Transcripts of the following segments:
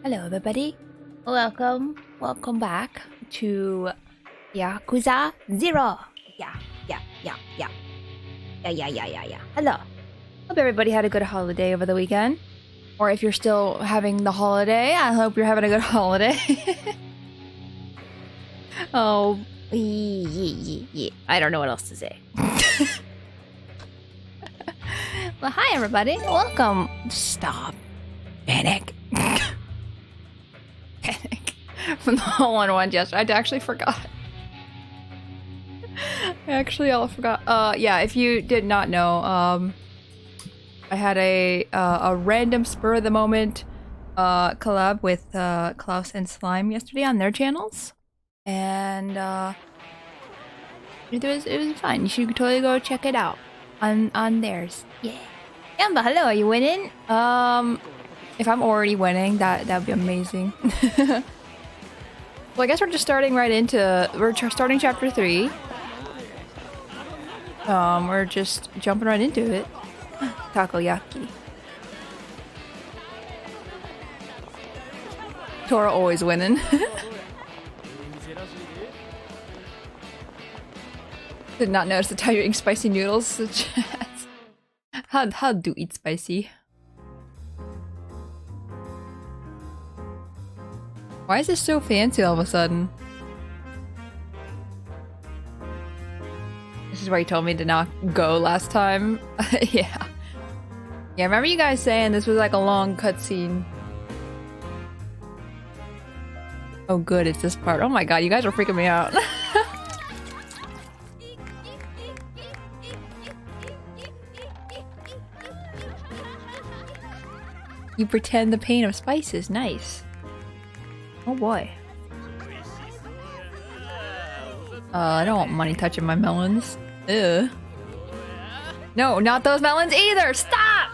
Hello everybody, welcome back to Yakuza 0. Yeah. Hello. Hope everybody had a good holiday over the weekend. Or if you're still having the holiday, I hope you're having a good holiday. Oh, yeah. I don't know what else to say. Well, hi everybody, welcome. Stop. Panic. Panic. From the hole-in-one gesture. I actually forgot. I forgot. Yeah, if you did not know, I had a random spur of the moment collab with Klaus and Slime yesterday on their channels, and it was fun. You should totally go check it out on theirs. Yeah. Yamba, hello. Are you winning? If I'm already winning, that'd be amazing. Well, I guess we're just starting right into. We're starting chapter 3. We're just jumping right into it. Takoyaki. Tora always winning. Did not notice the time you're eating spicy noodles. How do eat spicy? Why is this so fancy all of a sudden? This is why you told me to not go last time. Yeah. Yeah, I remember you guys saying this was like a long cutscene. Oh good, it's this part. Oh my god, you guys are freaking me out. You pretend the pain of spices, nice. Oh boy. I don't want money touching my melons. Ew. No, not those melons either! Stop!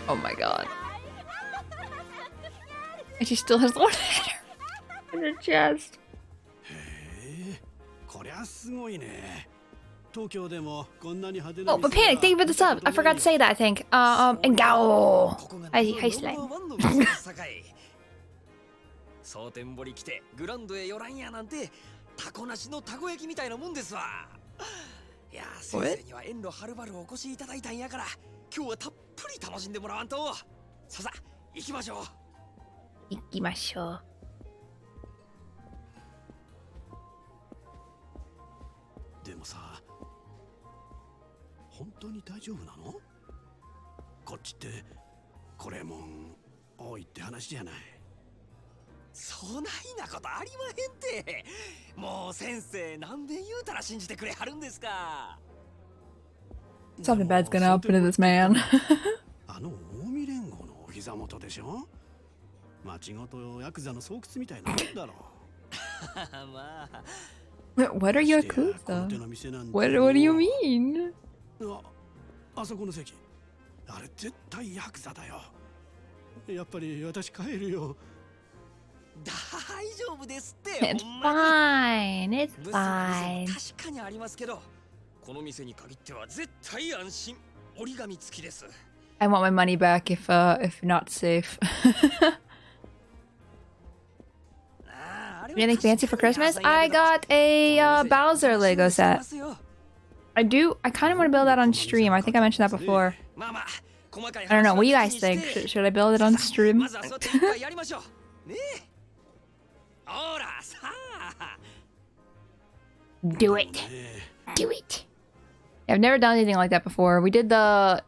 Oh my god. And she still has one header in her chest. Oh, but Panic, thank you for the sub. I forgot to say that, I think. And Gao. Hi, Slime. 蒼天堀来てグランドへ寄らんやなんてタコなしのたこ焼きみたいなもんですわ。いや、先生には遠路はるばるお越しいただいたんやから今日はたっぷり楽しんでもらわんと。さあ行きましょう。行きましょう。でもさ、本当に大丈夫なの？こっちってこれもん多いって話じゃない。そないなことありまへんて。もう先生何べん言うたら信じてくれはるんですか。Something bad's gonna happen to this man. あの近江連合のお膝元でしょ。町ごとヤクザの巣窟みたいなもんだろ。まあ。What are Yakuza? What do you mean? あそこの席。あれ絶対ヤクザだよ。やっぱり私帰るよ。大丈夫ですって。It's fine. It's fine. 確かにありますけど、この店に限っては絶対安心。折り紙付きです。I want my money back if not safe. Anything fancy for Christmas? I got a Bowser Lego set. I kind of want to build that on stream. I think I mentioned that before. I don't know. What do you guys think? Should I build it on stream? Do it. Do it. I've never done anything like that before. We did the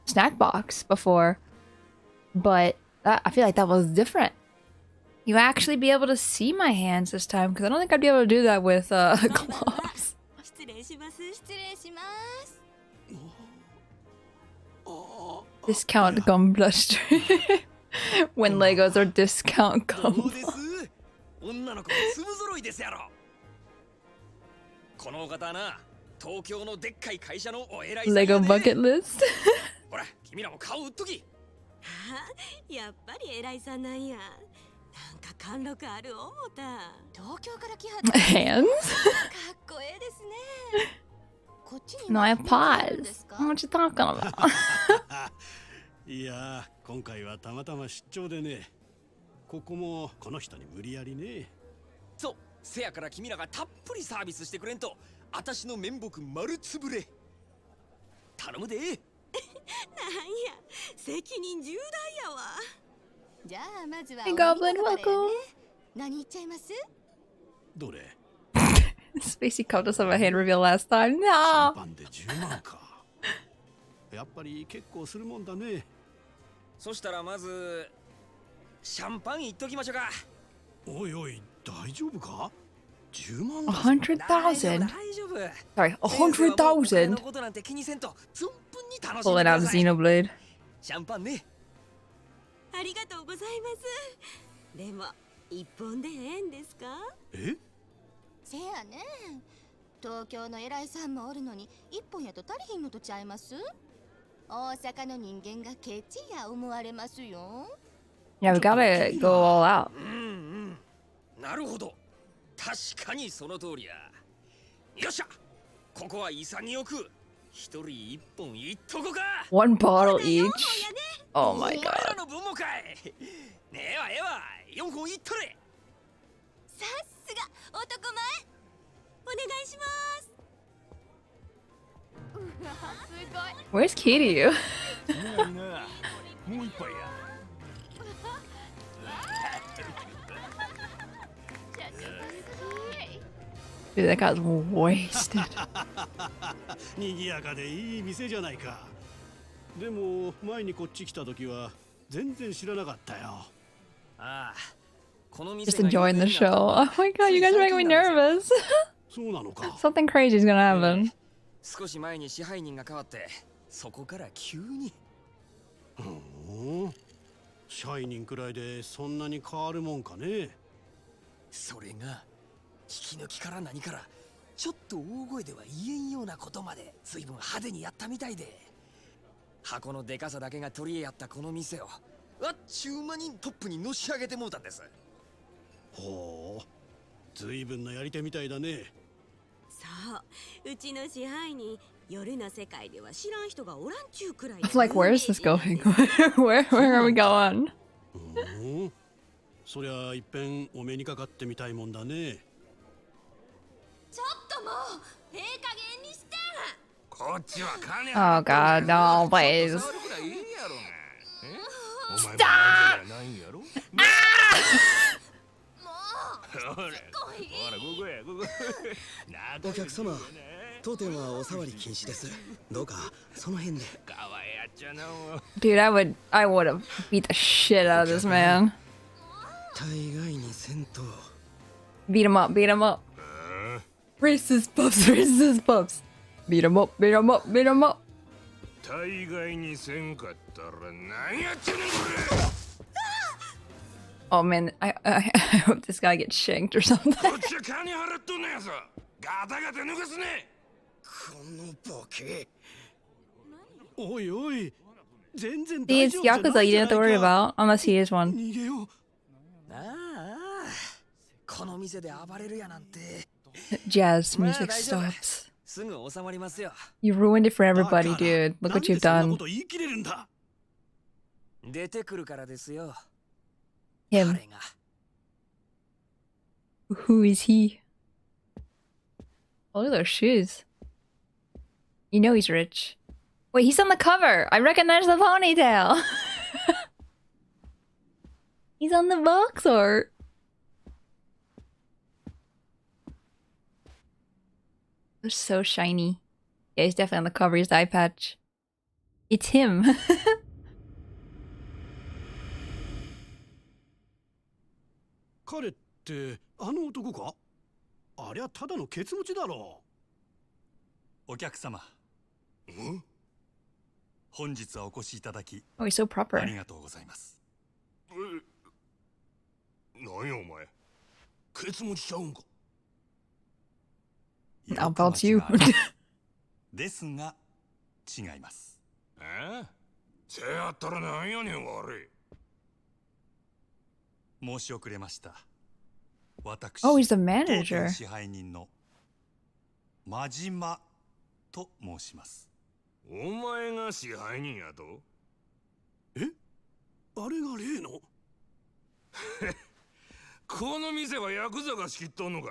snack box before, but I feel like that was different. You actually be able to see my hands this time, because I don't think I'd be able to do that with gloves. Discount gum bluster. When Legos are discount gum. Lego bucket list. か貫禄ある思た。東京から来はった。Hands? かっこええですね。No, I have paused. What you talking about? いや、今回はたまたま出張でね。ここもこの人に無理やりね。そう、せやから君らがたっぷりサービスしてくれんと、私の面目丸つぶれ。頼むで。なんや、責任重大やわ。じゃあまずは Hey, Goblin, welcome. 何言っちゃいます？どれ？ Spacey called us on a hand reveal last time. シャン No. パンで10万か。やっぱり結構するもんだね。そしたらまずシャンパンいっときましょうか。おいおい、大丈夫か？10万だぞ。 100,000. 大丈夫。 Sorry, 100,000. のことなんて気にせんと存分に楽しんで Pulling くだ out さい。 Xenoblade. シャンパンね。ありがとうございます。でも一本でええんですか？え？せやね。東京の偉いさんもおるのに一本やと足りひんのとちゃいます？大阪の人間がケチや思われますよ。Yeah, we gotta go all out. なるほど。確かにその通りや。よっしゃ。ここは潔く一人一本いっとこか。 One bottle each. Oh my お前 god. らの分もかい。ねえわええわ。4本いっとれ。さすが男前。お願いします。Where's Kiryu? もう一杯や。Dude, that guy's wasted. 賑やかでいい店じゃないか。でも前にこっち来た時は全然知らなかったよ。ああ。この Just enjoying the show. Oh my god, you guys are making me nervous. そうなのか。 Something crazy is gonna happen. 少し前に支配人が変わってそこから急に。社員くらいでそんなに変わるもんかね。それが引き抜きから何からちょっと大声では言えんようなことまで随分派手にやったみたいで、箱のでかさだけが取り柄やったこの店をあっちゅう間にトップにのし上げてもうたんです。ほう、随分なやり手みたいだね。そう、うちの支配人、夜の世界では知らん人がおらんちゅうくらい。I'm like, where is this going? Where are we going? そりゃいっぺんお目にかかってみたいもんだね。ちょっともう、ええ加減にして。こっちは金 Oh god, no, please. Stop! お客様、当店はお触り禁止です。どうかその辺で。 Dude, I would have beat the shit out of this man. 大概に戦闘。 Beat him up, beat him up. Racist pups, racist pups. Beat him up, beat him up, beat him up. 大概にせんかったら何やってんねんこれ。 Oh man, I hope this guy gets shanked or something. こっちは金払っとんのやさ。ガタガタ抜かすね。このボケ。おいおい、全然 These 大丈夫じゃ Yakuza ない you じ didn't ゃ have な to い worry か。 about, unless he is one. 逃げよう。ああ、この店で暴れるやなんて。 Jazz まあ music 大丈夫。 stops. すぐ収まりますよ。 You ruined it for だ everybody, から dude. Look なん what で you've そんなこ done. と言い切れるんだ。出てくるからですよ。 Him. 彼が。 Who is he? Oh, look at those shoes. You know he's rich. Wait, he's on the cover. I recognize the ponytail. He's on the box art. They're so shiny. Yeah, he's definitely on the cover. He's the eye patch. It's him. 彼ってあの男か？ありゃただのケツ持ちだろお客様、本日はお越しいただき Oh, he's so あ proper. りがとうございます。なんやお前。ケツ持ちちゃうんか。 How about you? ですが違います。せやったらなんやねん悪い。申し遅れました。私、 Oh, he's the 当 manager. 店支配人の真島と申します。お前が支配人やと？え、あれが例の？この店はヤクザが仕切っとんのかい？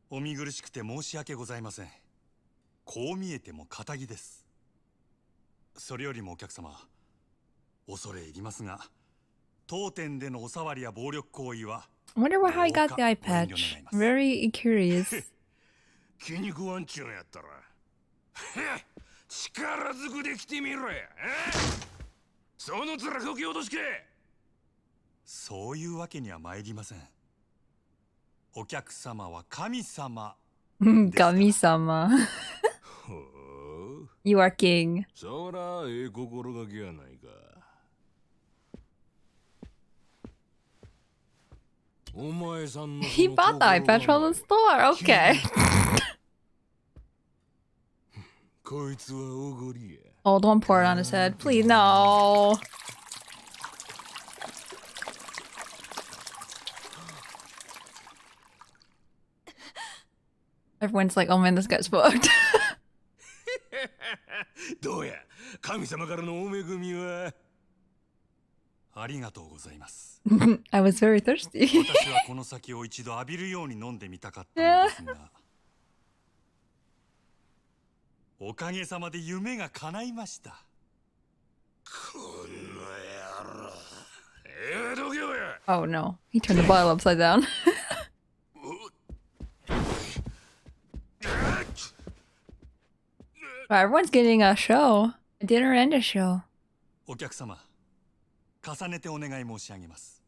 お見苦しくて申し訳ございません。こう見えても堅気です。それよりもお客様、恐れ入りますが、当店でのお触りや暴力行為は I wonder how he got the eye patch. Very curious. 気に食わんちゅうんやったら力ずくで来てみろや。その面こき落としけ。そういうわけには参りません。お客様は神様。神様。You are king. そらええ心がけやないか。お前さんの He bought the eye patch from the store. Okay. こいつはおごりや。 Oh, don't pour it on his head. Please, no. Everyone's like, oh man, this guy's fucked. どうや、神様からのお恵みは。ありがとうございます。I was very thirsty. 私はこの酒を一度浴びるように飲んでみたかったのですが、おかげさまで夢が叶いました。この野郎。どけよや。 Oh no, he turned the bottle upside down. Wow, everyone's getting a show. A dinner and a show. お客様、重ねてお願い申し上げます。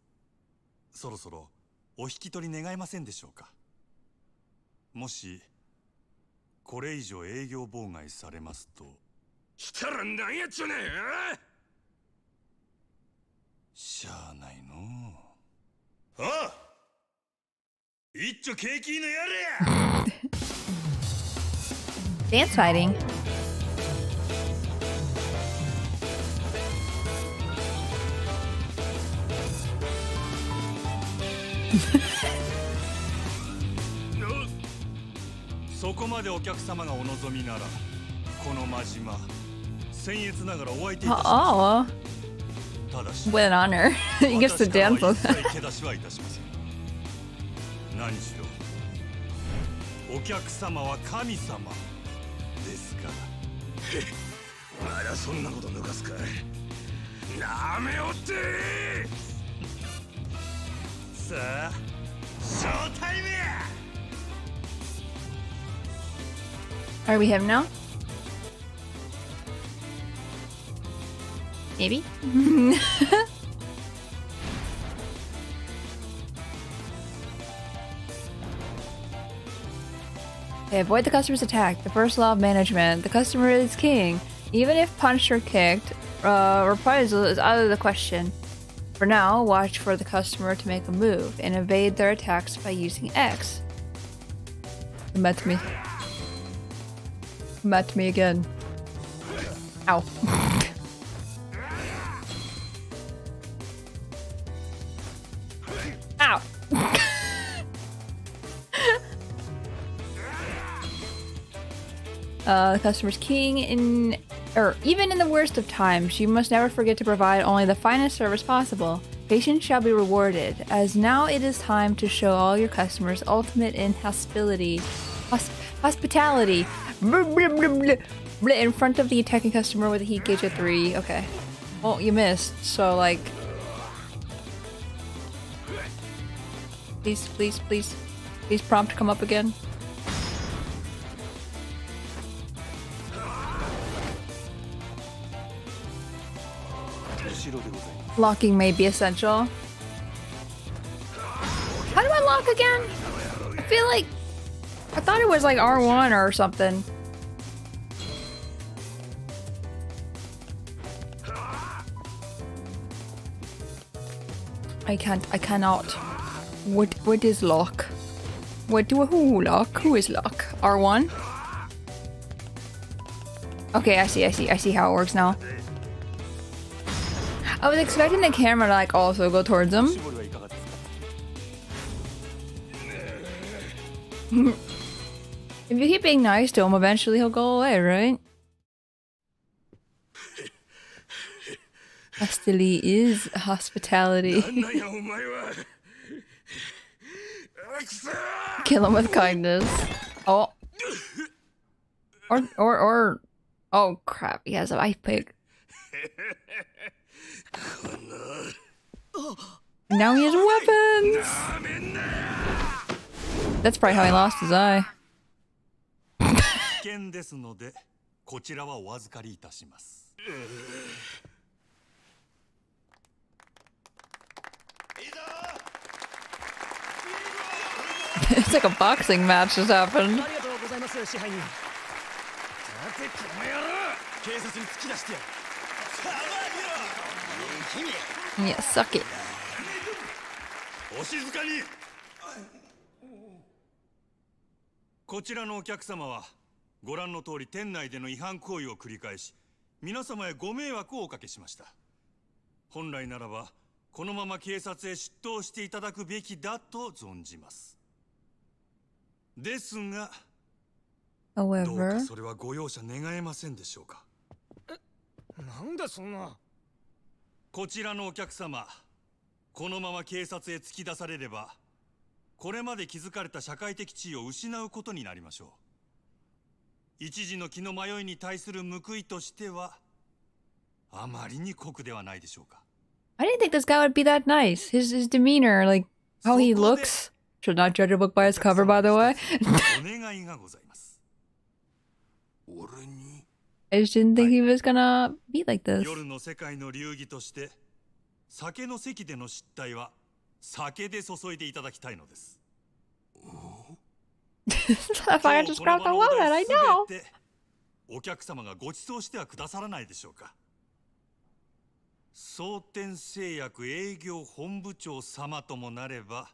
そろそろお引き取り願えませんでしょうか。もしこれ以上営業妨害されますと。したらなんやっちゅうねん。しゃあないのう。ああ、一丁景気のやれや。 Dance fighting. No. そこまでお客様がお望みなら、この真島、僭越ながらお相手いたします。 Oh, ただし、 what an honor. He gets to dance with 私からは一切手出しはいたしません。何しろ、お客様は神様ですから。まだそんなこと抜かすか。なめおって。さあ、ショータイムや。 Are we him now? Maybe? Okay, avoid the customer's attack. The first law of management. The customer is king. Even if punched or kicked, reprisal is out of the question. For now, watch for the customer to make a move and evade their attacks by using X. Come back to me. Come back to me again. Ow. Ow. The customer's king even in the worst of times, you must never forget to provide only the finest service possible. Patience shall be rewarded, as now it is time to show all your customers ultimate in hospitality. Hospitality. In front of the attacking customer with a heat gauge of 3. Okay. Well, you missed, so like... Please, please, please. Please prompt come up again. Locking may be essential. How do I lock again? I feel like... I thought it was like R1 or something. I cannot. What is lock? Who lock? Who is lock? R1? Okay, I see how it works now. I was expecting the camera to like also go towards him. If you keep being nice to him, eventually he'll go away, right? Hostility is hospitality. なんやお前は。くそー Kill him with kindness. Oh. Or. Oh crap, he has an ice pick. Now he has weapons! That's probably how he lost his eye. 危険ですので、こちらはお預かりいたします。It's like a boxing match just happened. ありがとうございます支配人。さてこの野郎、警察に突き出してやる。Yeah, suck it. お静かに。こちらのお客様はご覧の通り店内での違反行為を繰り返し、皆様へご迷惑をおかけしました。本来ならばこのまま警察へ出頭していただくべきだと存じます。ですが、どうか However, それはご容赦願えませんでしょうか。なんだそんな。こちらのお客様、このまま警察へ突き出されれば、これまで築かれた社会的地位を失うことになりましょう。一時の気の迷いに対する報いとしては、あまりに酷ではないでしょうか。I didn't think this guy would be that nice. His demeanor, like how he looks. Should not judge a book by its cover, by the way. お願いがございます。俺に I just didn't think he was gonna be like this. 夜の世界の流儀として、酒の席での失態は酒で注いでいただきたいのです。If I had just grabbed the wallet, I know. お客様がご馳走してはくださらないでしょうか。蒼天製薬営業本部長様ともなれば、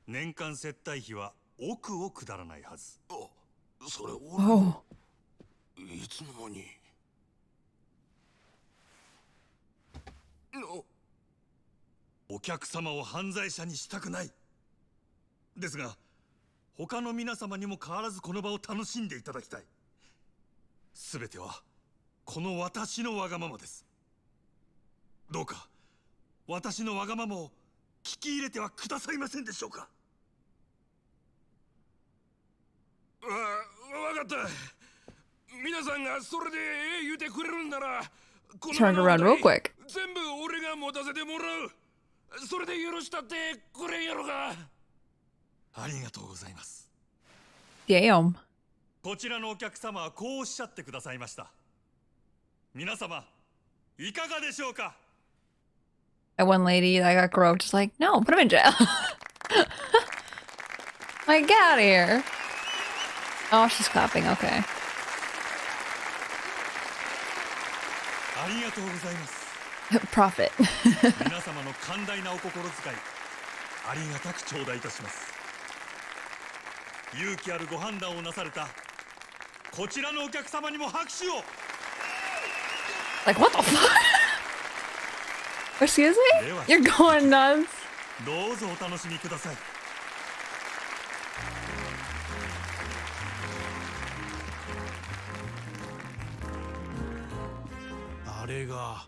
年間接待費は億を下らないはず。それ俺 Oh. いつの間にお客様を犯罪者にしたくない。ですが、他の皆様にも変わらずこの場を楽しんでいただきたい。すべてはこの私のわがままです。どうか私のわがままを聞き入れてはくださいませんでしょうか。わかった。皆さんがそれで言うてくれるんなら、こ Turned around real quick. 全部俺が持たせてもらう。それで許したってくれんやろか。ありがとうございます。 Damn. こちらのお客様はこうおっしゃってくださいました。皆様いかがでしょうか。 That one lady that got groped is like, no, put him in jail. Like, get out of here. Oh, she's clapping. Okay. ありがとうございます。 Profit. 皆様の寛大なお心遣い、ありがたく頂戴いたします。勇気あるご判断をなされたこちらのお客様にも拍手を。 Like, what the fuck? Excuse me? You're going nuts. どうぞお楽しみください。あれが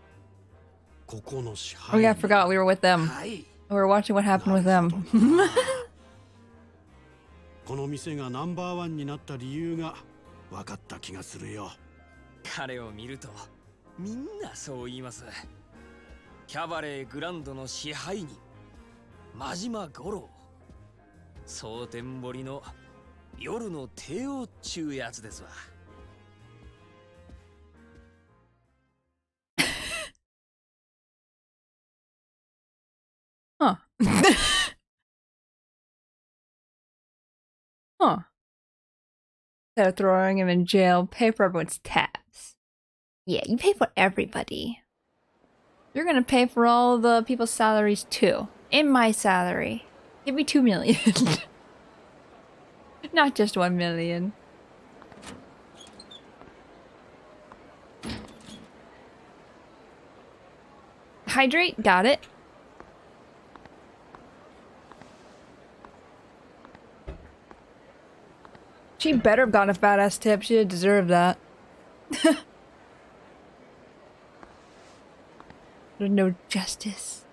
ここの支 Oh 配 yeah, I forgot we were with them. はい。 We were watching what happened with them. この店がナンバーワンになった理由が分かった気がするよ。彼を見るとみんなそう言います。キャバレーグランドの支配人、真島五郎。蒼天堀の夜の帝王っちゅうやつですわ。Huh. Huh. Instead of throwing him in jail, pay for everyone's tabs. Yeah, you pay for everybody. You're gonna pay for all of the people's salaries too. In my salary. Give me 2 million. Not just 1 million. Hydrate, got it. She better have gotten a fat ass tip. She deserved that. There's no justice.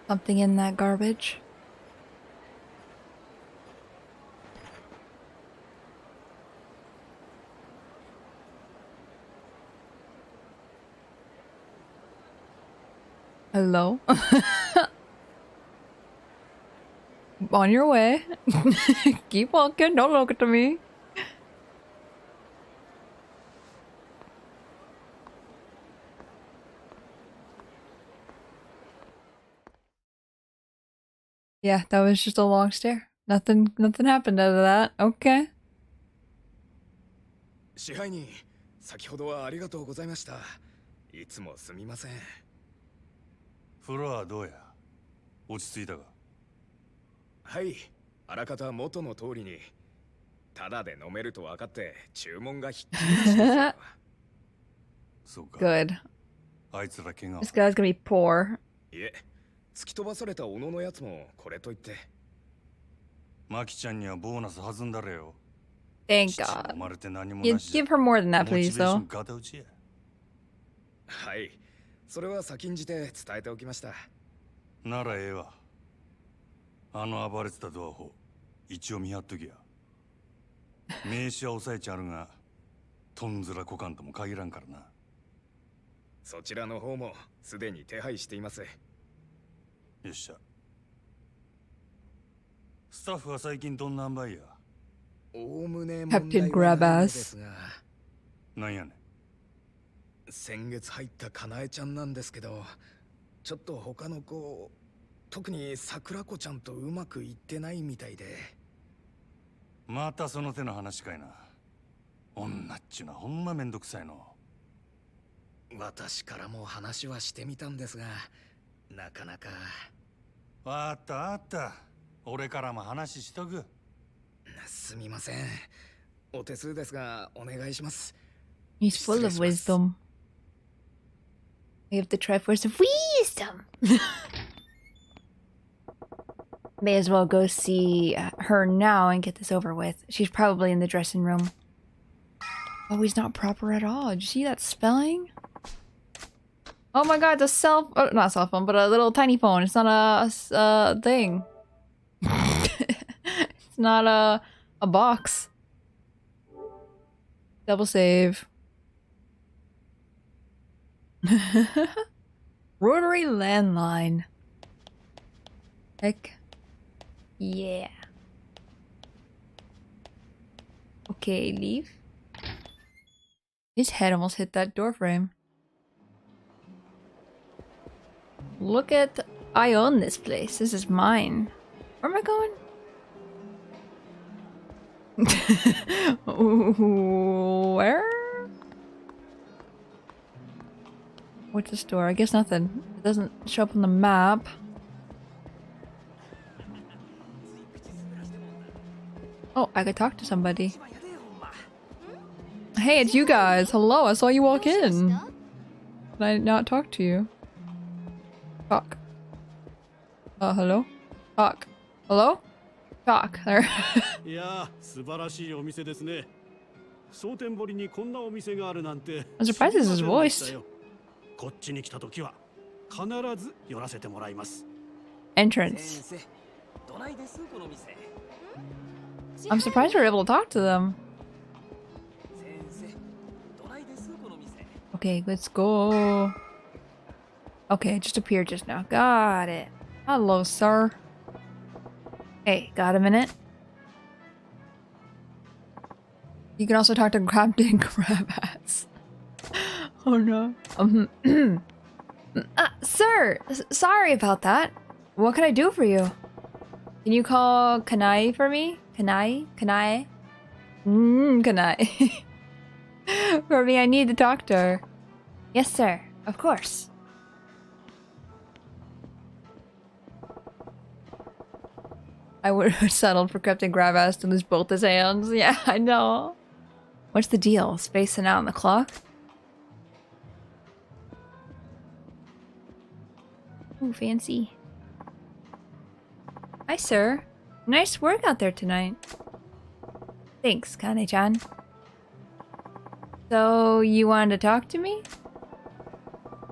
Something in that garbage. Hello? On your way. Keep walking, don't look at me. Yeah, that was just a long stare. Nothing happened out of that. Okay. 支配人、先ほどはありがとうございました。いつもすみません。フロアはどうや？落ち着いたか？はい、あらかた元の通りに。ただで飲めると分かって注文がひっきりなしですよ。そうか。Good. あいつら怪我は。 This guy's gonna be poor. いえ、突き飛ばされた小野のやつもこれと言って。マキちゃんにはボーナス弾んだれよ。 Thank God. 生まれて何も You なしじゃ。 give her more than that, please, モチベーショ though. ンガタ打ちや。はい、それは先んじて伝えておきました。ならええわ。あの暴れてたドアホ、一応見張っときや。名刺は押さえちゃあるが、とんずらこかんとも限らんからな。そちらの方もすでに手配しています。よっしゃ。スタッフは最近どんな塩梅や？おおむね問 Captain 題はないので Grabas すが、なんやねん。先月入ったかなえちゃんなんですけど、ちょっと他の子、特に桜子ちゃんとうまくいってないみたいで。またその手の話かいな。女っちゅうのはほんまめんどくさいの。私からも話はしてみたんですが、なかなか。わかったわかった。俺からも話しとく。すみません。お手数ですがお願いします。 He's full of wisdom. We have the Triforce of Wisdom. May as well go see her now and get this over with. She's probably in the dressing room. Oh, he's not proper at all. Did you see that spelling? Oh my god, the not cell phone, but a little tiny phone. It's not a thing. It's not a box. Double save. Rotary landline. Heck. Yeah. Okay, leave. His head almost hit that door frame. Look at... I own this place. This is mine. Where am I going? Where? What's the store? I guess nothing. It doesn't show up on the map. Oh, I could talk to somebody. Hey, it's you guys. Hello, I saw you walk in. Can I not talk to you? Talk. Hello? Talk. Hello? Talk. There. いや、素晴らしいお店ですね。蒼天堀にこんなお店があるなんて。 I'm surprised this is voiced. こっちに来た時は必ず寄らせてもらいます。 Entrance. I'm surprised we're able to talk to them. Okay, let's go. Okay, it just appeared just now. Got it. Hello, sir. Hey, got a minute? You can also talk to Captain Grabas. Oh no. Sir! Sorry about that. What can I do for you? Can you call Kanai for me? Kanai? Kanai? Kanai. For me, I need to talk to her. Yes, sir. Of course. I would have settled for Captain Grabas to lose both his hands. Yeah, I know. What's the deal? Spacing out on the clock? Ooh, fancy. Hi, sir. Nice work out there tonight. Thanks, Kane-chan. So, you wanted to talk to me?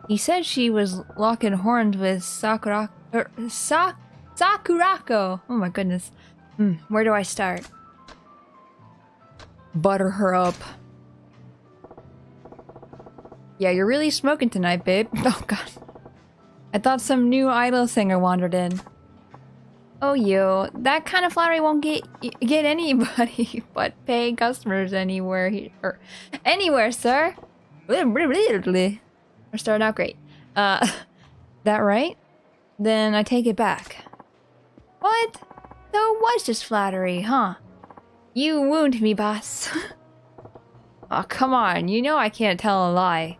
He said she was locking horns with Sakurako. Oh my goodness. Where do I start? Butter her up. Yeah, you're really smoking tonight, babe. Oh god. I thought some new idol singer wandered in. Oh, you. That kind of flattery won't get anybody but paying customers anywhere or anywhere, sir. We're starting out great. That right? Then I take it back. What? So it was just flattery, huh? You wound me, boss. Oh, come on. You know I can't tell a lie.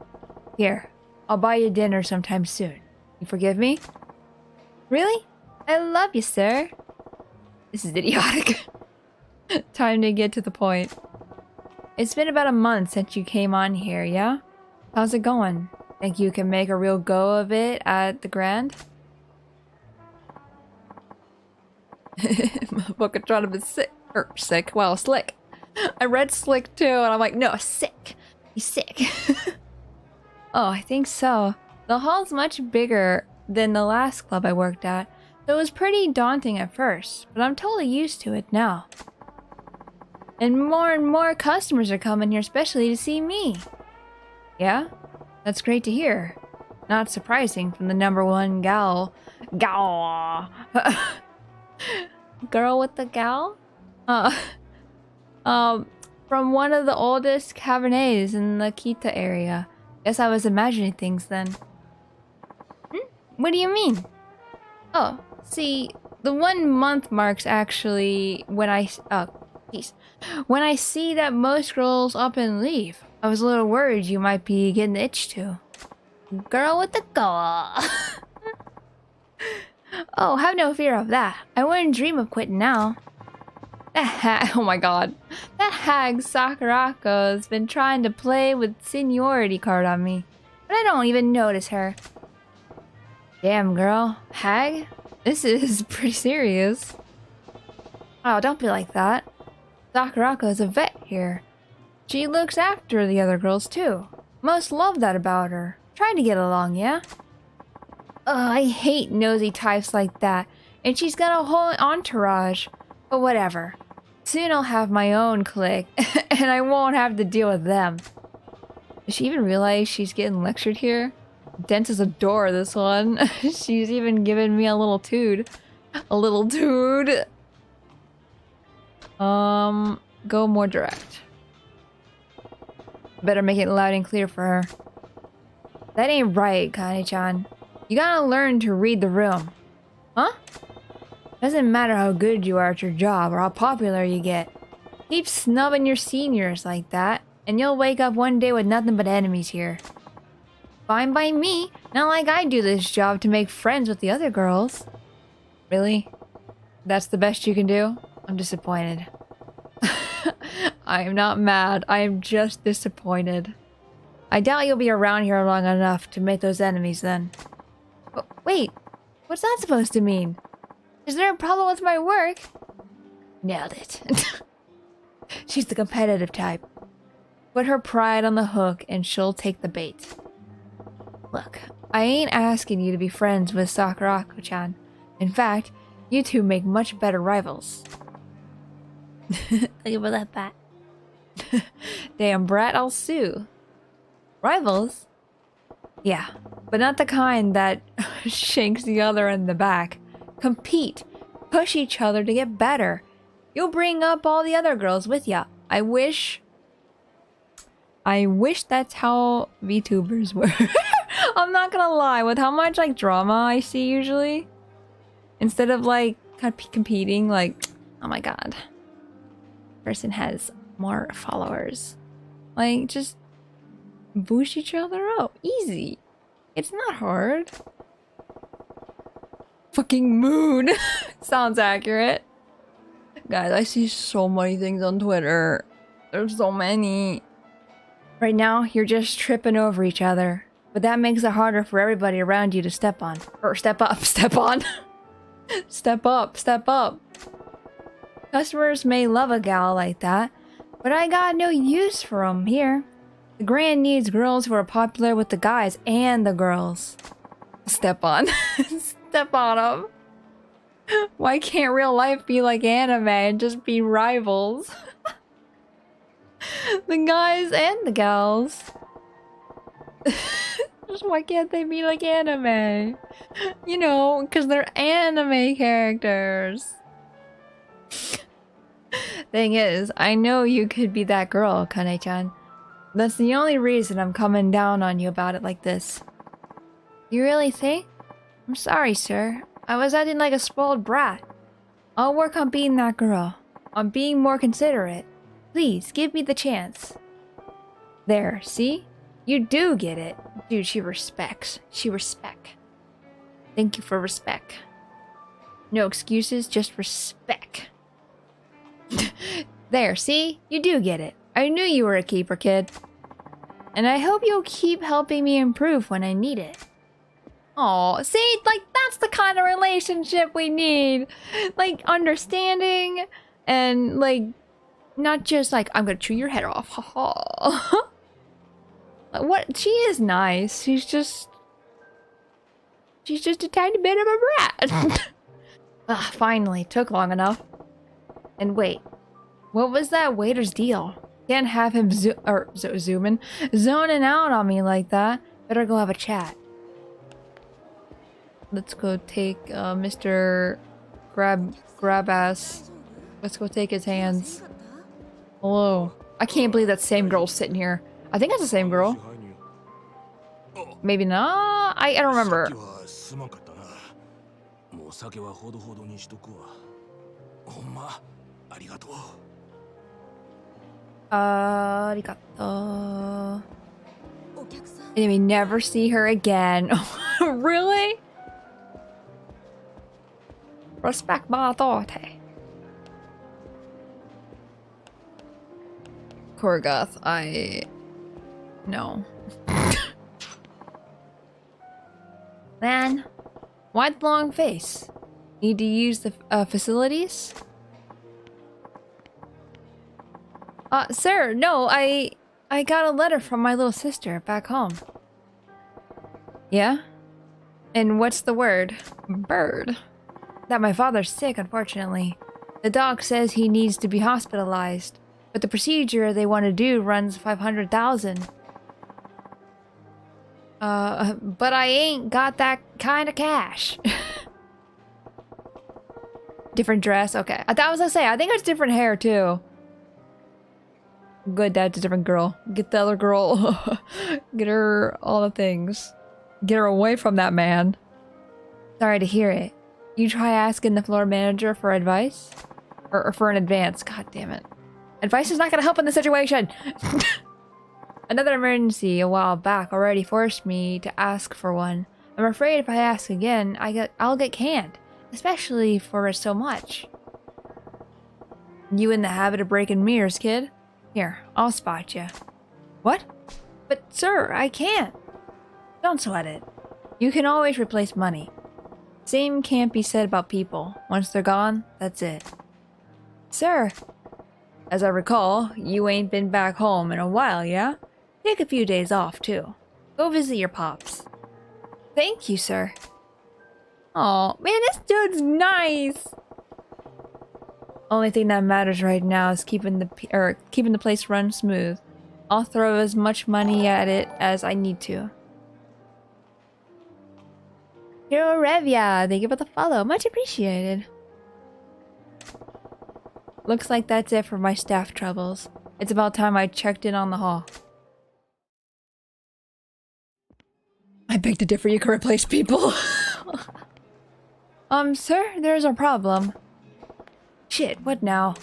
Here, I'll buy you dinner sometime soon. You forgive me? Really? I love you, sir. This is idiotic. Time to get to the point. It's been about a month since you came on here, yeah? How's it going? Think you can make a real go of it at the Grand? Motherfucker trying to be sick. Or sick. Well, slick. I read slick too, and I'm like, no, sick. He's sick. Oh, I think so. The hall's much bigger than the last club I worked at, so it was pretty daunting at first, but I'm totally used to it now. And more customers are coming here, especially to see me. Yeah? That's great to hear. Not surprising from the #1 gal. Girl with the gal? From one of the oldest cabinets in the Kita area. Guess I was imagining things then. What do you mean? Oh, see, the 1 month marks actually when I see that most girls up and leave. I was a little worried you might be getting the itch too. Girl with the goal. Oh, have no fear of that. I wouldn't dream of quitting now. Oh my god. That hag Sakurako has been trying to play with seniority card on me, but I don't even notice her. Damn, girl. Hag? This is pretty serious. Oh, don't be like that. Sakurako is a vet here. She looks after the other girls too. Most love that about her. Trying to get along, yeah? I hate nosy types like that. And she's got a whole entourage. But whatever. Soon I'll have my own clique. And I won't have to deal with them. Does she even realize she's getting lectured here? Dense as a door, this one. She's even given me a little tood. A little tood. Go more direct. Better make it loud and clear for her. That ain't right, Kane-chan. You gotta learn to read the room. Huh? Doesn't matter how good you are at your job or how popular you get. Keep snubbing your seniors like that, and you'll wake up one day with nothing but enemies here. Fine by me. Not like I do this job to make friends with the other girls. Really? That's the best you can do? I'm disappointed. I am not mad. I am just disappointed. I doubt you'll be around here long enough to make those enemies then. Wait, what's that supposed to mean? Is there a problem with my work? Nailed it. She's the competitive type. Put her pride on the hook and she'll take the bait. Look, I ain't asking you to be friends with Sakurako-chan. In fact, you two make much better rivals. Look at that bat. Damn brat, I'll sue. Rivals? Yeah, but not the kind that shanks the other in the back. Compete. Push each other to get better. You'll bring up all the other girls with ya. I wish that's how VTubers were. I'm not gonna lie, with how much like drama I see usually, instead of like competing, like, oh my god, person has more followers. Like, just boost each other up. Easy. It's not hard. Fucking moon. Sounds accurate. Guys, I see so many things on Twitter. There's so many. Right now, you're just tripping over each other. But that makes it harder for everybody around you to step on. Or step up, step on. Step up, step up. Customers may love a gal like that, but I got no use for 'em here. The Grand needs girls who are popular with the guys and the girls. Step on. Step on 'em. Why can't real life be like anime and just be rivals? The guys and the gals. Just why can't they be like anime? You know, because they're anime characters. Thing is, I know you could be that girl, Kane-chan. That's the only reason I'm coming down on you about it like this. You really think? I'm sorry, sir. I was acting like a spoiled brat. I'll work on being that girl. On being more considerate. Please, give me the chance. There, see? You do get it. Dude, she respects. She respect. Thank you for respect. No excuses, just respect. There, see? You do get it. I knew you were a keeper, kid. And I hope you'll keep helping me improve when I need it. Aw, see? Like, that's the kind of relationship we need. Like, understanding and, like, not just like, I'm gonna chew your head off. Haha. What? She is nice. She's just a tiny bit of a brat. Ugh, finally. Took long enough. And wait. What was that waiter's deal? Can't have him zooming out on me like that. Better go have a chat. Let's go take Mr. Grab-ass. Let's go take his hands. Hello. I can't believe that same girl's sitting here. I think that's the same girl. Maybe not? I don't remember. Arigato. And we never see her again. Really? Respect my authority. Korgoth, no. Man, why the long face? Need to use the facilities? Sir, no, I got a letter from my little sister back home. Yeah? And what's the word? Bird. That my father's sick, unfortunately. The doc says he needs to be hospitalized, but the procedure they want to do runs 500,000. But I ain't got that kind of cash. Different dress, okay. I was gonna say, I think it's different hair too. Good, that's a different girl. Get the other girl. Get her all the things. Get her away from that man. Sorry to hear it. You try asking the floor manager for advice? Or for an advance, god damn it. Advice is not gonna help in this situation! Another emergency a while back already forced me to ask for one. I'm afraid if I ask again, I'll get canned. Especially for so much. You in the habit of breaking mirrors, kid? Here, I'll spot you. What? But sir, I can't. Don't sweat it. You can always replace money. Same can't be said about people. Once they're gone, that's it. Sir, as I recall, you ain't been back home in a while, yeah? Take a few days off, too. Go visit your pops. Thank you, sir. Aw, man, this dude's nice! Only thing that matters right now is keeping the place run smooth. I'll throw as much money at it as I need to. Hero Revia, thank you for the follow. Much appreciated. Looks like that's it for my staff troubles. It's about time I checked in on the hall. I beg to differ, you can replace people. Sir, there's a problem. Shit, what now?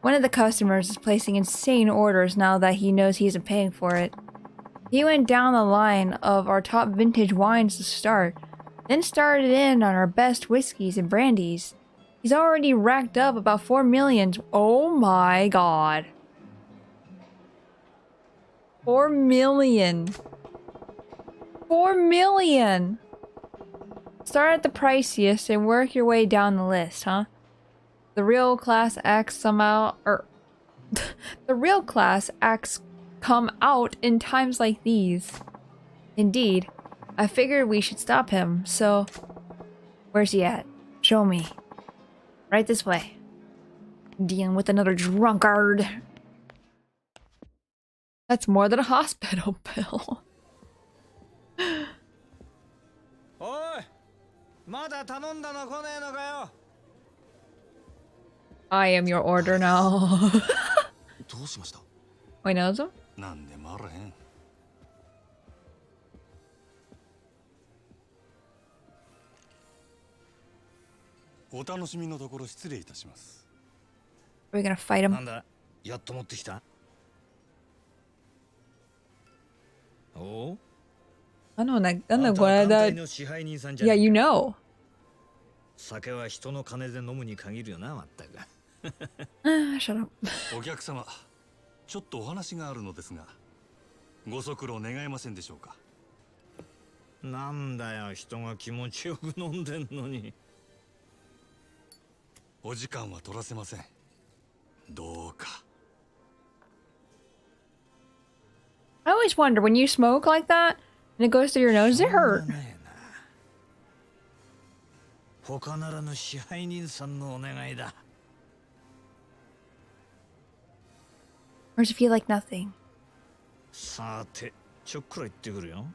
One of the customers is placing insane orders now that he knows he isn't paying for it. He went down the line of our top vintage wines to start, then started in on our best whiskeys and brandies. He's already racked up about 4 million. Oh my god. 4 million. 4 million. Start at the priciest and work your way down the list, huh? The real class acts somehow, or the real class acts come out in times like these. Indeed, I figured we should stop him, so where's he at? Show me. Right this way. Dealing with another drunkard. That's more than a hospital bill. I am your order now. どうしました？ Wait, no? なんでもあらへん。お楽しみのところ失礼いたします。Are we gonna fight him? なんだ、やっと持ってきた。おう？なんだこれだ。Yeah, you know. 酒は人の金で飲むに限るよな、まったく。Shut up. お客様、ちょっとお話があるのですが、ご足労願えませんでしょうか。なんだよ、人が気持ちよく飲んでんのに。お時間は取らせません。どうか。I always wonder when you smoke like that and it goes through your nose, does it hurt? 他ならぬ支配人さんのお願いだ。Or does it feel like nothing? さて、ちょっくら行ってくるよ。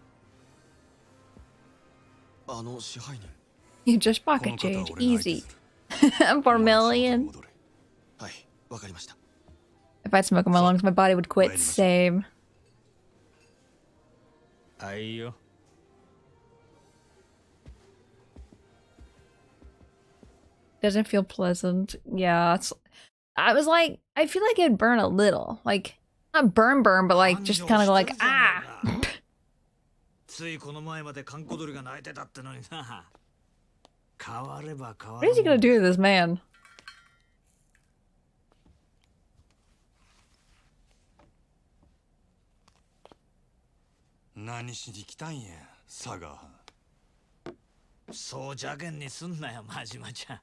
支配人。You just pocket change, easy. 4 million. はい、わかりました。If I'd smoke in my lungs, my body would quit. Same. あいよ。Doesn't feel pleasant. Yeah, it's. I was like, I feel like it'd burn a little, like not burn, but like just kind of go like ah. ついこの前まで閑古鳥が鳴いてたってのにな。変われば変わ What is he gonna do to this man? 何しに来たんや、佐賀。そう邪険にすんなよ、真島ちゃん。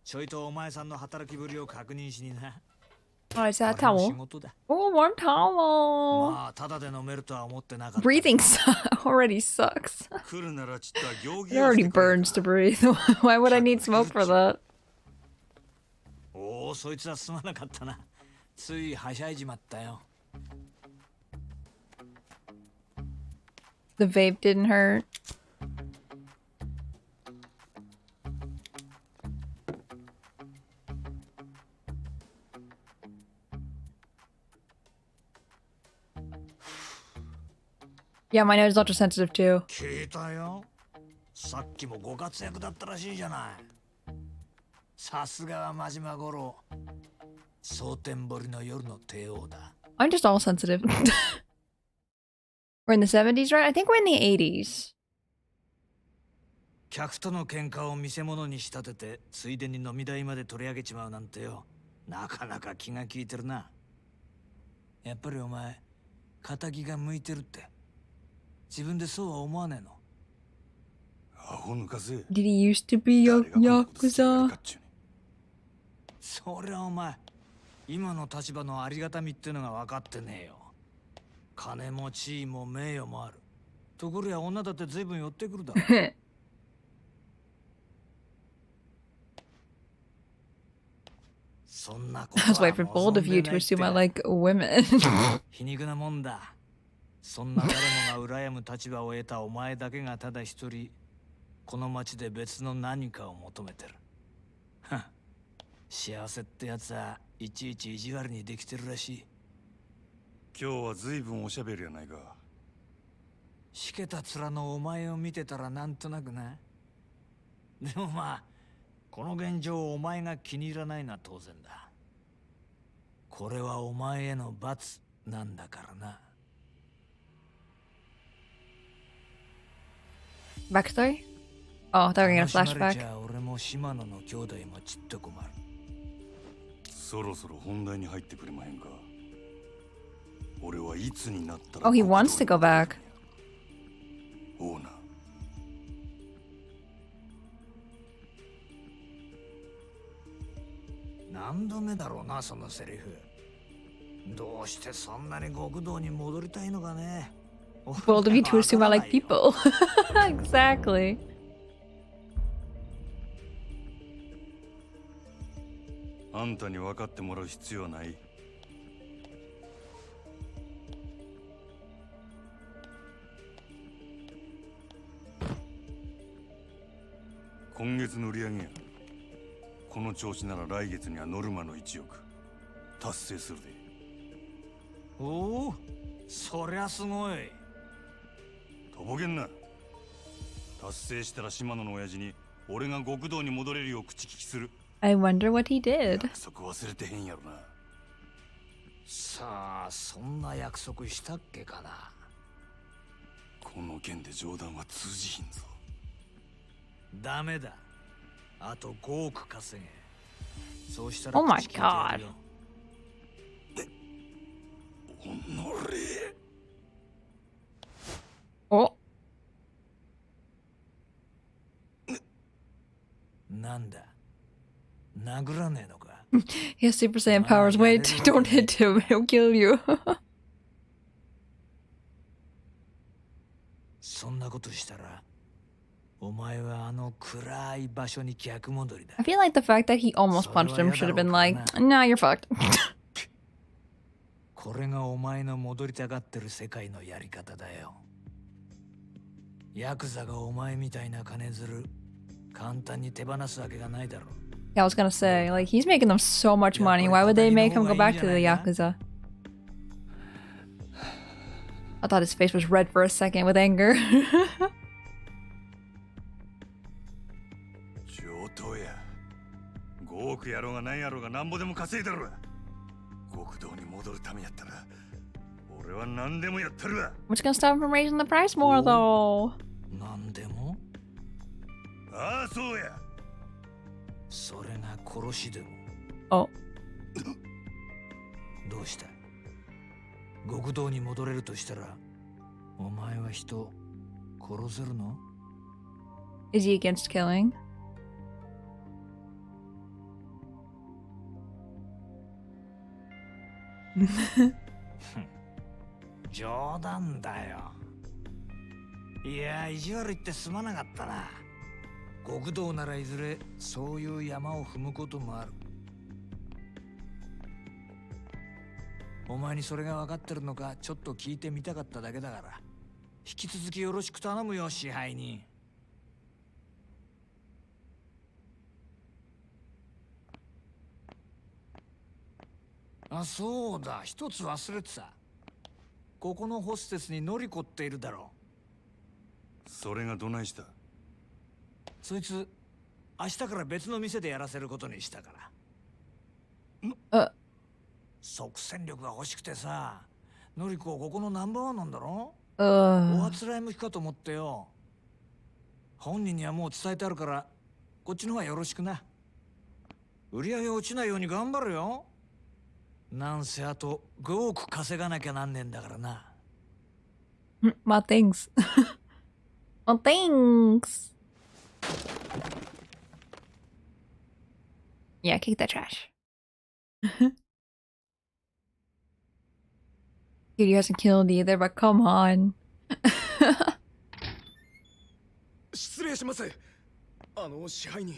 ちょいとお前さんの働きぶりを確認しにな。Oh, is that a towel? Oh, warm towel. まあ、ただで飲めるとは思ってなかった。Breathing already sucks. 来るならちった行儀 It already burns to breathe. Why would I need smoke for that? おお、そいつはすまなかったな。ついはしゃいじまったよ。The vape didn't hurt. Yeah, my nose is ultra sensitive too. 聞いたよ。さっきもご活躍だったらしいじゃない。さすがは真島五郎。蒼天堀の夜の帝王だ。I'm just all sensitive. We're in the 70s, right? I think we're in the 80s. 客との喧嘩を見せ物に仕立てて、ついでに飲み代まで取り上げちまうなんてよ。なかなか気が利いてるな。やっぱりお前、仇が向いてるって。自分でそうは思わねえの。アホ抜かせ。Did he used to be Yakuza? そりゃお前、今の立場のありがたみってのが分かってねえよ。金も地位も名誉もある。ところや女だって随分寄ってくるだろ。そんなこと I was waiting for bold of you to assume I like women. 皮肉なもんだ。そんな誰もが羨む立場を得たお前だけがただ一人、この町で別の何かを求めてる。幸せってやつはいちいち意地悪にできてるらしい。今日は随分おしゃべりやないか。しけた面のお前を見てたらなんとなくな。でもまあ、この現状お前が気に入らないのは当然だ。これはお前への罰なんだからな。Backstory? Oh, I thought we were gonna flashback. 俺も島野の兄弟もちっと困る。そろそろ本題に入ってくれまへんか。俺はいつになったら Oh, he wants to go back. オーナー。何度目だろうな、そのセリフ。どうしてそんなに極道に戻りたいのかね。Bold of you to assume I like people. Exactly. あんたに分かってもらう必要はない。今月の売り上げや。この調子なら来月にはノルマの1億達成するで。おお、そりゃすごい。とぼけんな。達成したら島野の親父に俺が極道に戻れるよう口利きする。I wonder what he did. 約束忘れてへんやろな。さあ、そんな約束したっけかな。この件で冗談は通じひんぞ。ダメだ。あと5億稼げ。そうしたら Oh my 口利いてやるよ。おのれ。Oh, なんだ、殴らねえのか。 he has Super Saiyan powers. Wait, don't hit him. He'll kill you. そんなことしたらお前はあの暗い場所に逆戻りだ。 I feel like the fact that he almost punched him should have been like, nah, you're fucked. これがお前の戻りたがってる世界のやり方だよ。ヤクザがお前みたいな金づる簡単に手放すわけがないだろう。 Yeah, I was gonna say, like, he's making them so much money. Why would they make him go back to the Yakuza? I thought his face was red for a second with anger. 上等や。5億やろうが何やろうがなんぼでも稼いだろ。極道に戻るためやったら俺は何でもやったるわ。 I'm just gonna stop him from raising the price more, though. なんでもああ、そうや。それが殺しでも。 Oh, どうした。極道に戻れるとしたらお前は人殺せるの？ is he against killing? 冗談だよ。いや、意地悪言ってすまなかったな。極道ならいずれそういう山を踏むこともある。お前にそれが分かってるのかちょっと聞いてみたかっただけだから、引き続きよろしく頼むよ、支配人。あ、そうだ、一つ忘れてた。ここのホステスにノリコっているだろう。それがどないした？そいつ明日から別の店でやらせることにしたから。即戦力が欲しくてさ。ノリコここのナンバーワンなんだろ。おあつらい向きかと思ってよ。本人にはもう伝えてあるからこっちの方がよろしくな。売り上げ落ちないように頑張るよ。なんせあと5億稼がなきゃなんねんだからな。My things. My things. Yeah, kick that trash. Dude, he hasn't killed either, but come on. 失礼します。支配人、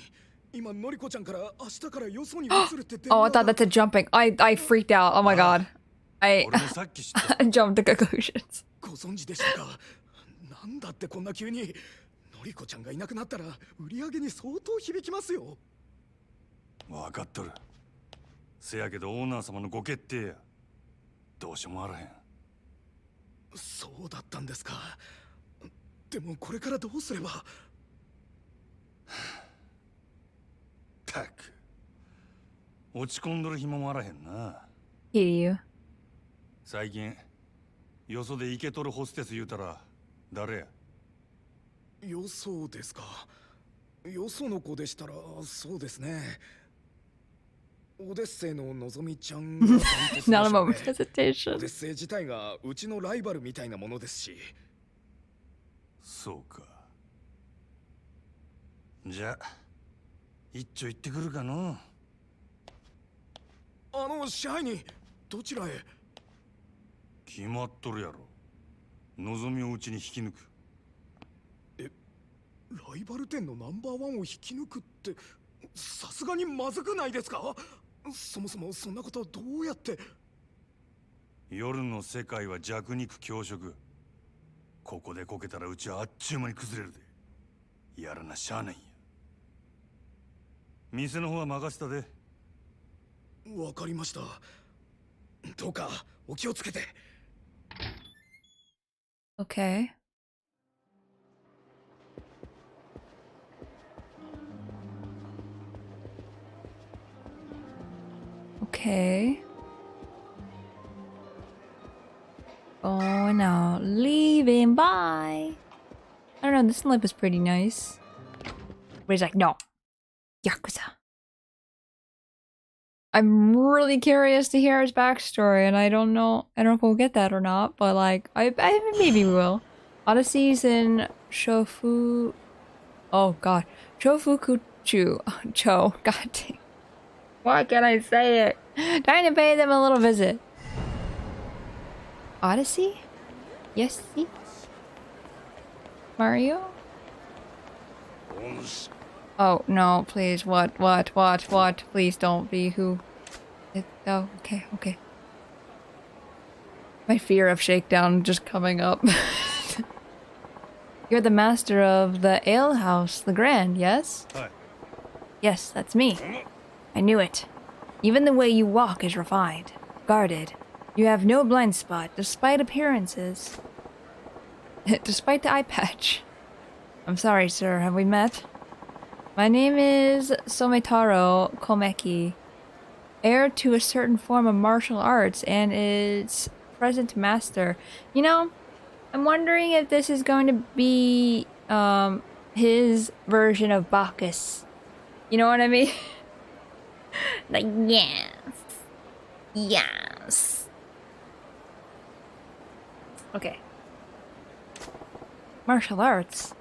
今のりこちゃんから明日からよそに移るって電 Oh, 話 I thought が。 that's a jumping. I freaked out. Oh my god. I 俺もさっき知った。 jumped to conclusions. ご存知でしたか。なんだってこんな急に。のりこちゃんがいなくなったら売り上げに相当響きますよ。分かっとる。せやけどオーナー様のご決定や。どうしようもあらへん。そうだったんですか。でもこれからどうすれば。たく落ち込んどる暇もあらへんな。 Hear you. 最近よそでイケとるホステス言うたら誰や？よそですか。よその子でしたらそうですね。オデッセイののぞみちゃんが担当しま Not a したね moment's オデ hesitation. ッセイ自体がうちのライバルみたいなものですし。そうか。じゃあ一丁行ってくるかの。支配人、どちらへ？決まっとるやろ。望みをうちに引き抜く。ライバル店のナンバーワンを引き抜くって、さすがにまずくないですか？そもそもそんなことどうやって？夜の世界は弱肉強食。ここでこけたらうちはあっちゅう間に崩れるで。やらなしゃあないんや。店の方は任せたで。わかりました。どうかお気をつけて。Okay. Okay. Going out, leaving, bye. I don't know, this lamp is pretty nice. But he's like, no. Yakuza. I'm really curious to hear his backstory, and I don't know if we'll get that or not, but like, I maybe we will. Odysseys in Shofu... Oh god. Shofukuchu. Cho. God dang. Why can't I say it? Trying to pay them a little visit. Odyssey? Yes, see? Mario? Oh, no, please. What? Please don't be who... Oh, okay. My fear of Shakedown just coming up. You're the master of the ale house, the Grand, yes? Hi. Yes, that's me. I knew it. Even the way you walk is refined, guarded. You have no blind spot, despite appearances. Despite the eye patch. I'm sorry, sir. Have we met? My name is Sometaro Komeki, heir to a certain form of martial arts and its present master. You know, I'm wondering if this is going to be his version of Bacchus. You know what I mean? Like, yes. Okay. Martial arts?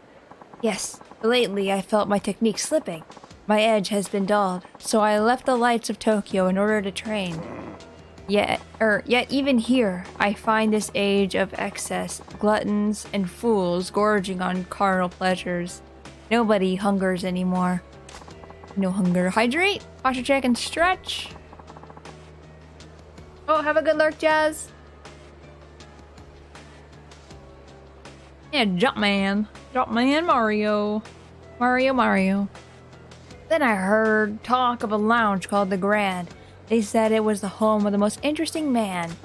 Yes. Lately, I felt my technique slipping. My edge has been dulled, so I left the lights of Tokyo in order to train. Yet even here, I find this age of excess, gluttons and fools gorging on carnal pleasures. Nobody hungers anymore. No hunger. Hydrate, posture check, and stretch. Oh, have a good lurk, Jazz. Yeah, Jumpman. Jumpman Mario. Mario. Then I heard talk of a lounge called the Grand. They said it was the home of the most interesting man.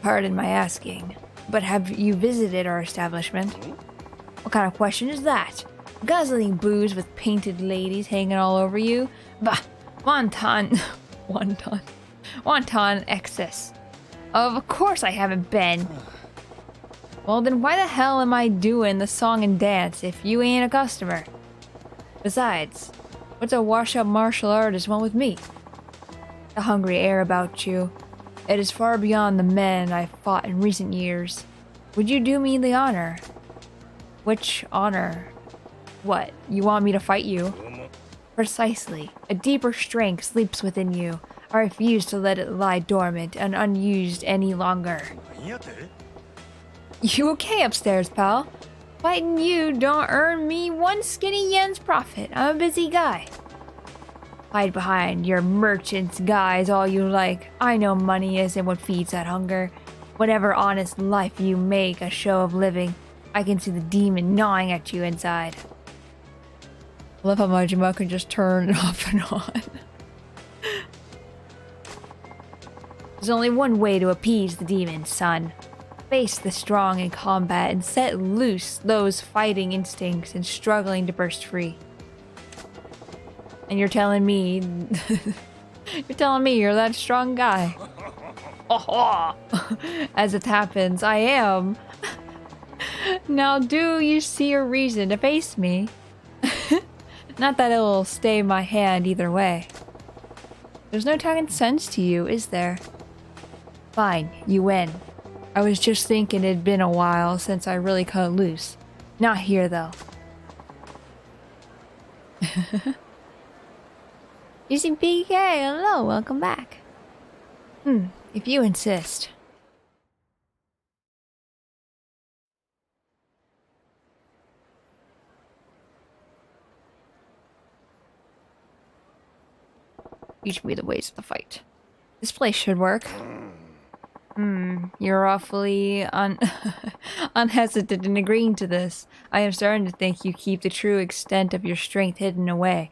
Pardon my asking, but have you visited our establishment? What kind of question is that? Guzzling booze with painted ladies hanging all over you? Bah, wonton excess. Of course I haven't been. Well then why the hell am I doing the song and dance if you ain't a customer? Besides, what's a washed-up martial artist want with me? The hungry air about you. It is far beyond the men I've fought in recent years. Would you do me the honor? Which honor? What, you want me to fight you? Precisely. A deeper strength sleeps within you. I refuse to let it lie dormant and unused any longer. You okay upstairs, pal? Fighting you don't earn me one skinny yen's profit. I'm a busy guy. Hide behind your merchant's guise all you like. I know money isn't what feeds that hunger. Whatever honest life you make a show of living, I can see the demon gnawing at you inside. I love how Majima can just turn it off and on. There's only one way to appease the demon, son. Face the strong in combat and set loose those fighting instincts and struggling to burst free. And you're telling me... you're that strong guy. As it happens, I am. Now do you see a reason to face me? Not that it will stay my hand either way. There's no talking sense to you, is there? Fine, you win. I was just thinking it'd been a while since I really cut loose. Not here, though. Using PK, hello, welcome back. If you insist. Teach me the ways of the fight. This place should work. You're awfully unhesitant in agreeing to this. I am starting to think you keep the true extent of your strength hidden away.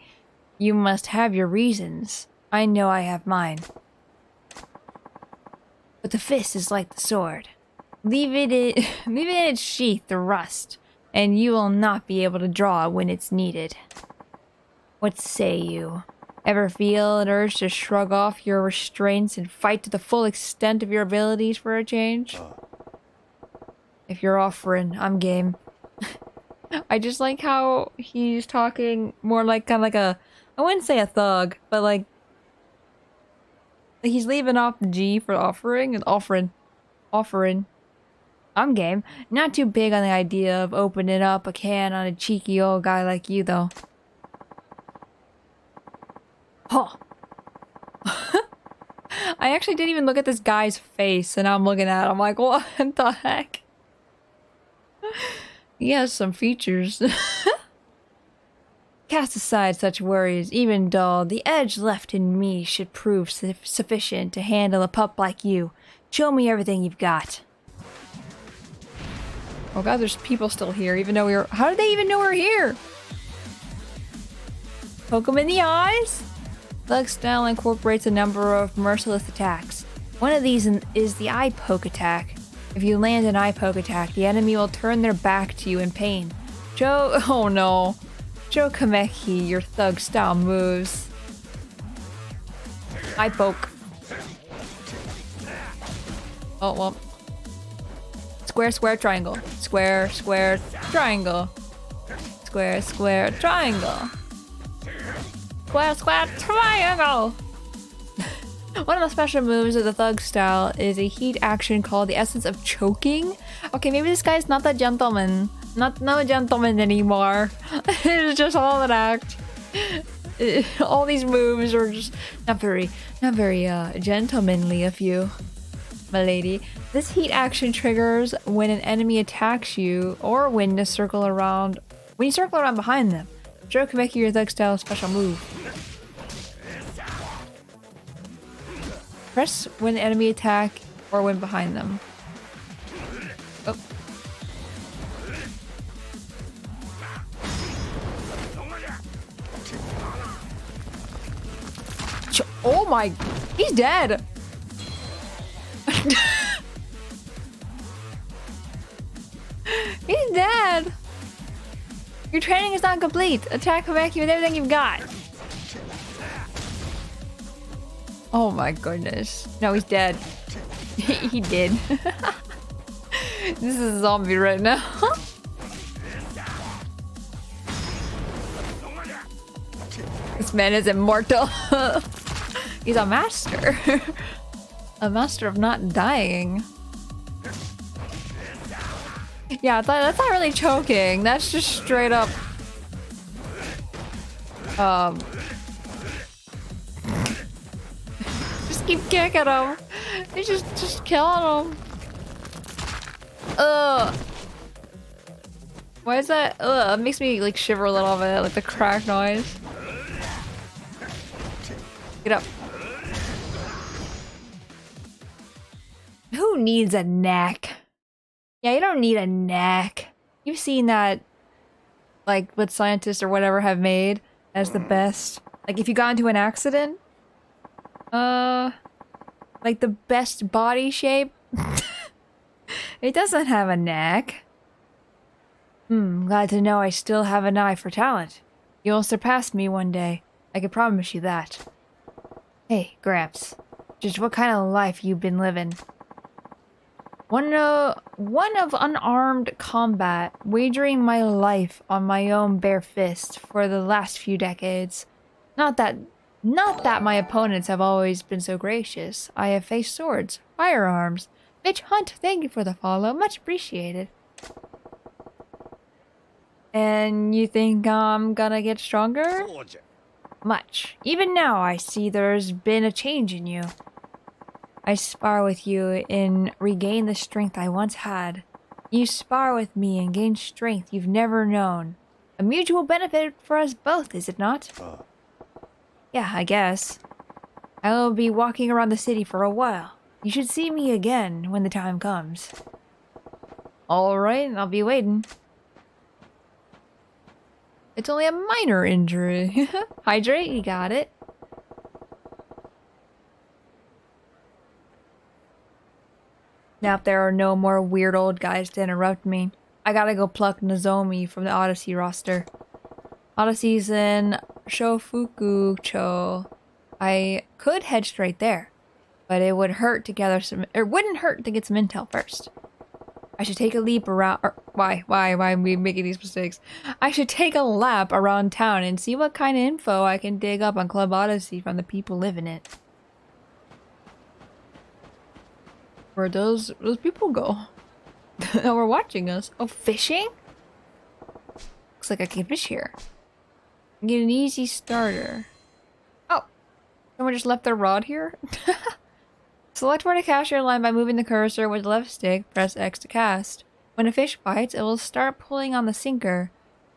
You must have your reasons. I know I have mine. But the fist is like the sword. Leave it in its sheath to rust, and you will not be able to draw when it's needed. What say you? Ever feel an urge to shrug off your restraints and fight to the full extent of your abilities for a change? If you're offering, I'm game. I just like how he's talking more like kind of like a, I wouldn't say a thug, but like he's leaving off the G for offering and offering. I'm game. Not too big on the idea of opening up a can on a cheeky old guy like you though. Oh. I actually didn't even look at this guy's face, and I'm looking at him like, what the heck? He has some features. Cast aside such worries, even dull, the edge left in me should prove sufficient to handle a pup like you. Show me everything you've got. Oh god, there's people still here, even though we were— how did they even know we're here? Poke them in the eyes? Thug style incorporates a number of merciless attacks. One of these is the eye poke attack. If you land an eye poke attack, the enemy will turn their back to you in pain. Oh no. Show Kameki your thug style moves. Eye poke. Oh well. Square, square, triangle. Square, square, triangle. Square, square, triangle. Square, square, triangle! One of the special moves of the thug style is a heat action called the essence of choking. Okay, maybe this guy's not that gentleman. Not a gentleman anymore. It's just all an act. All these moves are just not very gentlemanly of you, my lady. This heat action triggers when an enemy attacks you or when you circle around behind them. Show Kameki your thug style special move. Press when enemy attack or when behind them. Oh. Oh my, he's dead. He's dead. Your training is not complete. Attack Kameki with everything you've got. Oh my goodness. No, he's dead. He did. This is a zombie right now. This man is immortal. He's a master. A master of not dying. Yeah, that's not really choking. That's just straight up. Just keep kicking him. You just killing him. Ugh. Why is that? Ugh, it makes me like shiver a little bit, like the crack noise. Get up. Who needs a neck? Yeah, you don't need a neck. You've seen that, like, what scientists or whatever have made as the best. Like, if you got into an accident, like the best body shape, it doesn't have a neck. Glad to know I still have an eye for talent. You'll surpass me one day. I can promise you that. Hey, Gramps. Just what kind of life you been living? One of unarmed combat, wagering my life on my own bare fist for the last few decades. Not that Not that my opponents have always been so gracious. I have faced swords, firearms. Bitch Hunt, thank you for the follow. Much appreciated. And you think I'm gonna get stronger? Much. Even now, I see there's been a change in you. I spar with you and regain the strength I once had. You spar with me and gain strength you've never known. A mutual benefit for us both, is it not? Yeah, I guess. I'll be walking around the city for a while. You should see me again when the time comes. Alright, I'll be waiting. It's only a minor injury. Hydrate, you got it. Now if there are no more weird old guys to interrupt me, I gotta go pluck Nozomi from the Odyssey roster. Odyssey's in Shofuku-cho. I could head straight there, but it would hurt to gather some. It wouldn't hurt to get some intel first. I should take a leap around. Why am we making these mistakes? I should take a lap around town and see what kind of info I can dig up on Club Odyssey from the people living it. Where'd those people go? Oh, we're watching us. Oh, fishing? Looks like I can fish here. Get an easy starter. Oh, someone just left their rod here? Select where to cast your line by moving the cursor with the left stick. Press X to cast. When a fish bites, it will start pulling on the sinker.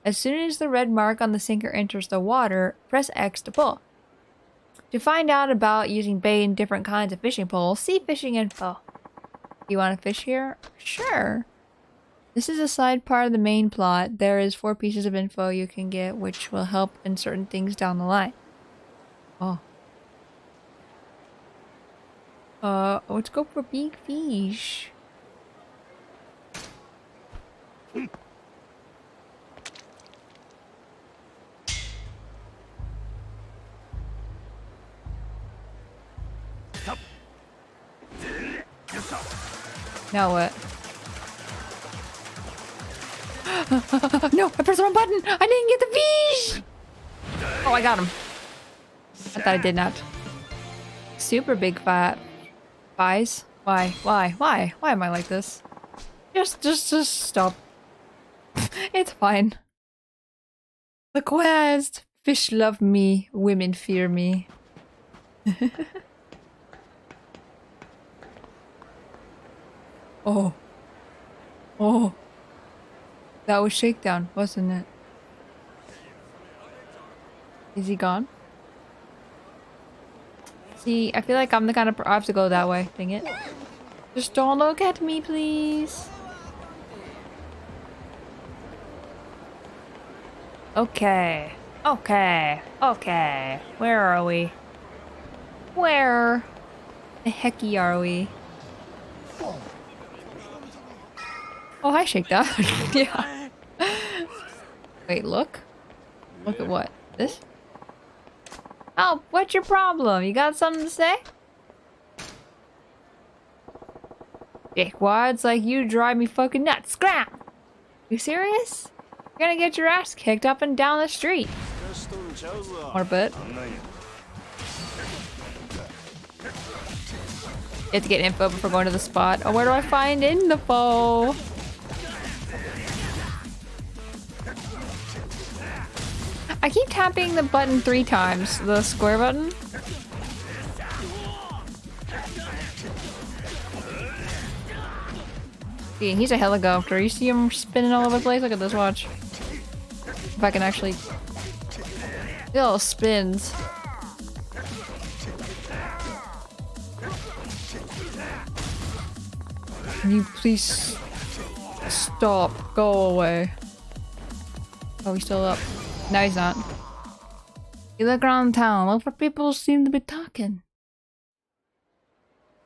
As soon as the red mark on the sinker enters the water, press X to pull. To find out about using bait and different kinds of fishing poles, see fishing info. You want to fish here? Sure. This is a side part of the main plot. There is 4 pieces of info you can get, which will help in certain things down the line. Oh. Let's go for big fish. Now what? No, I pressed the wrong button! I didn't get the fish! Oh, I got him. I thought I did not. Super big fat buys. Why am I like this? Just stop. It's fine. The quest. Fish love me. Women fear me. Oh. Oh. That was Shakedown, wasn't it? Is he gone? See, I feel like I'm the kind of I have to go that way. Dang it. Just don't look at me, please. Okay. Okay. Okay. Where are we? Where the hecky are we? Oh, hi, Shakedown. Yeah. Wait, look? Look at what? This? Oh, what's your problem? You got something to say? Dickwads like you drive me fucking nuts. Scram! You serious? You're gonna get your ass kicked up and down the street. Or a bit. You have to get info before going to the spot. Oh, where do I find info? I keep tapping the button 3 times. The square button. See, he's a helicopter. You see him spinning all over the place? Look at this, watch. If I can actually... The little spins. Can you please stop? Go away. Oh, he's still up. No, he's not. You look around town. Look for people who seem to be talking.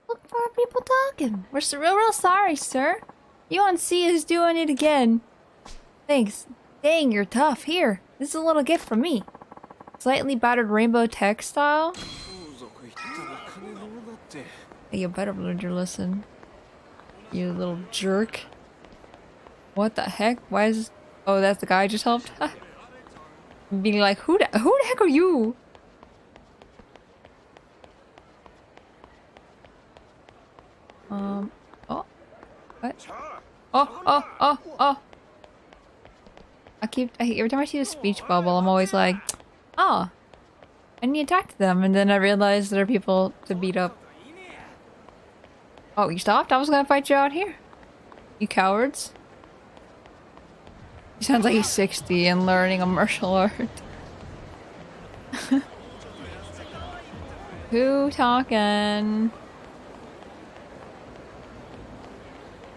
Look for people talking. We're so real sorry, sir. You won't see us doing it again. Thanks. Dang, you're tough. Here, this is a little gift from me. Slightly battered rainbow textile. Hey, you better learn your lesson. You little jerk. What the heck? Why is this? Oh, that's the guy I just helped? Being like, who the heck are you? Oh. What? Oh. Every time I see the speech bubble, I'm always like, oh, I need to talk to them. And then I realize there are people to beat up. Oh, you stopped? I was gonna fight you out here. You cowards. He sounds like he's 60 and learning a martial art. Who talking?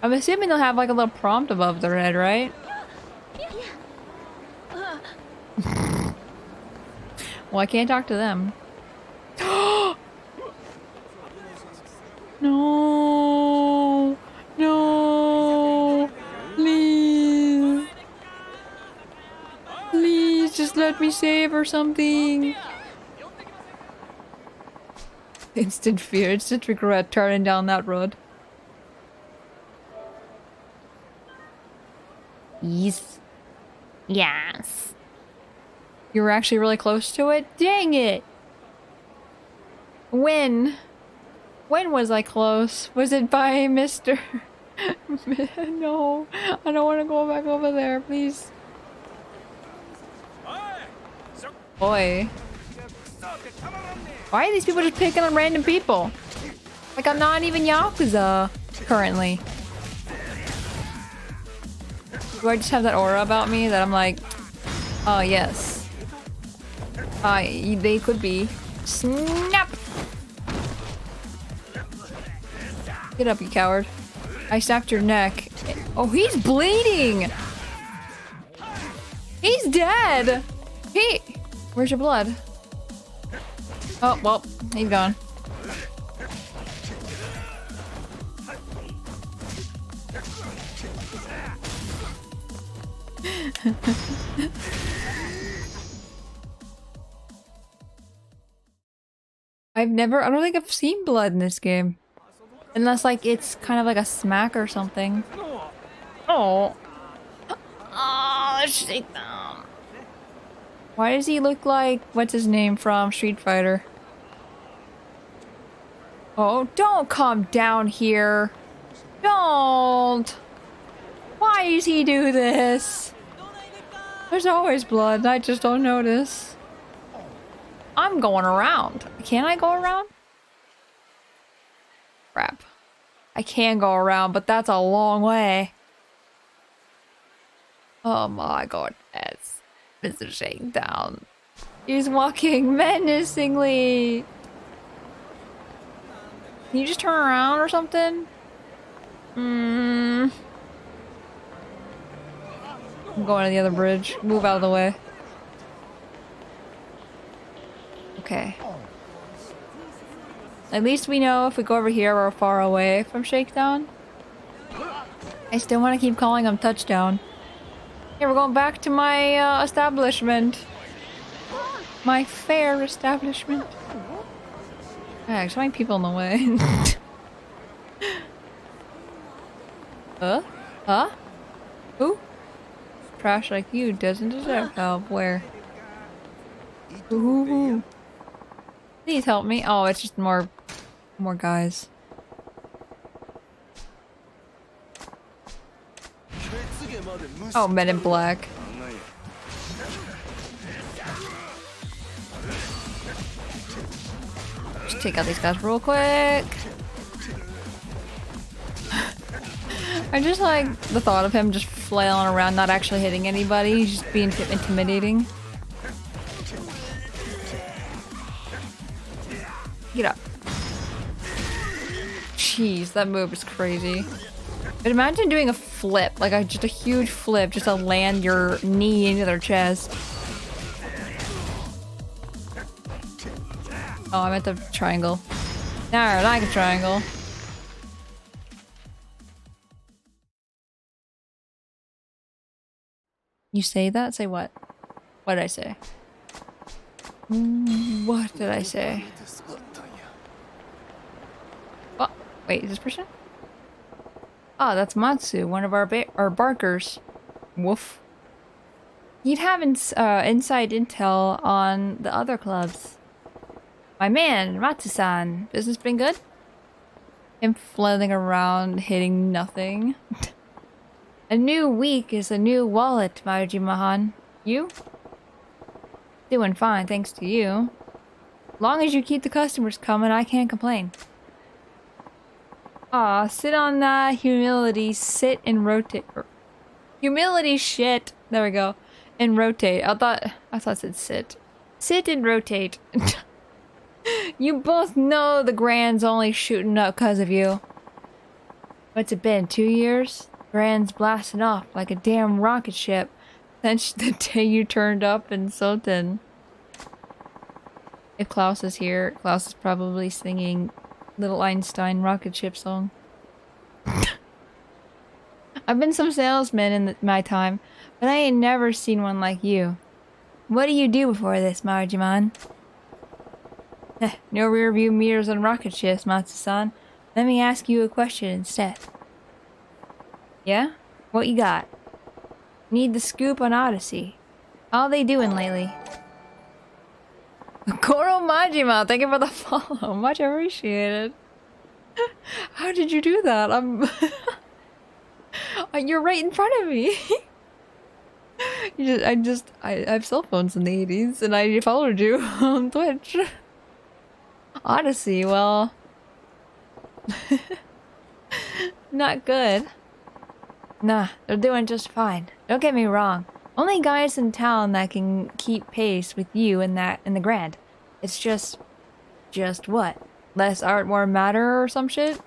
I'm assuming they'll have like a little prompt above their head, right? Well, I can't talk to them. No! No! Please! Please, just let me save or something! Instant fear, instant regret turning down that road. Yes. Yes. You were actually really close to it? Dang it! When? When was I close? Was it by Mr. No, I don't want to go back over there, please. Boy. Why are these people just picking on random people? Like I'm not even Yakuza currently. Do I just have that aura about me that I'm like, oh yes. They could be. Snap! Get up, you coward. I snapped your neck. Oh, he's bleeding! He's dead! Where's your blood? Oh, well, he's gone. I don't think I've seen blood in this game. Unless, like, it's kind of like a smack or something. Oh. Oh, let's shake them. Why does he look like, what's his name from Street Fighter? Oh, don't come down here. Don't. Why does he do this? There's always blood, I just don't notice. I'm going around. Can I go around? Crap. I can go around, but that's a long way. Oh my goodness. Mr. Shakedown. He's walking menacingly. Can you just turn around or something? I'm going to the other bridge. Move out of the way. Okay. At least we know if we go over here, we're far away from Shakedown. I still want to keep calling him Touchdown. Yeah, we're going back to my establishment. My fair establishment. There's so many people in the way. Huh? Who? Trash like you doesn't deserve help. Where? Ooh. Please help me. Oh, it's just more guys. Oh, Men in Black. Just take out these guys real quick. I just like the thought of him just flailing around, not actually hitting anybody. He's just being intimidating. Get up. Jeez, that move is crazy. But imagine doing a flip, like just a huge flip, just to land your knee into their chest. Oh, I meant the triangle. No, I like a triangle. You say that? Say what? What did I say? What did I say? Oh, wait, is this person? Oh, that's Matsu, one of our barkers. Woof. You'd have inside intel on the other clubs. My man, Matsu-san. Business been good? Him flailing around, hitting nothing. A new week is a new wallet, Maji-Mahan. You? Doing fine, thanks to you. Long as you keep the customers coming, I can't complain. Aw, sit on that humility, sit and rotate. Humility shit. There we go. And rotate. I thought it said sit. Sit and rotate. You both know the Grand's only shooting up because of you. What's it been, 2 years? Grand's blasting off like a damn rocket ship since the day you turned up in Sultan. If Klaus is here, Klaus is probably singing Little Einstein rocket ship song. I've been some salesman in my time, but I ain't never seen one like you. What do you do before this, Marjiman? No rear view mirrors on rocket ships, Matsu-san. Let me ask you a question instead. Yeah? What you got? Need the scoop on Odyssey. How they doing lately? Koro Majima, thank you for the follow. Much appreciated. How did you do that? You're right in front of me. I have cell phones in the 80s and I followed you on Twitch. Odyssey, well... not good. Nah, they're doing just fine. Don't get me wrong. Only guys in town that can keep pace with you in the Grand. It's just what? Less art, more matter or some shit?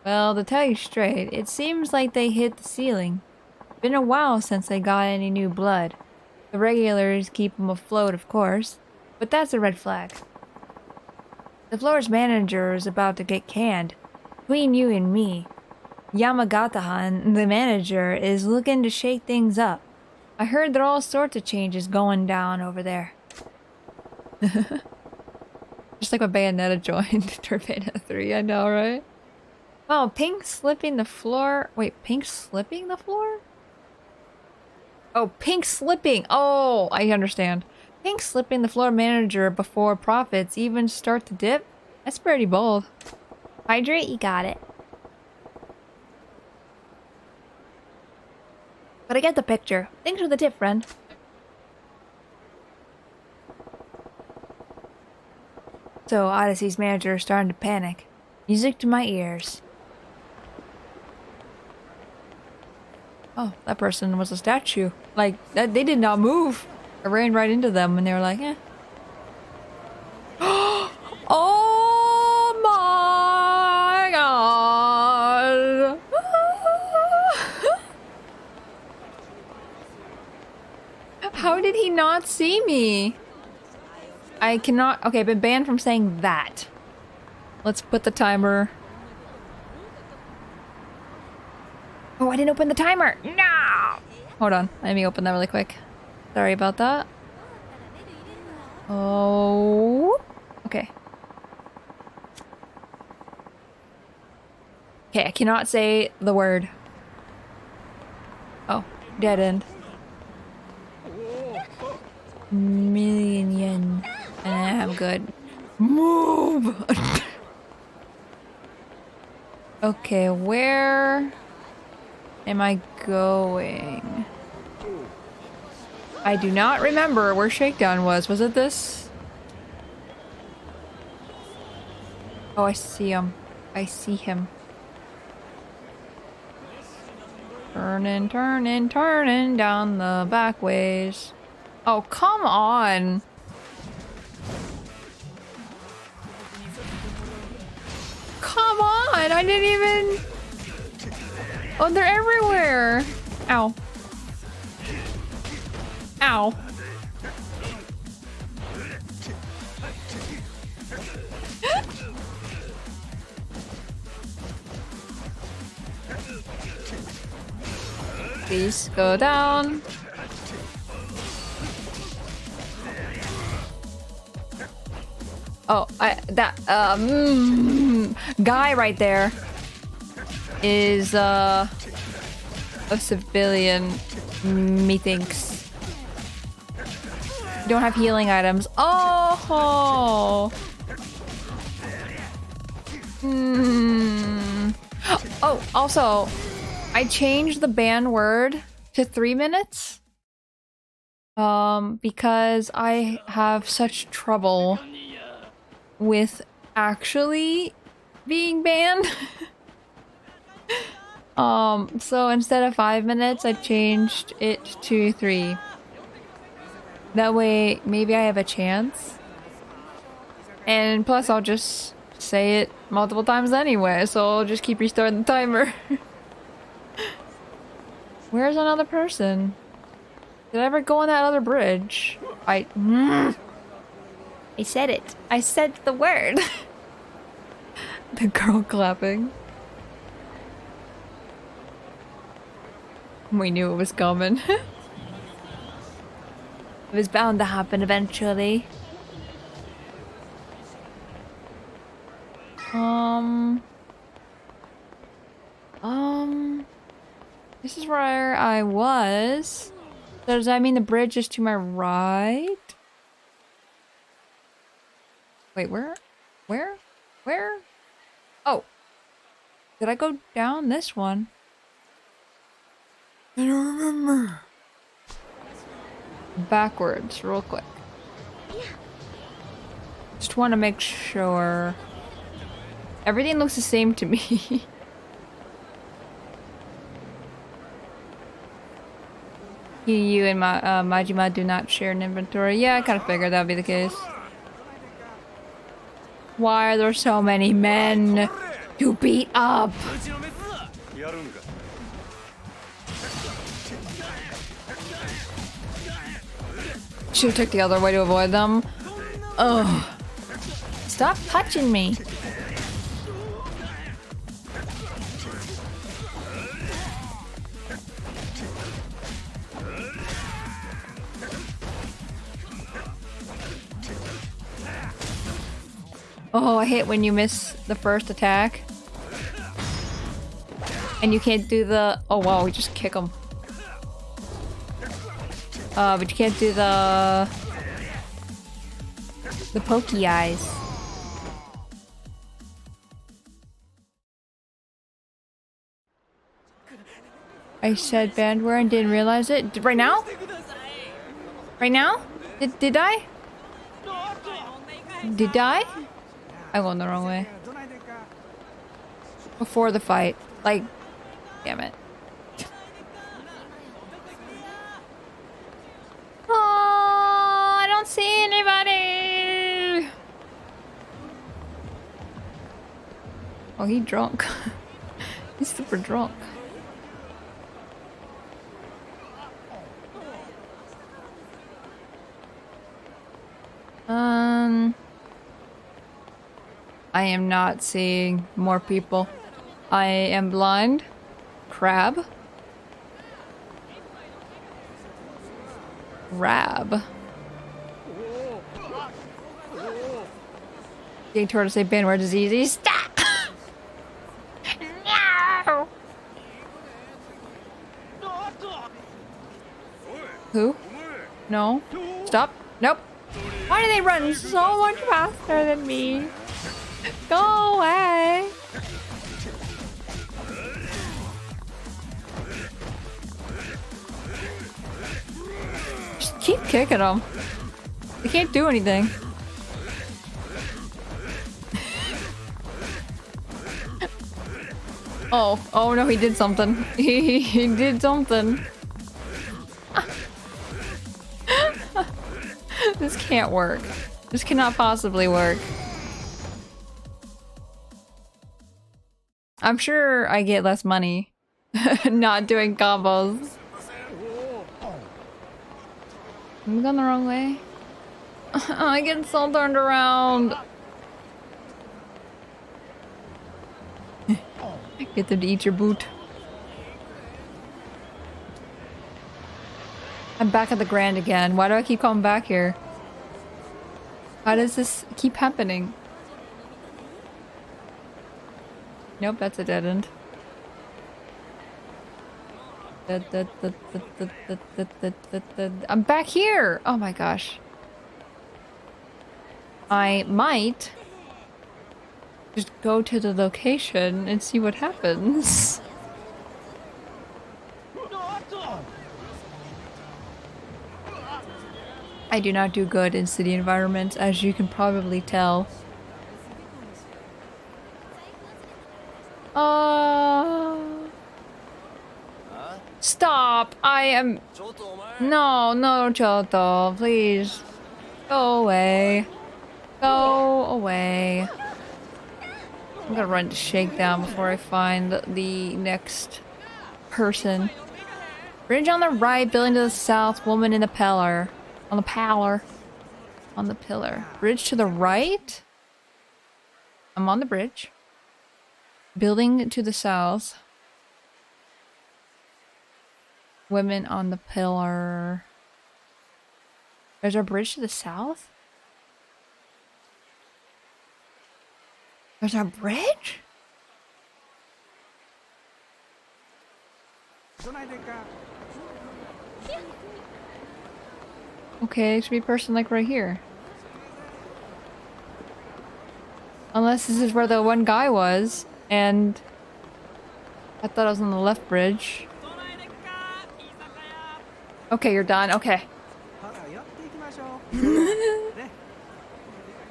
Well, to tell you straight, it seems like they hit the ceiling. Been a while since they got any new blood. The regulars keep them afloat, of course, but that's a red flag. The floor's manager is about to get canned. Between you and me, Yamagata-han, the manager, is looking to shake things up. I heard there are all sorts of changes going down over there. Just like when Bayonetta joined for Bayonetta 3, I know, right? Wow, Pink slipping the floor. Wait, Pink slipping the floor? Oh, Pink slipping. Oh, I understand. Pink slipping the floor manager before profits even start to dip? That's pretty bold. Hydrate, you got it. But I get the picture. Thanks for the tip, friend. So, Odyssey's manager is starting to panic. Music to my ears. Oh, that person was a statue. Like, that they did not move. I ran right into them and they were like, eh. Oh my god! How did he not see me? I cannot... Okay, I've been banned from saying that. Let's put the timer... Oh, I didn't open the timer! No! Hold on, let me open that really quick. Sorry about that. Oh... Okay. Okay, I cannot say the word. Oh, dead end. Million yen. I'm good. Move! Okay, where am I going? I do not remember where Shakedown was. Was it this? Oh, I see him. I see him. Turning, turning, turning down the back ways. Oh, come on. Come on, I didn't even... Oh, they're everywhere. Ow. Ow. Please go down. Oh, guy right there is a civilian, methinks. Don't have healing items. Oh! Oh, also, I changed the ban word to 3 minutes. Because I have such trouble with actually being banned. So instead of 5 minutes, I changed it to 3. That way, maybe I have a chance. And plus, I'll just say it multiple times anyway, so I'll just keep restarting the timer. Where's another person? Did I ever go on that other bridge? I said it. I said the word. The girl clapping. We knew it was coming. It was bound to happen eventually. This is where I was. So does that mean the bridge is to my right? Wait, where? Where? Where? Oh. Did I go down this one? I don't remember. Backwards, real quick. Just want to make sure. Everything looks the same to me. You and Majima do not share an inventory. Yeah, I kind of figured that would be the case. Why are there so many men to beat up? Should've took the other way to avoid them. Ugh. Stop touching me. Oh, I hate when you miss the first attack. And you can't do the... Oh wow, we just kick them. But you can't do the pokey eyes. I said bandwear and didn't realize it. Right now? Right now? Did I? Did I? I'm going the wrong way. Before the fight. Like, damn it. Oh, I don't see anybody. Oh, he's drunk. He's super drunk. I am not seeing more people. I am blind. Crab. Rab. Getting Tora to say bandware is easy. Stop! No! Who? No. Stop. Nope. Why do they run so much faster than me? Go away! Just keep kicking them. They can't do anything. Oh no, he did something. He did something. This can't work. This cannot possibly work. I'm sure I get less money not doing combos. I'm going the wrong way. I get so turned around. Get them to eat your boot. I'm back at the Grand again. Why do I keep coming back here? How does this keep happening? Nope, that's a dead end. I'm back here! Oh my gosh. I might Just go to the location and see what happens. I do not do good in city environments, as you can probably tell. Stop! I am... No, no, Choto, please. Go away. Go away. I'm gonna run to Shakedown before I find the next person. Bridge on the right, building to the south, woman in the pillar. On the pillar. On the pillar. Bridge to the right? I'm on the bridge. Building to the south. Women on the pillar. There's a bridge to the south? There's a bridge? Okay, it should be a person like right here. Unless this is where the one guy was, and I thought I was on the left bridge. Okay, you're done. Okay.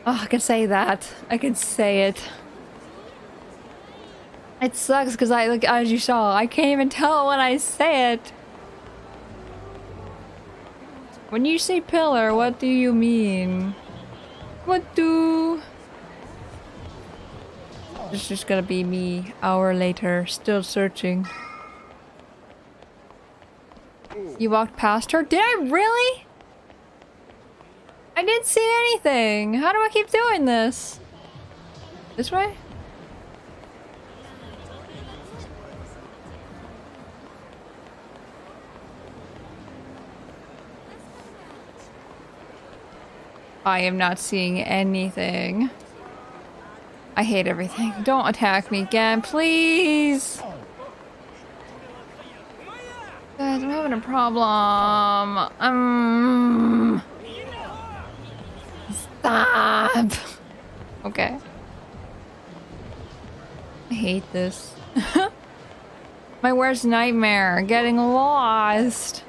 Oh, I can say that. I can say it. It sucks because I, like, as you saw, I can't even tell when I say it. When you say pillar, what do you mean? What do... It's just gonna be me, hour later, still searching. You walked past her? Did I really? I didn't see anything. How do I keep doing this? This way? I am not seeing anything. I hate everything. Don't attack me again, please! Guys, I'm having a problem. Stop! Okay. I hate this. My worst nightmare. Getting lost.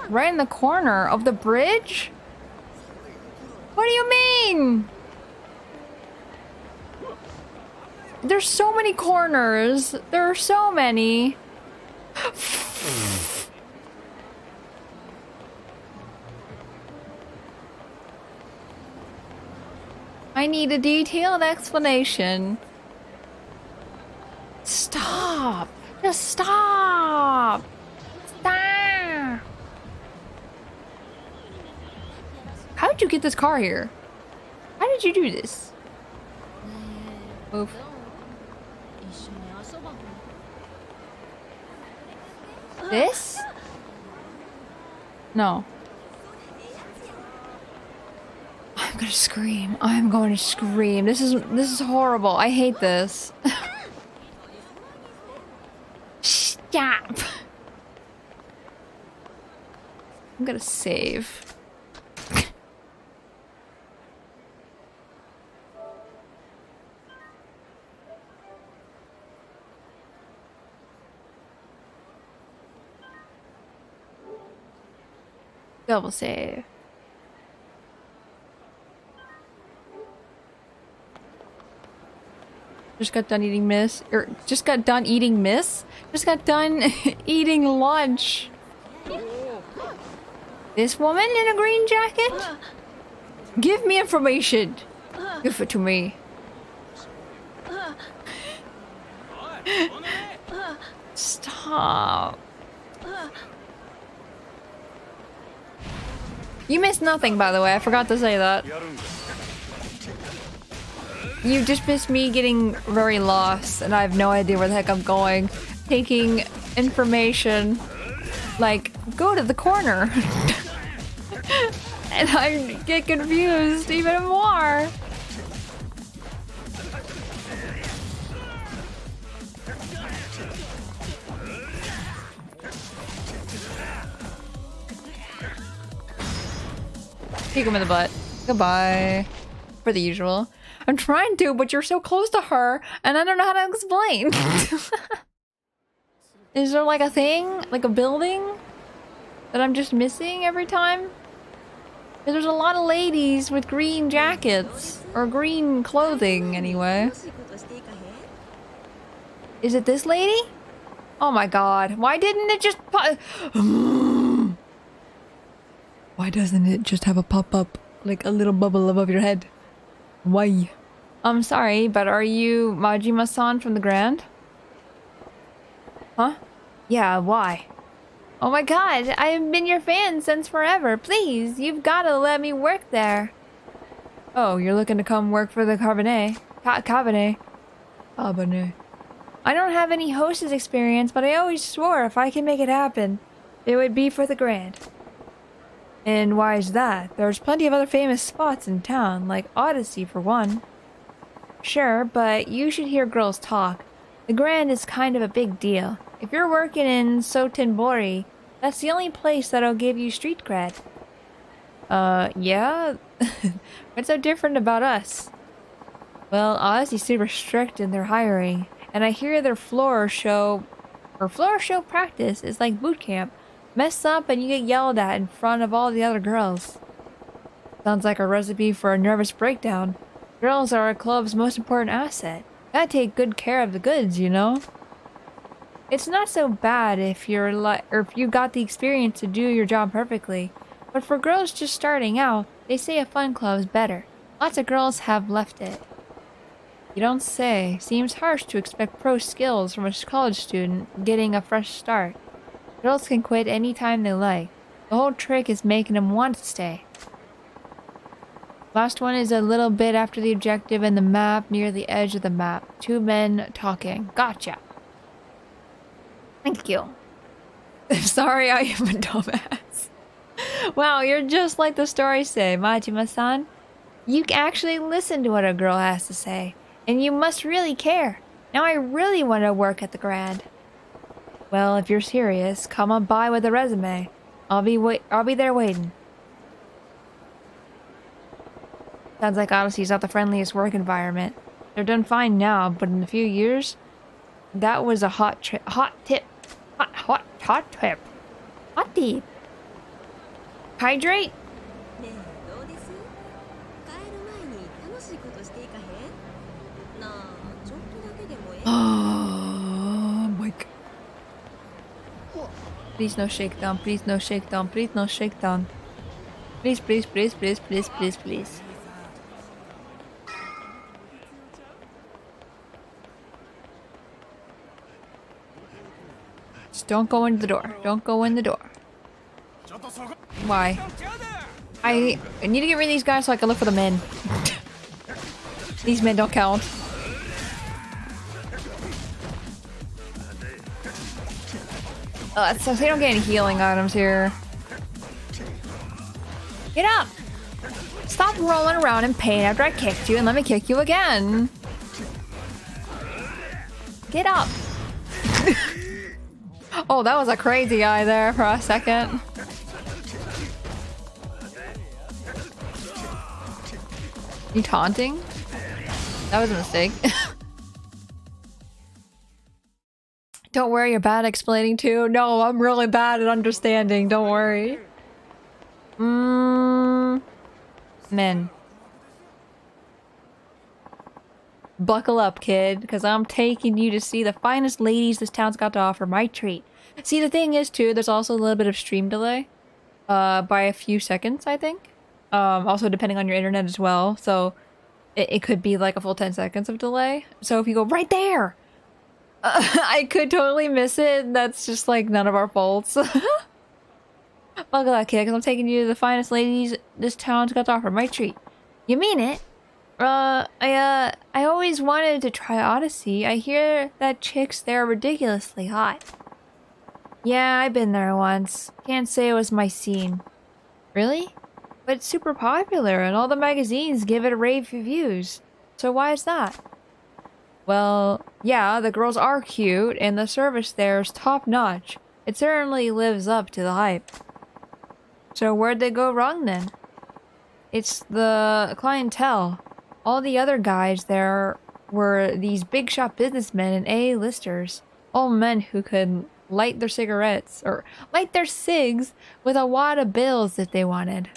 Right in the corner of the bridge? What do you mean? There's so many corners. There are so many. I need a detailed explanation. Stop. Just stop. Stop. How did you get this car here? How did you do this? Move. This? No. I'm gonna scream. I'm going to scream. This is horrible. I hate this. Stop. I'm gonna save. Double save. Just got done eating miss. Or just got done eating miss? Just got done eating lunch. This woman in a green jacket? Give me information. Give it to me. Stop. You missed nothing, by the way. I forgot to say that. You just missed me getting very lost, and I have no idea where the heck I'm going. Taking information, like, go to the corner. And I get confused even more. Kick him in the butt. Goodbye. for the usual. I'm trying to, but you're so close to her, and I don't know how to explain. Is there like a thing? Like a building? That I'm just missing every time? There's a lot of ladies with green jackets. Or green clothing, anyway. Is it this lady? Oh my god. Why didn't it just Why doesn't it just have a pop-up? Like a little bubble above your head? Why? I'm sorry, but are you Majima-san from the Grand? Huh? Yeah, why? Oh my god, I've been your fan since forever. Please, you've gotta let me work there. Oh, you're looking to come work for the Cabernet? Cabernet. I don't have any hostess experience, but I always swore if I can make it happen, it would be for the Grand. And why is that? There's plenty of other famous spots in town, like Odyssey for one. Sure, but you should hear girls talk. The Grand is kind of a big deal. If you're working in Sotenbori, that's the only place that'll give you street cred. Yeah? What's so different about us? Well, Ozzy's super strict in their hiring, and I hear their floor show practice is like boot camp. Mess up and you get yelled at in front of all the other girls. Sounds like a recipe for a nervous breakdown. Girls are our club's most important asset. Gotta take good care of the goods, you know? It's not so bad if if you got the experience to do your job perfectly. But for girls just starting out, they say a fun club's better. Lots of girls have left it. You don't say. Seems harsh to expect pro skills from a college student getting a fresh start. Girls can quit any time they like. The whole trick is making them want to stay. Last one is a little bit after the objective and the map near the edge of the map. Two men talking. Gotcha. Thank you. Sorry, I am a dumbass. Wow, you're just like the stories say, Majima-san. You actually listen to what a girl has to say, and you must really care. Now I really want to work at the Grand. Well, if you're serious, come on by with a resume. I'll be there waiting. Sounds like Odyssey's not the friendliest work environment. They're done fine now, but in a few years, that was a hot tip. Hydrate? Oh, Mike. Please no shakedown, please no shakedown, please no shakedown. Please, please, please, please, please, please, please. Just don't go in the door. Don't go in the door. Why? I need to get rid of these guys so I can look for the men. These men don't count. So they don't get any healing items here. Get up! Stop rolling around in pain after I kicked you and let me kick you again. Get up! Oh, that was a crazy guy there for a second. You taunting? That was a mistake. Don't worry, you're bad at explaining too. No, I'm really bad at understanding. Don't worry. Men. Buckle up, kid, because I'm taking you to see the finest ladies this town's got to offer. My treat. See, the thing is, too, there's also a little bit of stream delay. By a few seconds, I think. Also depending on your internet as well. So, it could be like a full 10 seconds of delay. So if you go right there! I could totally miss it. That's just like none of our faults. Buckle up, kid, because I'm taking you to the finest ladies this town's got to offer. My treat. You mean it? I always wanted to try Odyssey. I hear that chicks there are ridiculously hot. Yeah, I've been there once. Can't say it was my scene. Really? But it's super popular and all the magazines give it rave reviews. So why is that? Well, yeah, the girls are cute and the service there is top notch. It certainly lives up to the hype. So where'd they go wrong then? It's the clientele. All the other guys there were these big shot businessmen and A-listers. All men who could light their cigarettes or light their cigs with a wad of bills if they wanted.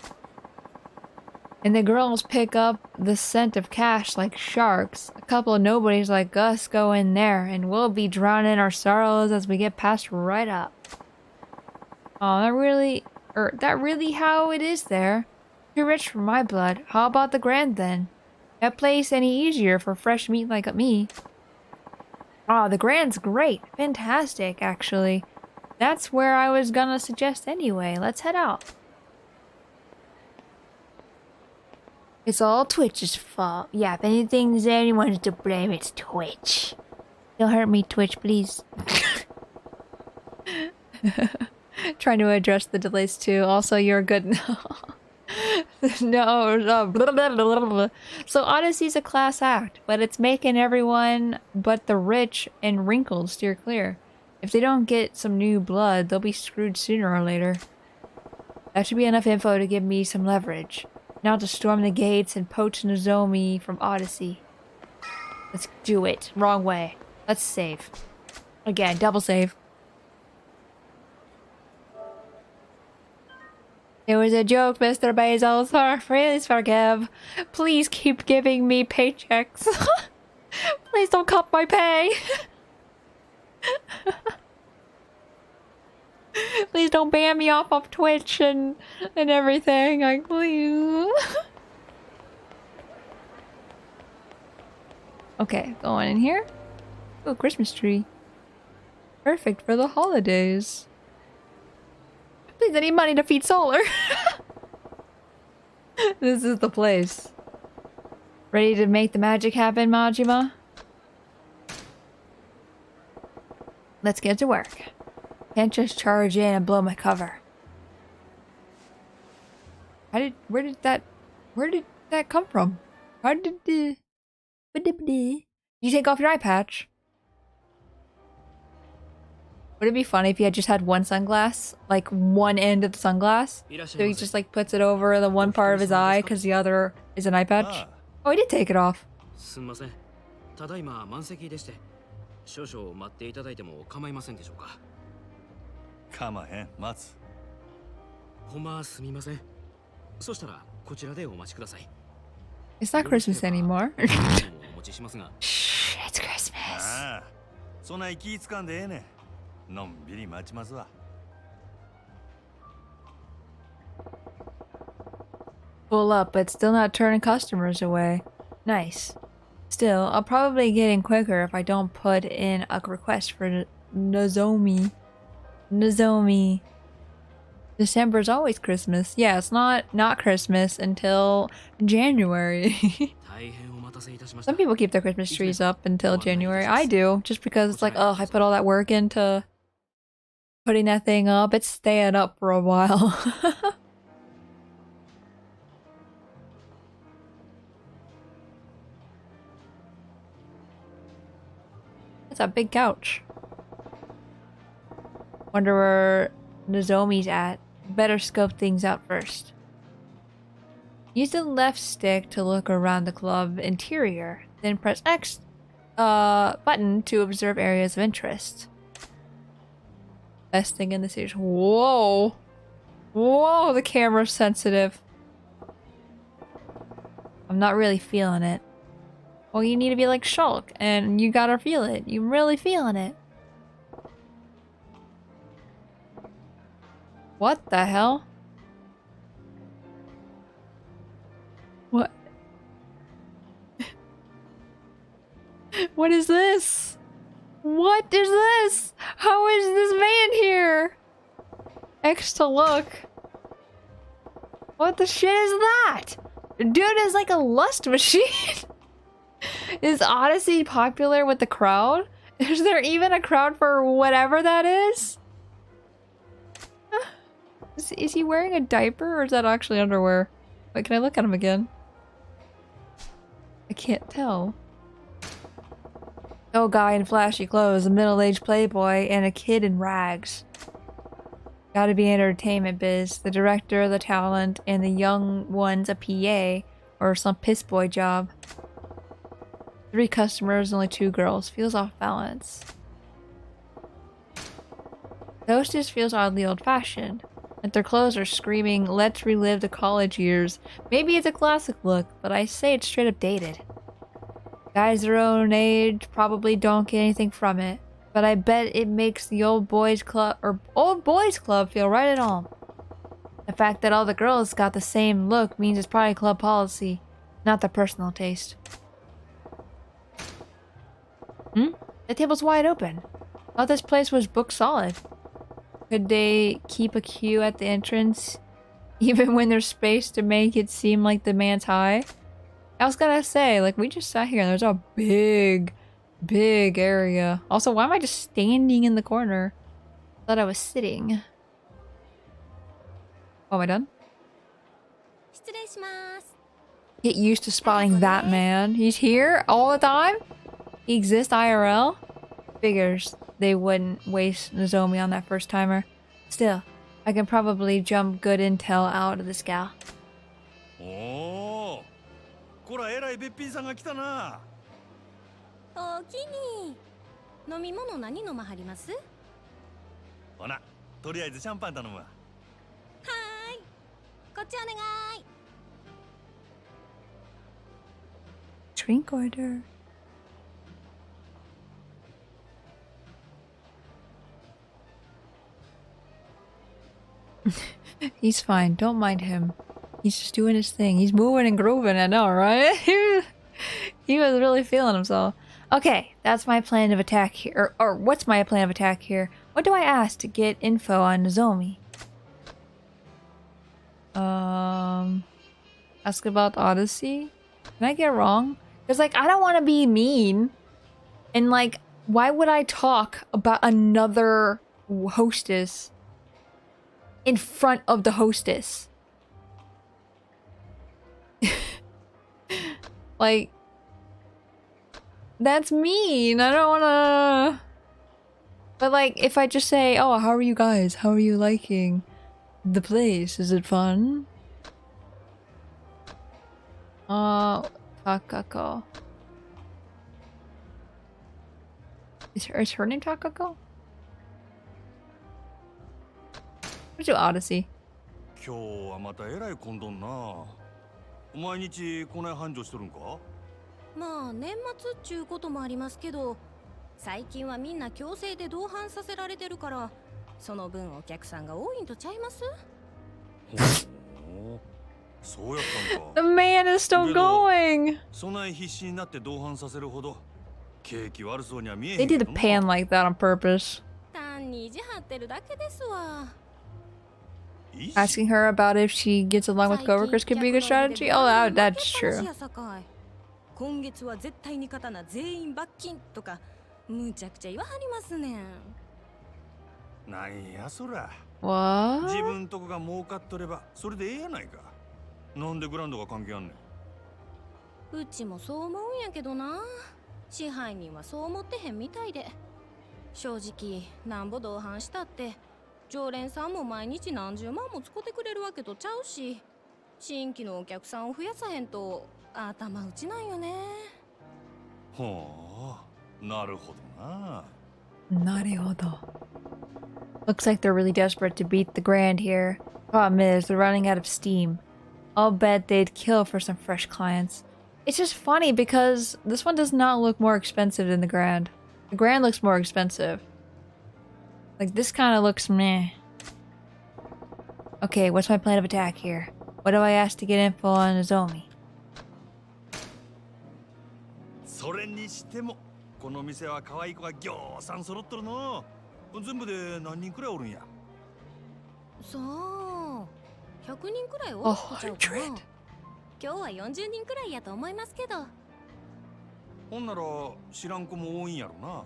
And the girls pick up the scent of cash like sharks. A couple of nobodies like us go in there and we'll be drowning our sorrows as we get passed right up. Oh, that really how it is there. Too rich for my blood. How about the Grand then? That place any easier for fresh meat like me? Oh, the Grand's great. Fantastic, actually. That's where I was gonna suggest anyway. Let's head out. It's all Twitch's fault. Yeah, if anything's anyone's to blame, it's Twitch. Don't hurt me, Twitch, please. Trying to address the delays too. Also, you're good. No. Blah, blah, blah, blah. So Odyssey's a class act, but it's making everyone but the rich and wrinkled steer clear. If they don't get some new blood, they'll be screwed sooner or later. That should be enough info to give me some leverage. Now to storm the gates and poach Nozomi from Odyssey. Let's do it. Wrong way. Let's save. Again, double save. It was a joke, Mr. Bezos. Please forgive. Please keep giving me paychecks. Please don't cut my pay. Please don't ban me off of Twitch and everything. Like, please. Okay, going in here. Oh, Christmas tree. Perfect for the holidays. Please, I need money to feed Solar. This is the place. Ready to make the magic happen, Majima? Let's get to work. Can't just charge in and blow my cover. Where did that come from? How did you take off your eye patch? Would it be funny if he had just had one sunglass? Like, one end of the sunglass? So he just, like, puts it over the one part of his eye because the other is an eye patch? Oh, he did take it off. It's not Christmas anymore. Shh, it's Christmas. Full up, but still not turning customers away. Nice. Still, I'll probably get in quicker if I don't put in a request for Nozomi. December's always Christmas. Yeah, it's not Christmas until January. Some people keep their Christmas trees up until January. I do, just because it's like, oh, I put all that work into putting that thing up. It's staying up for a while. It's a big couch. Wonder where Nozomi's at. Better scope things out first. Use the left stick to look around the club interior, then press X button to observe areas of interest. Best thing in the series. Whoa! Whoa, the camera's sensitive. I'm not really feeling it. Well, you need to be like Shulk, and you gotta feel it. You're really feeling it. What the hell? What? What is this? What is this? How is this man here? X to look. What the shit is that? Dude is like a lust machine. Is Odyssey popular with the crowd? Is there even a crowd for whatever that is? Is he wearing a diaper or is that actually underwear? Wait, can I look at him again? I can't tell. Oh, guy in flashy clothes, a middle-aged playboy, and a kid in rags. Gotta be entertainment biz. The director, the talent, and the young one's a PA or some piss boy job. 3 customers, only 2 girls. Feels off balance. The hostess feels oddly old-fashioned. Like their clothes are screaming, let's relive the college years. Maybe it's a classic look, but I say it's straight up dated. Guys their own age probably don't get anything from it, but I bet it makes the old boys club feel right at home. The fact that all the girls got the same look means it's probably club policy, not their personal taste. The table's wide open. Thought this place was book solid. Could they keep a queue at the entrance, even when there's space to make it seem like the man's high? I was gonna say, like, we just sat here and there's a big area. Also, why am I just standing in the corner? Thought I was sitting. Oh, am I done? Get used to spotting that man. He's here all the time? He exists IRL? Figures they wouldn't waste Nozomi on that first timer. Still, I can probably jump good intel out of this gal. Oh, こら偉いべっぴんさんが来たな。おきに。飲み物何飲まはります？ほな、とりあえずシャンパン頼むわ。はーい。こっちお願い。Drink order. He's fine. Don't mind him. He's just doing his thing. He's moving and grooving. I know, right? He was really feeling himself. Okay, that's my plan of attack here. Or what's my plan of attack here? What do I ask to get info on Nozomi? Ask about Odyssey? Can I get it wrong? Because, like, I don't want to be mean. And, like, why would I talk about another hostess in front of the hostess? Like, that's mean. I don't wanna... But like, if I just say, oh, how are you guys? How are you liking the place? Is it fun? Takako. Is her name Takako? Let's do Odyssey. 今日はまたえらい混んどんな。毎日こない繁盛しとるんか？まあ年末っちゅうこともありますけど、最近はみんな強制で同伴させられてるから、その分お客さんが多いんとちゃいます？ほう、そうやったんか。The man is still going. そない必死になって同伴させるほど景気悪そうには見えへん They け did ど the pan like that on purpose. 単に意地張ってるだけですわ。Asking her about if she gets along with coworkers could be a good strategy. Oh, that's true. 今月は絶対に勝たな全員罰金とかむちゃくちゃ言わはりますねん。なんやそら。What? 自分とこが儲かっとればそれでええやないか。なんでグランドが関係あんねん。うちもそう思うんやけどな。支配人はそう思ってへんみたいで。正直なんぼ同伴したって常連さんも毎日何十万も使ってくれるわけとちゃうし、新規のお客さんを増やさへんと頭打ちなんよね。ほう、なるほどな。Narihodo. Looks like they're really desperate to beat the grand here. Problem is, they're running out of steam. I'll bet they'd kill for some fresh clients. It's just funny because this one does not look more expensive than the grand. The grand looks more expensive. Like, this kind of looks meh. Okay, what's my plan of attack here? What do I ask to get info on Nozomi? それにしてもこの店は可愛い子がぎょうさん揃っとるの。全部で何人くらいおるんや。さあ、100人くらいおるっちゃうかな。今日は40人くらいやと思いますけど。ほんなら知らん子も多いんやろな。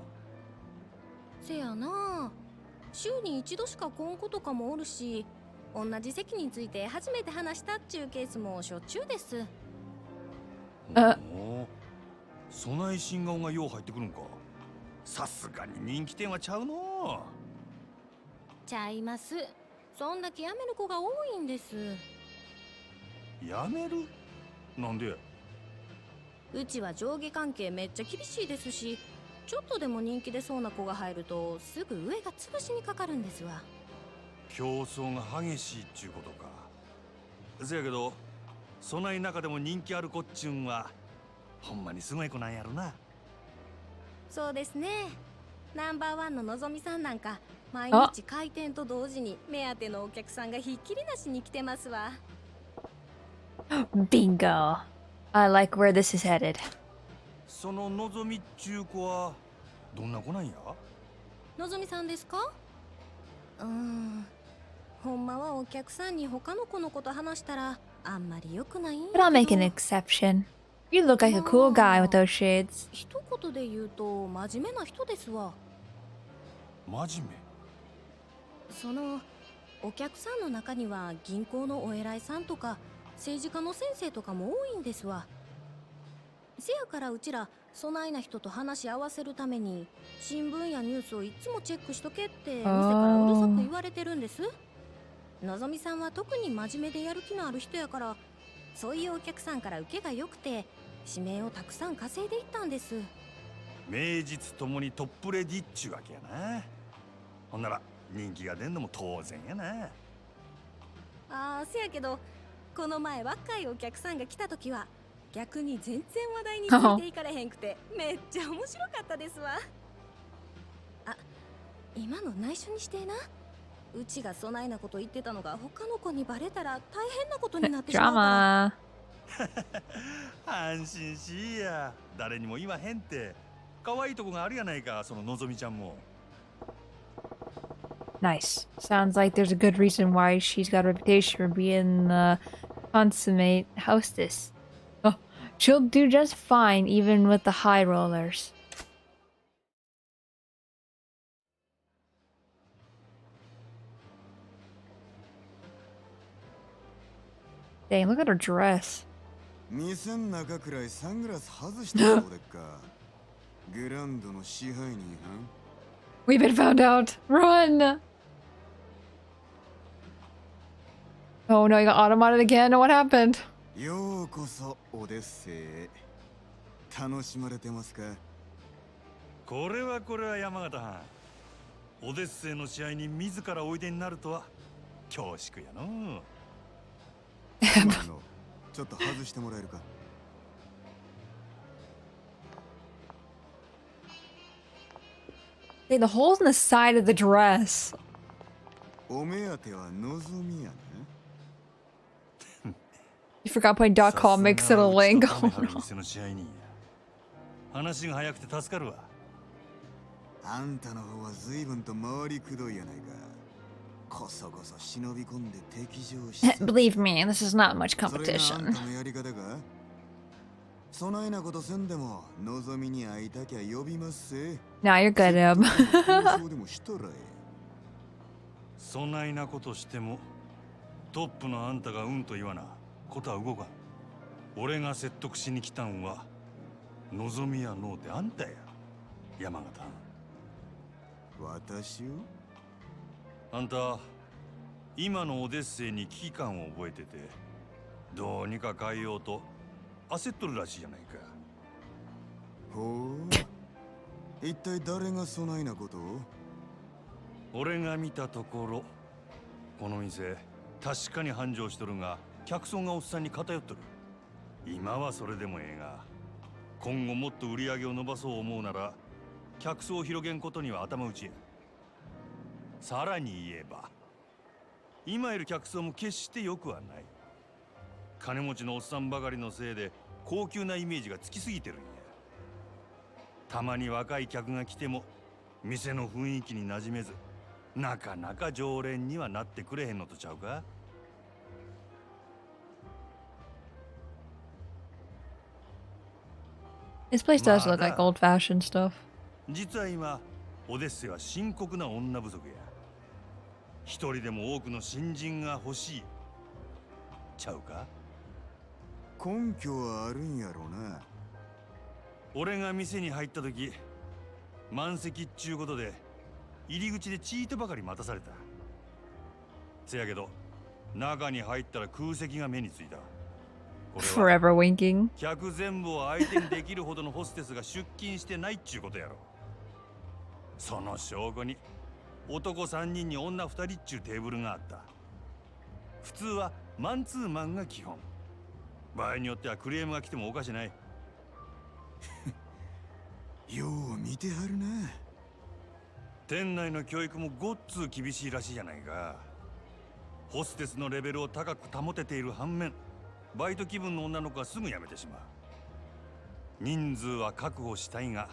せやな。週に一度しか来ん子とかもおるし、同じ席について初めて話したっちゅうケースもしょっちゅうです。そない新顔がよう入ってくるんか。さすがに人気店はちゃうの。ちゃいます。そんだけ辞める子が多いんです。辞める？なんで？うちは上下関係めっちゃ厳しいですし、ちょっとでも人気出そうな子が入るとすぐ上が潰しにかかるんですわ。競争が激しいっちゅうことか。せやけどそない中でも人気ある子っちゅうんはほんまにすごい子なんやろな。そうですね。ナンバーワンののぞみさんなんか毎あ日開店と同時に目当てのお客さんがひっきりなしに来てますわ。Bingo. I like where this is headed. そののぞみっちゅう子はどんな子なんや？のぞみさんですか？ほんまはお客さんに他の子のこと話したらあんまり良くないんやけ But ど。 I'll make an exception. You look like a cool guy with those shades. 一言で言うと真面目な人ですわ。真面そのお客さんの中には銀行のお偉いさんとか政治家の先生とかも多いんですわ。せやからうちらそないな人と話し合わせるために新聞やニュースをいつもチェックしとけって店からうるさく言われてるんです。のぞみさんは特に真面目でやる気のある人やから、そういうお客さんから受けが良くて指名をたくさん稼いでいったんです。名実ともにトップレディっちゅうわけやな。ほんなら人気が出んのも当然やな。せやけどこの前若いお客さんが来た時は逆に全然話題についていかれへんくてめっちゃ面白かったですわ。今の内緒にしてな。うちがそないなこと言ってたのが他の子にバレたら大変なことになってしまうから。Drama. 安心しいや。誰にも言わへんって。可愛いとこがあるやないか、そののぞみちゃんも。Nice. Sounds like there's a good reason why she's got a reputation for being the consummate hostess. Oh, she'll do just fine even with the high rollers. Dang, look at her dress. 店の中くらいサングラス外してそうでっか。グランドの支配人は We've been found out. Run! Oh no, you got automated again? What happened? ようこそオデッセイへ。楽しまれてますか？これは山形藩。オデッセイの試合に自らおいでになるとは恐縮やの。ちょっと外してもらえるか。Hey, the holes in the side of the dress. お目当てはのぞみやね。You forgot putting .com makes it a link. Oh, no. 話が早くて助かるわ。あんたの方は随分と回りくどいやないか。こそこそ忍び込んで敵情して。Believe me, this is not much それがあ competition. んたのやり方か？そないなことせんでものぞみに会いたきゃ呼びますせ。Nah, you're good, Eb. でもしたらえ。そないなことしてもトップのあんたがうんと言わなことは動かん。俺が説得しに来たんはのぞみやのうてあんたや、山形。私を？あんた今のオデッセイに危機感を覚えててどうにか変えようと焦っとるらしいじゃないか。ほう、一体誰がそないなことを？俺が見たところこの店確かに繁盛しとるが客層がおっさんに偏っとる。今はそれでもええが今後もっと売り上げを伸ばそう思うなら客層を広げんことには頭打ちや。さらに言えば今いる客層も決して良くはない。金持ちのおっさんばかりのせいで高級なイメージがつきすぎてるんや。たまに若い客が来ても店の雰囲気に馴染めずなかなか常連にはなってくれへんのとちゃうか。This place does look like old-fashioned stuff. 実は今オデッセイは深刻な女不足や。一人でも多くの新人が欲しいちゃうか。根拠はあるんやろうな。俺が店に入った時満席っちゅうことで入り口でチートばかり待たされた。せやけど中に入ったら空席が目についた。Forever winking. 客全部を相手にできるほどのホステスが出勤してないっちゅうことやろ。その証拠に男3人に女2人っちゅうテーブルがあった。普通はマンツーマンが基本。場合によってはクレームが来てもおかしない。よう見てはるな。店内の教育もごっつ厳しいらしいじゃないか。ホステスのレベルを高く保てている反面、バイト気分の女の子はすぐ辞めてしまう。人数は確保したいが、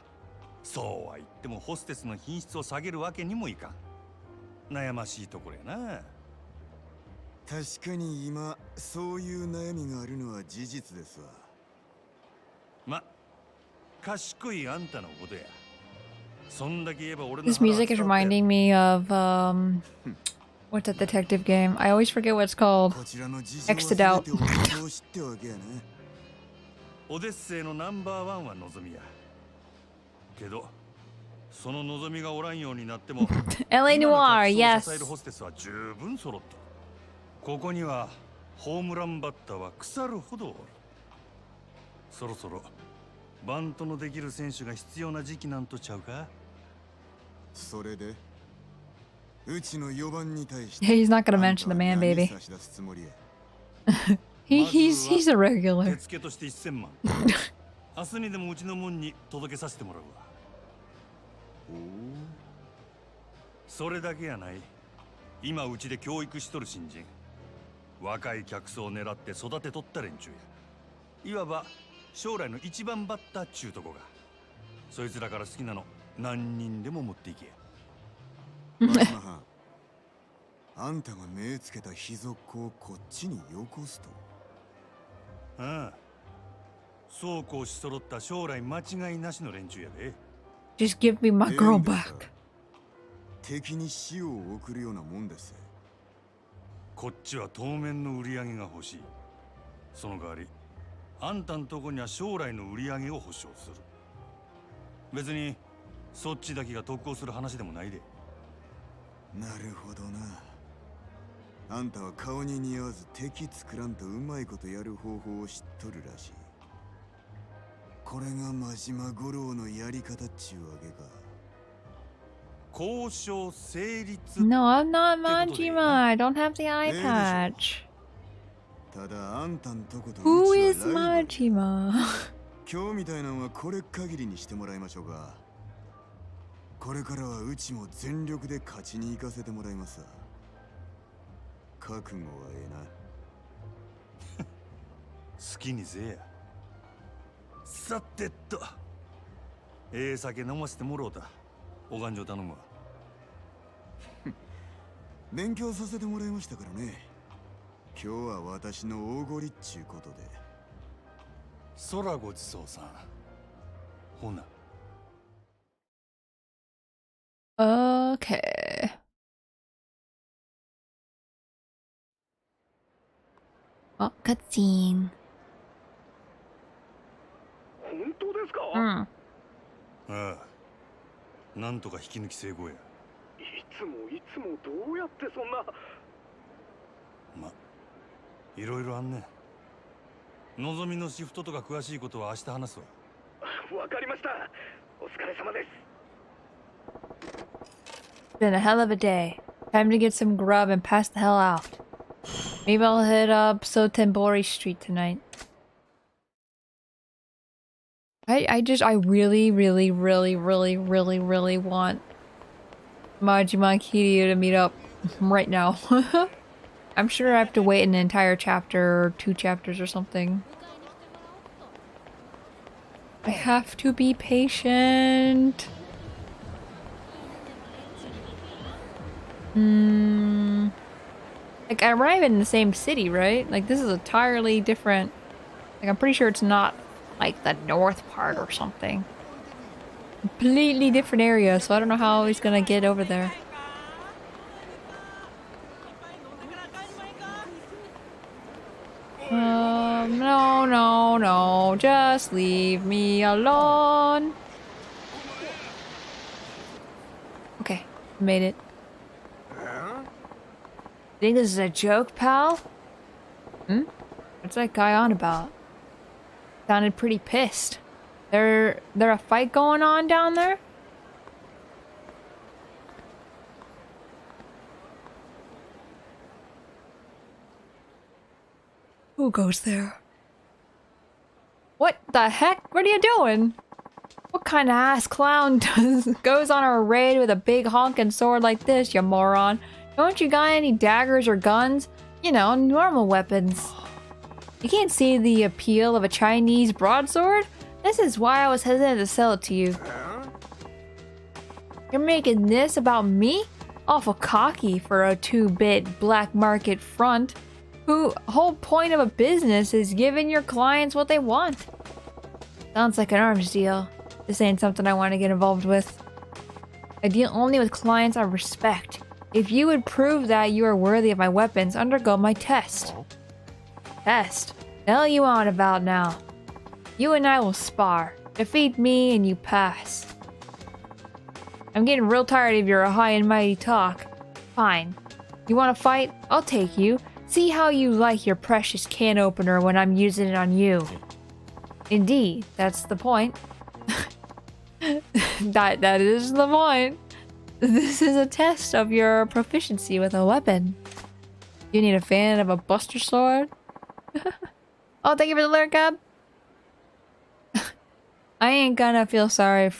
そうは言ってもホステスの品質を下げるわけにもいかん。悩ましいところやな。確かに今そういう悩みがあるのは事実ですわ。ま、賢いあんたのことや。そんだけ言えば俺の This music is reminding me of what's that detective game? I always forget what it's called. Exit Out. オデッセイのナンバーワンは望みや。けど、その望みがおらんようになっても、LA Noir, yes. 支えるホステスは十分揃ってる。ここにはホームランバッターは腐るほどおる。そろそろバントのできる選手が必要な時期なんとちゃうか。それでうちの4番に対して He's not gonna mention the man baby. He's a regular. 手付けとして1000万。明日にでもうちの門に届けさせてもらうわ。それだけやない。今うちで教育しとる新人。若い客層を狙って育てとった連中や。いわば将来の一番バッターっちゅうとこが。そいつらから好きなの何人でも持っていけ。あんたが目つけた秘蔵っ子をこっちによこすと。ああ、そうこうし揃った将来間違いなしの連中やで。Just give me my girl back. 敵に死を送るようなもんです。こっちは当面の売り上げが欲しい。その代わりあんたんとこには将来の売り上げを保証する。別にそっちだけが特攻する話でもないで。なるほどな。あんたは顔に似合わず敵作らんとうまいことやる方法を知っとるらしい。これが真島五郎のやり方っちゅうわけか。交渉成立。 No, I'm not Majima. I don't have the eye patch. ただあんたんとこと Who is Majima? 今日みたいなのはこれ限りにしてもらいましょうか。これからはうちも全力で勝ちに行かせてもらいますわ。覚悟はええな。好きにせえや。さてと、酒飲ませてもろうた。お勘定頼むわ。勉強させてもらいましたからね。今日は私の大ごりっちゅうことで。空ごちそうさん。ほな。Okay. Oh, cutscene. 本当ですか？ああ、なんとか引き抜き成功や。いつもどうやってそんな。ま、いろいろあんねん。のぞみのシフトとか詳しいことは明日話すわ。わかりました。お疲れ様です。Been a hell of a day. Time to get some grub and pass the hell out. Maybe I'll hit up Sotenbori Street tonight. I really want Majima and Kiryu to meet up right now. I'm sure I have to wait an entire chapter or 2 chapters or something. I have to be patient. Like, I arrive in the same city, right? Like, this is entirely different. Like, I'm pretty sure it's not, like, the north part or something. Completely different area, so I don't know how he's gonna get over there. No. Just leave me alone. Okay, made it. Think this is a joke, pal? Hmm? What's that guy on about? Sounded pretty pissed. There a fight going on down there? Who goes there? What the heck? What are you doing? What kind of ass clown goes on a raid with a big honking sword like this, you moron? Don't you got any daggers or guns? You know, normal weapons. You can't see the appeal of a Chinese broadsword? This is why I was hesitant to sell it to you. You're making this about me? Awful cocky for a 2-bit black market front. Whole point of a business is giving your clients what they want. Sounds like an arms deal. This ain't something I want to get involved with. I deal only with clients I respect. If you would prove that you are worthy of my weapons, undergo my test. Test? The hell you on about now? You and I will spar. Defeat me and you pass. I'm getting real tired of your high and mighty talk. Fine. You want to fight? I'll take you. See how you like your precious can opener when I'm using it on you. Indeed, that's the point. That is the point. This is a test of your proficiency with a weapon. You need a fan of a buster sword? Oh, thank you for the lyric, Gab. I ain't gonna feel sorry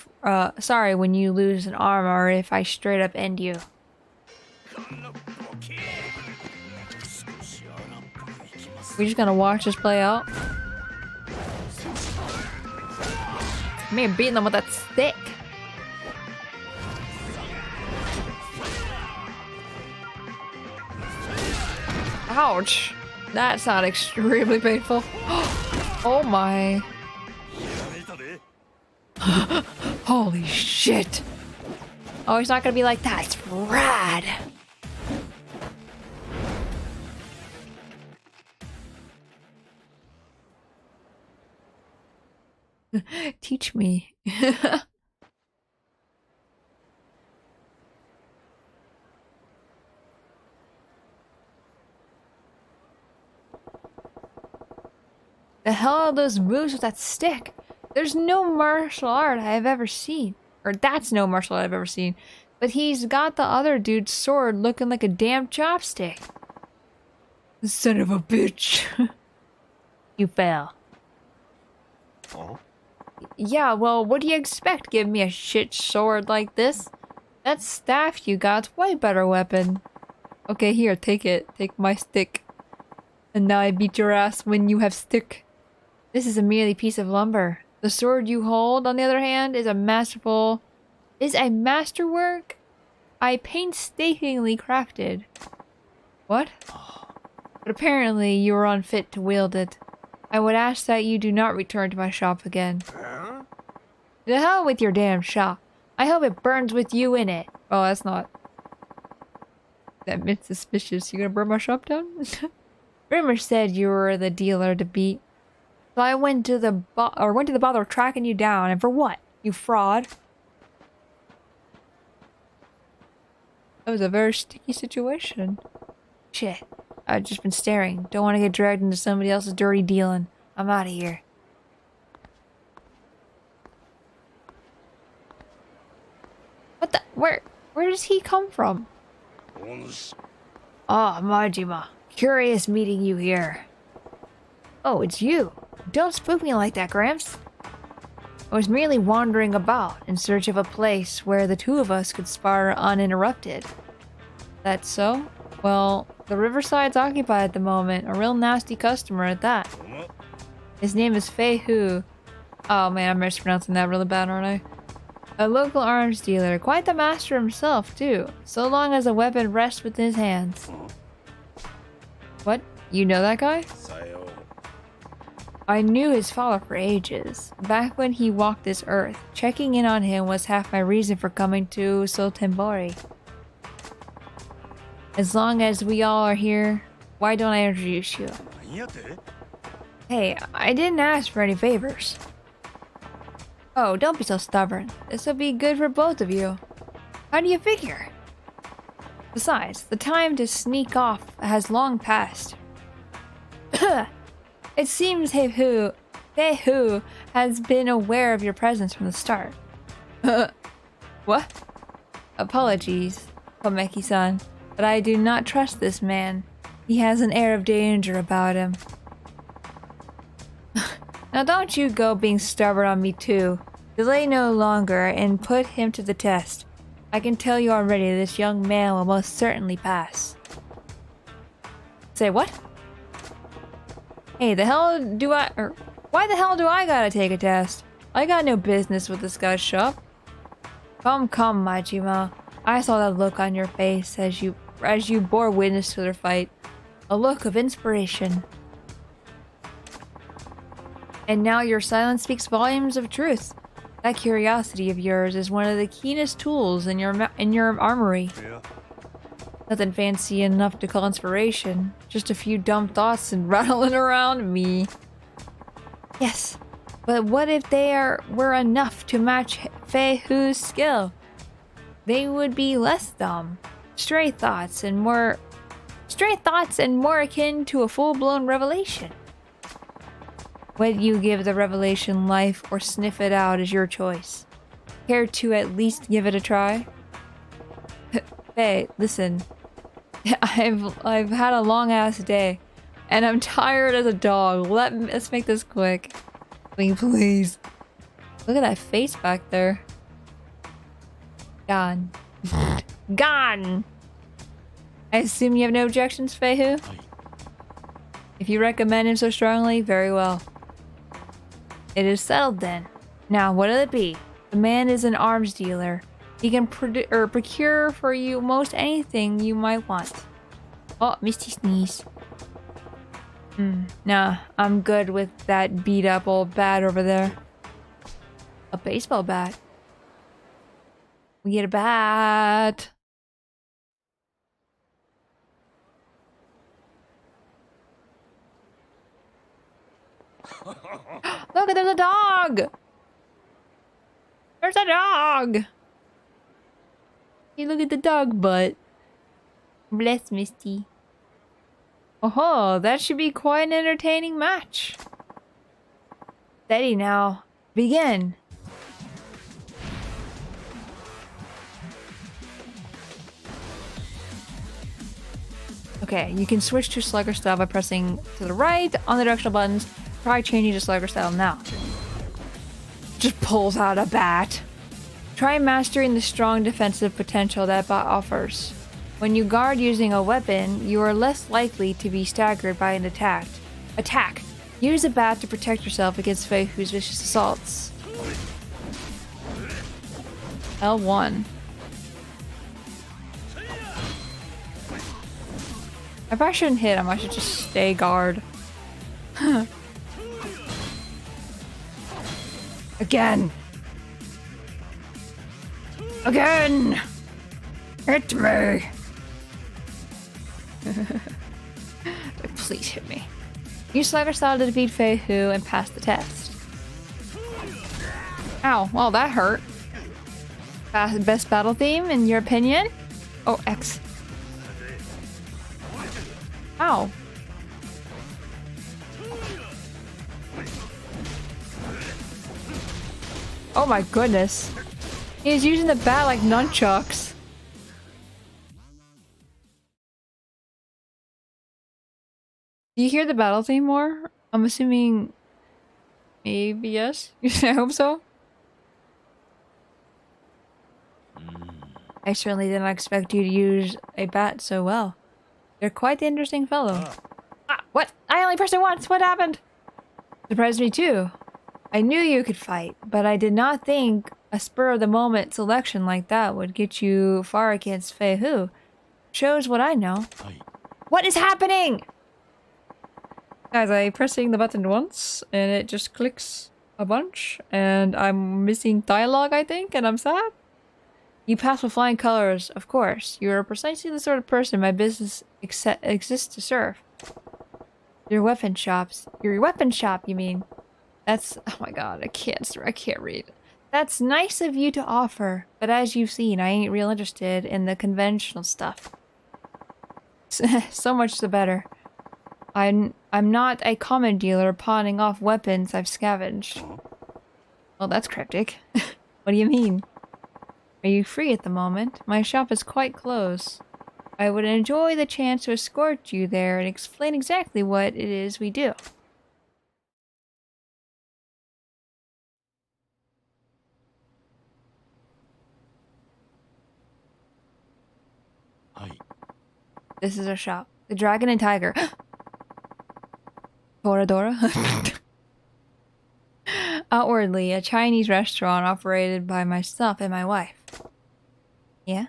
when you lose an arm or if I straight up end you. We're just gonna watch this play out. Me beating them with that stick. Ouch. That's not extremely painful. Oh my. Holy shit. Oh, he's not gonna be like that. It's rad. Teach me. The hell are those moves with that stick? There's no martial art I've ever seen. Or that's no martial art I've ever seen. But he's got the other dude's sword looking like a damn chopstick. Son of a bitch. You fail. Oh? Yeah, well, what do you expect? Give me a shit sword like this? That staff you got's way better weapon. Okay, here, take it. Take my stick. And now I beat your ass when you have stick. This is a merely piece of lumber. The sword you hold, on the other hand, is a masterwork I painstakingly crafted. What? But apparently you are unfit to wield it. I would ask that you do not return to my shop again. The hell with your damn shop. I hope it burns with you in it. Oh, that's not... That meant suspicious. You gonna burn my shop down? Rumor said you were the dealer to beat. So I went to the bother of tracking you down, and for what? You fraud. That was a very sticky situation. Shit. I've just been staring. Don't want to get dragged into somebody else's dirty dealing. I'm out of here. What the? Where does he come from? Oh, Majima. Curious meeting you here. Oh, it's you. Don't spook me like that, Gramps. I was merely wandering about in search of a place where the two of us could spar uninterrupted. That's so? Well, the riverside's occupied at the moment. A real nasty customer at that. His name is Fei Hu. Oh man, I'm mispronouncing that really bad, aren't I? A local arms dealer. Quite the master himself, too. So long as a weapon rests within his hands. What? You know that guy? I knew his father for ages. Back when he walked this earth, checking in on him was half my reason for coming to Sotenbori. As long as we all are here, why don't I introduce you? Hey, I didn't ask for any favors. Oh, don't be so stubborn. This will be good for both of you. How do you figure? Besides, the time to sneak off has long passed. It seems Fei-Hu has been aware of your presence from the start. What? Apologies, Komeki-san, but I do not trust this man. He has an air of danger about him. Now don't you go being stubborn on me too. Delay no longer and put him to the test. I can tell you already this young man will most certainly pass. Say what? Hey, why the hell do I gotta take a test? I got no business with this guy's shop. Come, Majima. I saw that look on your face as you bore witness to their fight. A look of inspiration. And now your silence speaks volumes of truth. That curiosity of yours is one of the keenest tools in your armory. Yeah. Nothing fancy enough to call inspiration. Just a few dumb thoughts and rattling around me. Yes, but what if they were enough to match Fei-Hu's skill? They would be less dumb. Stray thoughts and more akin to a full-blown revelation. Whether you give the revelation life or sniff it out is your choice. Care to at least give it a try? Hey, listen. I've had a long ass day, and I'm tired as a dog. Let's make this quick. Please. Look at that face back there. Gone. Gone! I assume you have no objections, Fei-Hu? If you recommend him so strongly, very well. It is settled then. Now, what'll it be? The man is an arms dealer. He can procure for you most anything you might want. Oh, Misty sneeze. Nah, I'm good with that beat up old bat over there. A baseball bat. We get a bat. Look, there's a dog! There's a dog! Hey, look at the dog butt. Bless Misty. Oh, that should be quite an entertaining match. Steady now. Begin. Okay, you can switch to slugger style by pressing to the right on the directional buttons. Try changing to slugger style now. Just pulls out a bat. Try mastering the strong defensive potential that bot offers. When you guard using a weapon, you are less likely to be staggered by an attack. Use a bat to protect yourself against Fei-Hu's vicious assaults. L1. I probably shouldn't hit him, I should just stay guard. Again! Again! Hit me! Please hit me. Use slugger style to defeat Fei-Hu and pass the test. Ow, well that hurt. Best battle theme in your opinion? Oh, X. Ow. Oh my goodness. He's using the bat like nunchucks. Do you hear the battle theme more? I'm assuming... maybe yes? I hope so. I certainly didn't expect you to use a bat so well. You're quite the interesting fellow. What? I only pressed it once! What happened? Surprised me too. I knew you could fight, but I did not think a spur-of-the-moment selection like that would get you far against Fei-Hu. Shows what I know. What is happening? Guys, I'm pressing the button once, and it just clicks a bunch, and I'm missing dialogue, I think, and I'm sad. You pass with flying colors, of course. You are precisely the sort of person my business exists to serve. Your weapon shop, you mean? That's, oh my god, I can't read. That's nice of you to offer, but as you've seen, I ain't real interested in the conventional stuff. So much the better. I'm not a common dealer pawning off weapons I've scavenged. Well, that's cryptic. What do you mean? Are you free at the moment? My shop is quite close. I would enjoy the chance to escort you there and explain exactly what it is we do. This is our shop. The Dragon and Tiger. Tora. Outwardly, a Chinese restaurant operated by myself and my wife. Yeah?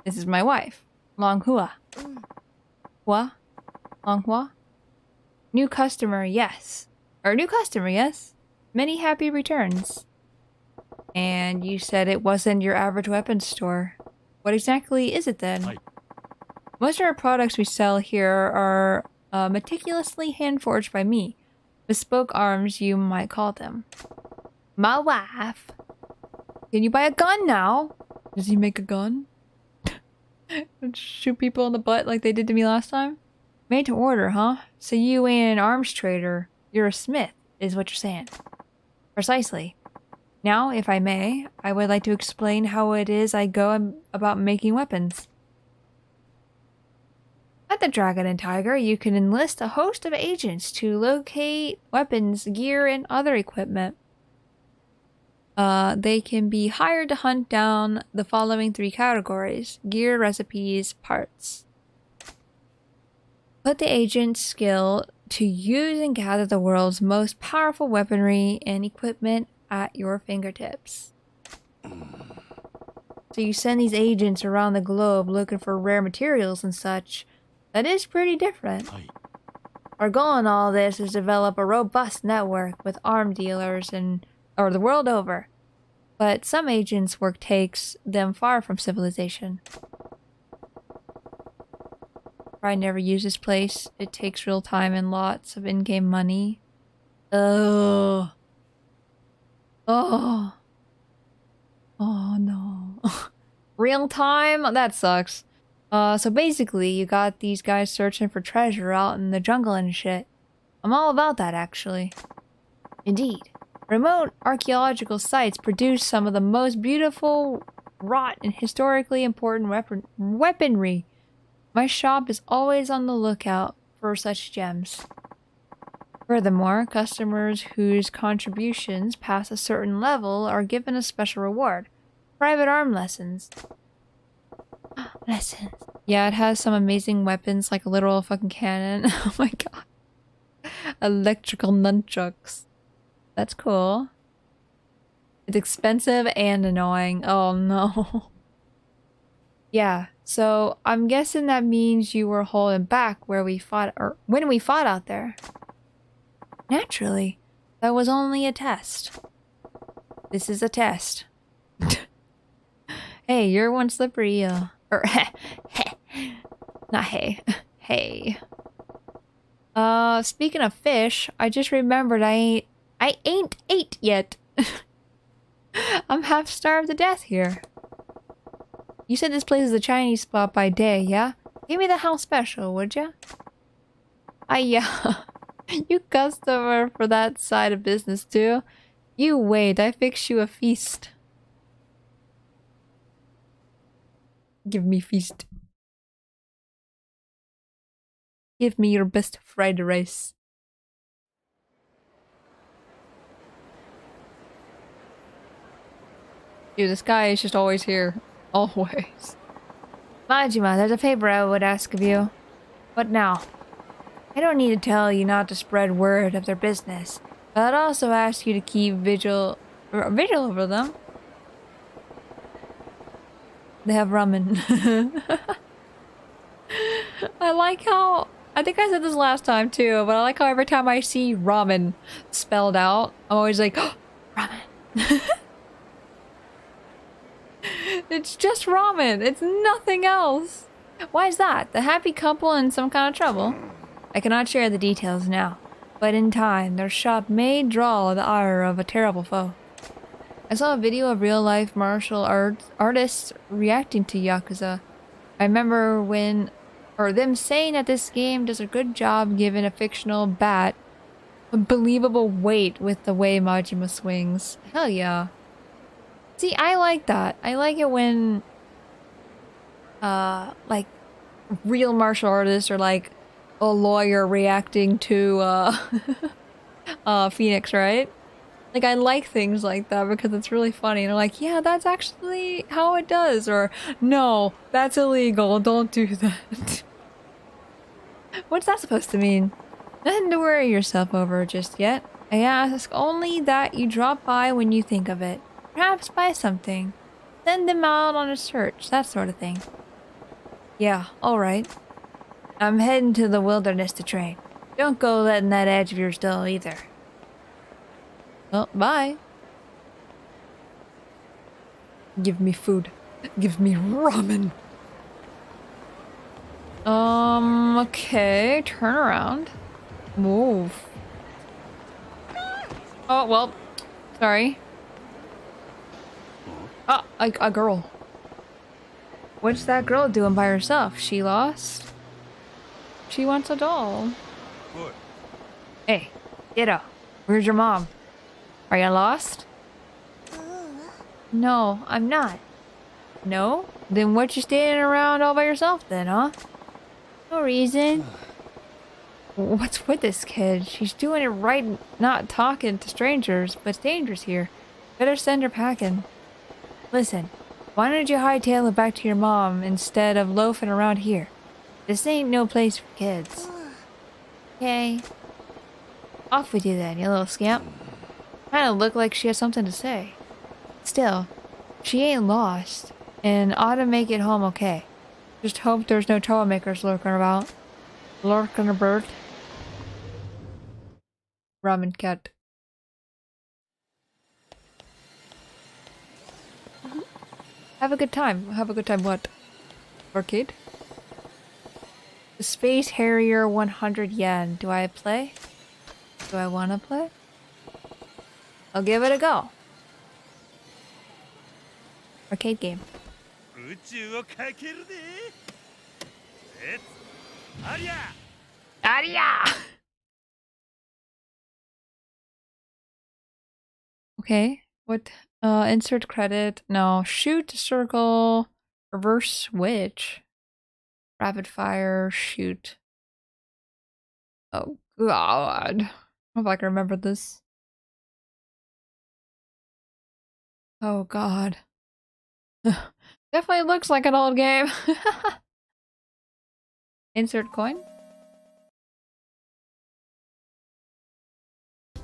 This is my wife, Long Hua. Hua? Long Hua? New customer, yes. Or new customer, yes. Many happy returns. And you said it wasn't your average weapons store. What exactly is it then? Most of our products we sell here are meticulously hand-forged by me. Bespoke arms, you might call them. My wife. Can you buy a gun now? Does he make a gun? Shoot people in the butt like they did to me last time? Made to order, huh? So you ain't an arms trader. You're a smith, is what you're saying. Precisely. Now, if I may, I would like to explain how it is I go about making weapons. At the Dragon and Tiger, you can enlist a host of agents to locate weapons, gear, and other equipment. They can be hired to hunt down the following 3 categories: gear, recipes, parts. Put the agent's skill to use and gather the world's most powerful weaponry and equipment at your fingertips. So you send these agents around the globe looking for rare materials and such. That is pretty different. Our goal in all this is to develop a robust network with arm dealers or the world over. But some agents' work takes them far from civilization. I never use this place. It takes real time and lots of in-game money. Oh no. Real time? That sucks. So basically, you got these guys searching for treasure out in the jungle and shit. I'm all about that, actually. Indeed. Remote archaeological sites produce some of the most beautiful, wrought, and historically important weaponry. My shop is always on the lookout for such gems. Furthermore, customers whose contributions pass a certain level are given a special reward. Private arm lessons. Lessons. Yeah, it has some amazing weapons, like a literal fucking cannon. Oh my god. Electrical nunchucks. That's cool. It's expensive and annoying. Oh no. Yeah, so I'm guessing that means you were holding back where we fought, or when we fought out there. Naturally. That was only a test. This is a test. Hey, you're one slippery eel. Or not hey. Hey. Speaking of fish, I just remembered I ain't ate yet. I'm half starved to death here. You said this place is a Chinese spot by day, yeah? Give me the house special, would ya? Yeah. You customer for that side of business too? You wait, I fix you a feast. Give me feast. Give me your best fried rice. Dude, this guy is just always here. Always. Majima, there's a favor I would ask of you. What now? I don't need to tell you not to spread word of their business, but I'd also ask you to keep vigil over them. They have ramen. I like how... I think I said this last time too, but I like how every time I see ramen spelled out, I'm always like, oh, ramen. It's just ramen. It's nothing else. Why is that? The happy couple in some kind of trouble? I cannot share the details now, but in time, their shop may draw the ire of a terrible foe. I saw a video of real-life martial artists reacting to Yakuza. I remember when or them saying that this game does a good job giving a fictional bat a believable weight with the way Majima swings. Hell yeah. See, I like that. I like it when like real martial artists or like a lawyer reacting to Phoenix, right? Like, I like things like that because it's really funny. And I'm like, yeah, that's actually how it does. Or, no, that's illegal. Don't do that. What's that supposed to mean? Nothing to worry yourself over just yet. I ask only that you drop by when you think of it. Perhaps buy something. Send them out on a search. That sort of thing. Yeah, alright. I'm heading to the wilderness to train. Don't go letting that edge of yours dull either. Well, bye. Give me food. Give me ramen. Okay. Turn around. Move. Oh, well. Sorry. Oh, a girl. What's that girl doing by herself? She lost? She wants a doll. What? Hey, kiddo. Where's your mom? Are you lost? No, I'm not. No? Then what you standing around all by yourself then, huh? No reason. What's with this kid? She's doing it right, not talking to strangers, but it's dangerous here. Better send her packing. Listen, why don't you hightail it back to your mom instead of loafing around here? This ain't no place for kids. Okay. Off with you then, you little scamp. Kinda look like she has something to say. Still, she ain't lost, and ought to make it home okay. Just hope there's no troublemakers lurking about. Lurking about. Ramen cat. Have a good time. Have a good time what? Arcade? The Space Harrier 100 yen. Do I play? Do I want to play? I'll give it a go. Arcade game. Aria! Okay. What? Insert credit. No. Shoot, circle, reverse switch. Rapid fire, shoot. Oh, God. I hope I can remember this. Oh, God. Definitely looks like an old game. Insert coin.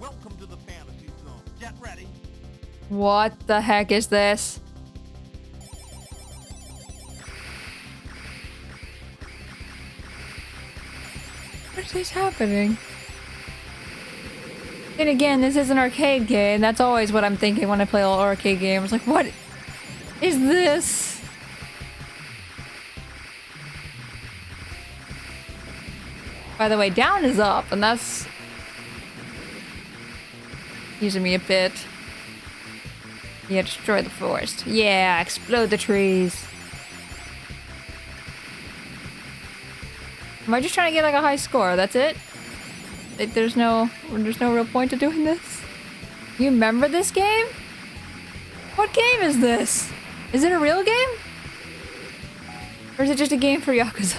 Welcome to the fantasy zone. Get ready. What the heck is this? What is happening? And again, this is an arcade game. That's always what I'm thinking when I play all arcade games. Like, what is this? By the way, down is up, and that's using me a bit. Yeah, destroy the forest. Yeah, explode the trees. Am I just trying to get like a high score? That's it? There's no real point to doing this? You remember this game? What game is this? Is it a real game? Or is it just a game for Yakuza?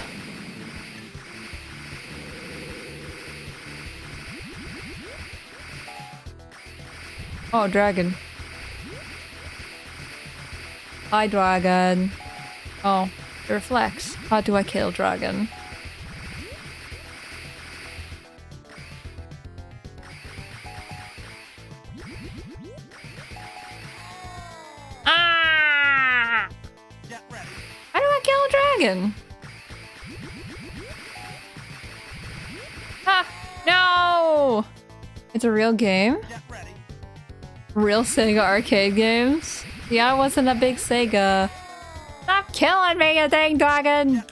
Oh, dragon. Hi, dragon. Oh, it reflects. How do I kill dragon? Ah! How do I kill a dragon? Ah! No! It's a real game? Real Sega arcade games? Yeah, I wasn't a big Sega. Stop killing me, you dang dragon!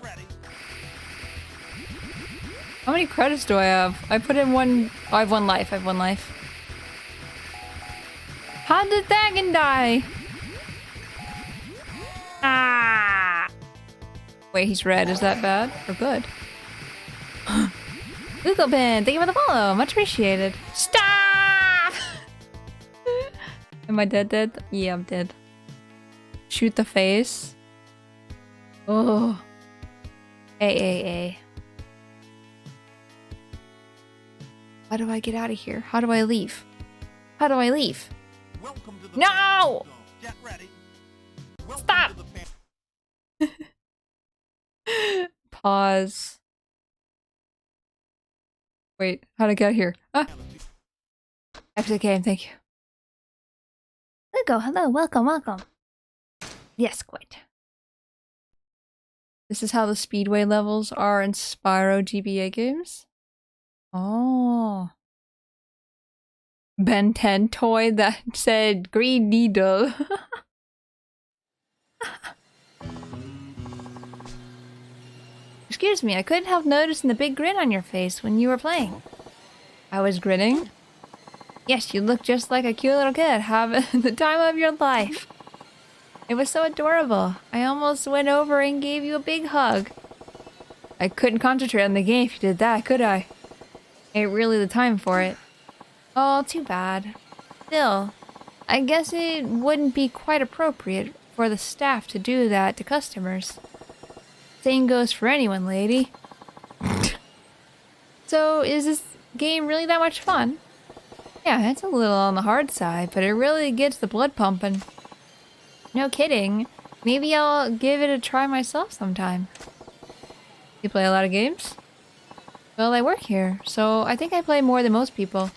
How many credits do I have? I put in one... Oh, I have one life. I have one life. How did the dragon die? Ah! Wait, he's red. Is that bad or good? Google Pin, thank you for the follow. Much appreciated. Stop! Am I dead? Yeah, I'm dead. Shoot the face. Oh. A. How do I get out of here? How do I leave? How do I leave? No! Get ready. Stop! Pause. Wait, how to get here? Ah. Exit game, thank you. Hello, welcome. Yes, quite. This is how the speedway levels are in Spyro GBA games? Oh. Ben 10 toy that said green needle. Excuse me, I couldn't help noticing the big grin on your face when you were playing. I was grinning? Yes, you look just like a cute little kid having the time of your life. It was so adorable. I almost went over and gave you a big hug. I couldn't concentrate on the game if you did that, could I? Ain't really the time for it. Oh, too bad. Still, I guess it wouldn't be quite appropriate for the staff to do that to customers. Same goes for anyone, lady. So, is this game really that much fun? Yeah, it's a little on the hard side, but it really gets the blood pumping. No kidding. Maybe I'll give it a try myself sometime. You play a lot of games? Well, I work here, so I think I play more than most people.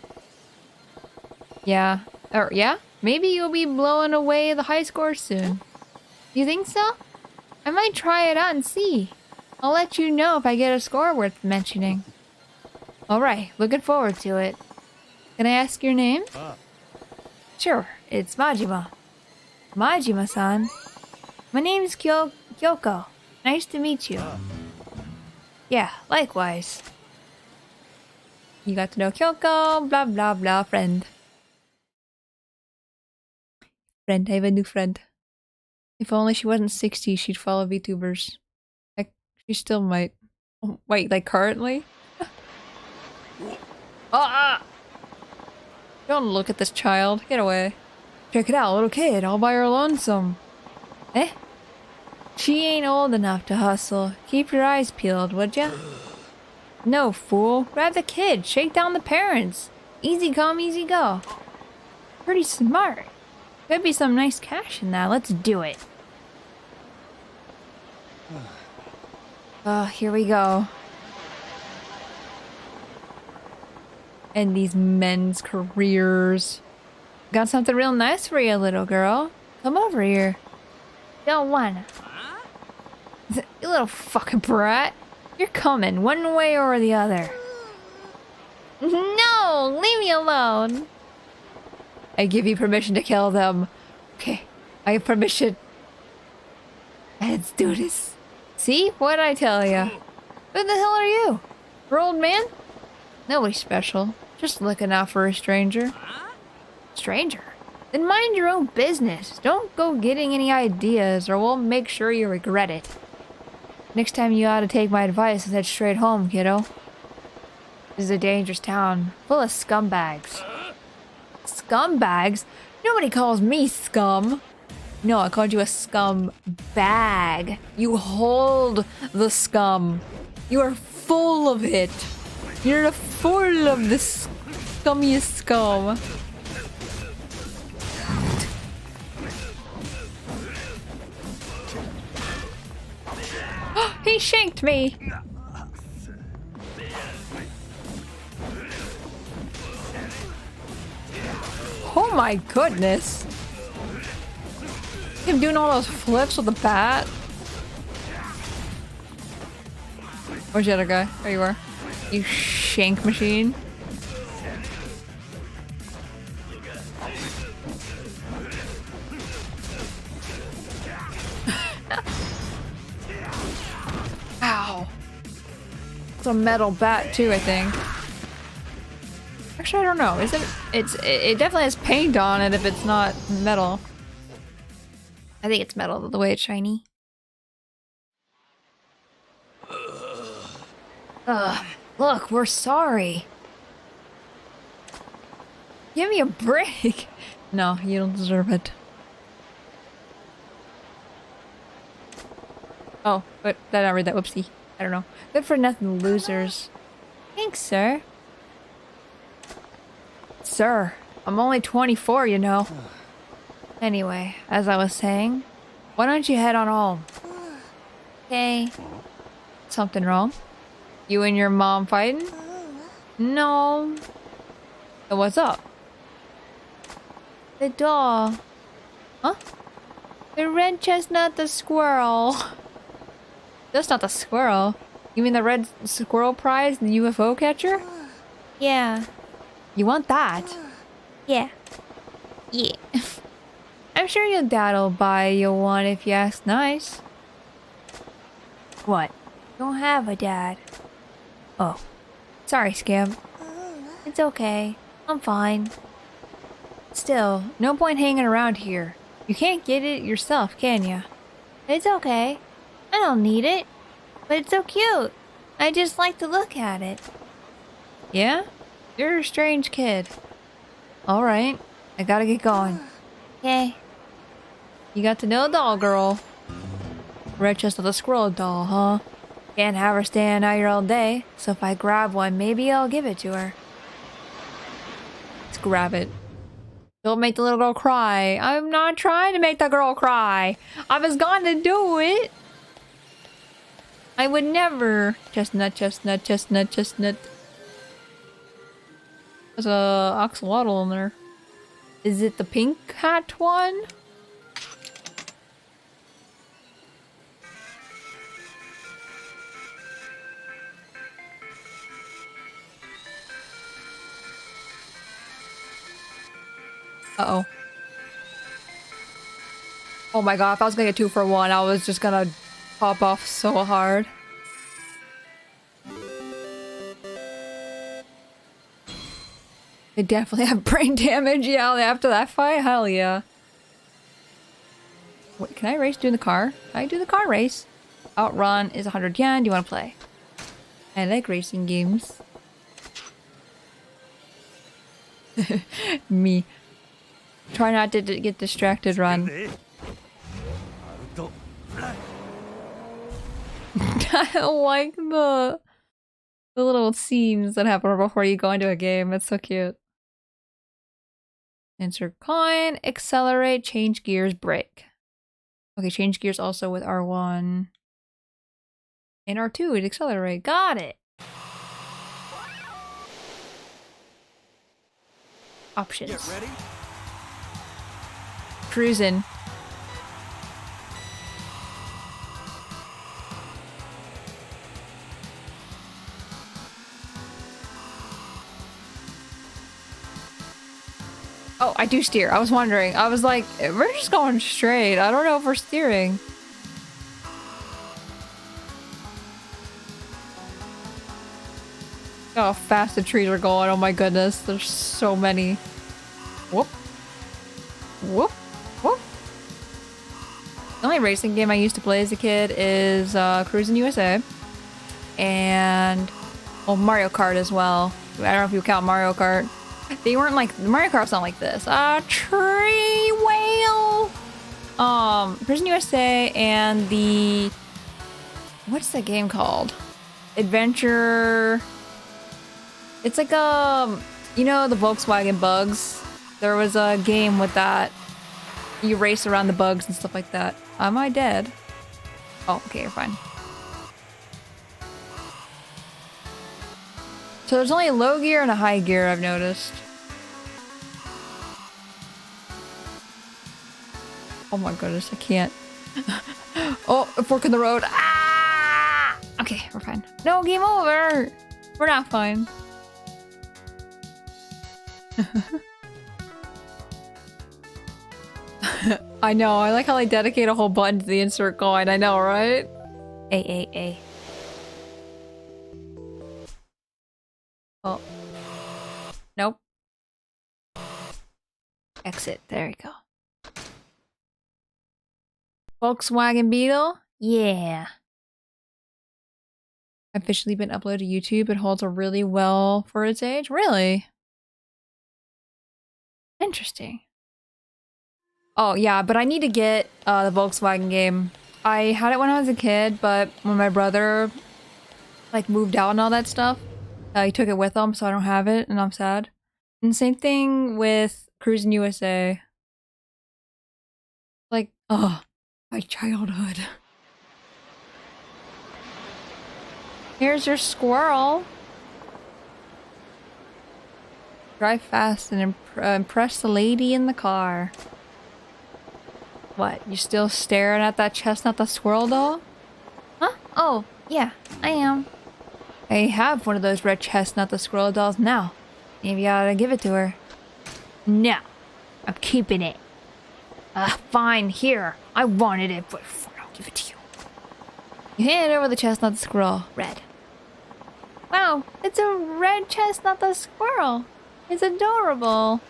Yeah. Or, yeah? Maybe you'll be blowing away the high scores soon. You think so? I might try it out and see. I'll let you know if I get a score worth mentioning. Alright, looking forward to it. Can I ask your name? Sure, it's Majima. Majima-san. My name's Kyoko. Nice to meet you. Yeah, likewise. You got to know Kyoko, blah blah blah, friend. Friend, I have a new friend. If only she wasn't 60, she'd follow VTubers. Like, she still might. Oh, wait, like currently? Don't look at this child. Get away. Check it out, little kid, all by her lonesome. Eh? She ain't old enough to hustle. Keep your eyes peeled, would ya? No, fool. Grab the kid. Shake down the parents. Easy come, easy go. Pretty smart. Could be some nice cash in that. Let's do it. Oh, here we go. And these men's careers. Got something real nice for you, little girl. Come over here. Don't wanna. You little fucking brat. You're coming, one way or the other. No! Leave me alone! I give you permission to kill them. Okay, I have permission. Let's do this. See? What'd I tell ya? Who the hell are you? Your old man? Nobody special. Just looking out for a stranger. Stranger? Then mind your own business. Don't go getting any ideas or we'll make sure you regret it. Next time you ought to take my advice and head straight home, kiddo. This is a dangerous town, full of scumbags. Scumbags? Nobody calls me scum. No, I called you a scum bag. You hold the scum. You are full of it. You're full of the scummiest scum. He shanked me. Oh my goodness. Him doing all those flips with the bat. Where's the other guy? There you are. You shank machine. Ow. It's a metal bat too, I think. Actually, I don't know. Is it? It definitely has paint on it if it's not metal. I think it's metal the way it's shiny. Ugh, look, we're sorry. Give me a break. No, you don't deserve it. Oh, but did I read that? Whoopsie. I don't know. Good for nothing, losers. Thanks, sir. Sir, I'm only 24, you know. Anyway, as I was saying, why don't you head on home? Okay. Something wrong? You and your mom fighting? No. So what's up? The dog. Huh? The red chestnut, the squirrel. That's not the squirrel. You mean the red squirrel prize, the UFO catcher? Yeah. You want that? Yeah. Yeah. I'm sure your dad'll buy you one if you ask nice. What? Don't have a dad. Oh. Sorry, Scamp. It's okay. I'm fine. Still, no point hanging around here. You can't get it yourself, can ya? It's okay. I don't need it. But it's so cute. I just like to look at it. Yeah? You're a strange kid. Alright. I gotta get going. Okay. You got to know a doll girl. Red chest of the squirrel doll, huh? Can't have her staying out here all day, so if I grab one, maybe I'll give it to her. Let's grab it. Don't make the little girl cry. I'm not trying to make the girl cry. I was gonna do it. I would never. Chestnut, chestnut, chestnut, chestnut. There's a axolotl in there. Is it the pink hat one? Uh-oh. Oh my god, if I was gonna get 2 for 1, I was just gonna pop off so hard. They definitely have brain damage, yeah, after that fight? Hell yeah. Wait, can I race doing the car? Can I do the car race? Outrun is 100 yen. Do you want to play? I like racing games. Me. Try not to get distracted, run. I don't like the little scenes that happen before you go into a game. It's so cute. Insert coin, accelerate, change gears, brake. Okay, change gears also with R1. And R2 to accelerate. Got it! Options. Get ready. Cruising. Oh, I do steer. I was wondering. I was like, we're just going straight. I don't know if we're steering. Oh, how fast the trees are going. Oh my goodness. There's so many. Whoop. Whoop. Whoop. The only racing game I used to play as a kid is Cruis'n USA. And Mario Kart as well. I don't know if you count Mario Kart. They weren't like Mario Kart's not like this. Tree whale. Cruis'n USA and the what's the game called? Adventure. It's like you know the Volkswagen bugs. There was a game with that. You race around the bugs and stuff like that. Am I dead? Oh, okay, you're fine. So there's only a low gear and a high gear, I've noticed. Oh my goodness, I can't. Oh, a fork in the road. Ah! Okay, we're fine. No, game over! We're not fine. I know, I like how they dedicate a whole button to the insert coin. I know, right? A. Oh. Nope. Exit. There you go. Volkswagen Beetle? Yeah. officially been uploaded to YouTube. It holds up really well for its age. Really? Interesting. Oh yeah, but I need to get the Volkswagen game. I had it when I was a kid, but when my brother like moved out and all that stuff, he took it with him, so I don't have it, and I'm sad. And same thing with Cruising USA. Like, oh, my childhood. Here's your squirrel. Drive fast and impress the lady in the car. What, you still staring at that chestnut the squirrel doll? Huh? Oh, yeah, I am. I have one of those red chestnut the squirrel dolls now. Maybe I ought to give it to her. No, I'm keeping it. Fine, here. I wanted it, but I'll give it to you. You hand over the chestnut the squirrel. Red. Wow, it's a red chestnut the squirrel. It's adorable.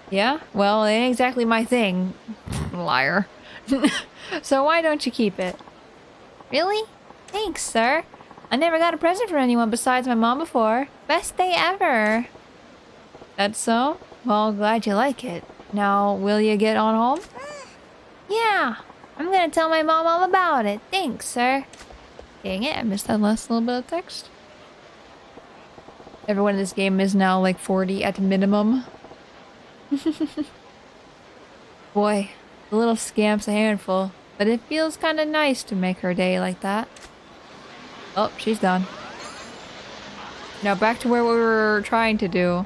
Yeah? Well, it ain't exactly my thing. Liar. So why don't you keep it? Really? Thanks, sir. I never got a present from anyone besides my mom before. Best day ever. That's so? Well, glad you like it. Now, will you get on home? Yeah. I'm gonna tell my mom all about it. Thanks, sir. Dang it, I missed that last little bit of text. Everyone in this game is now like 40 at minimum. Boy, the little scamp's a handful, but it feels kind of nice to make her day like that. Oh, she's done. Now back to where we were trying to do.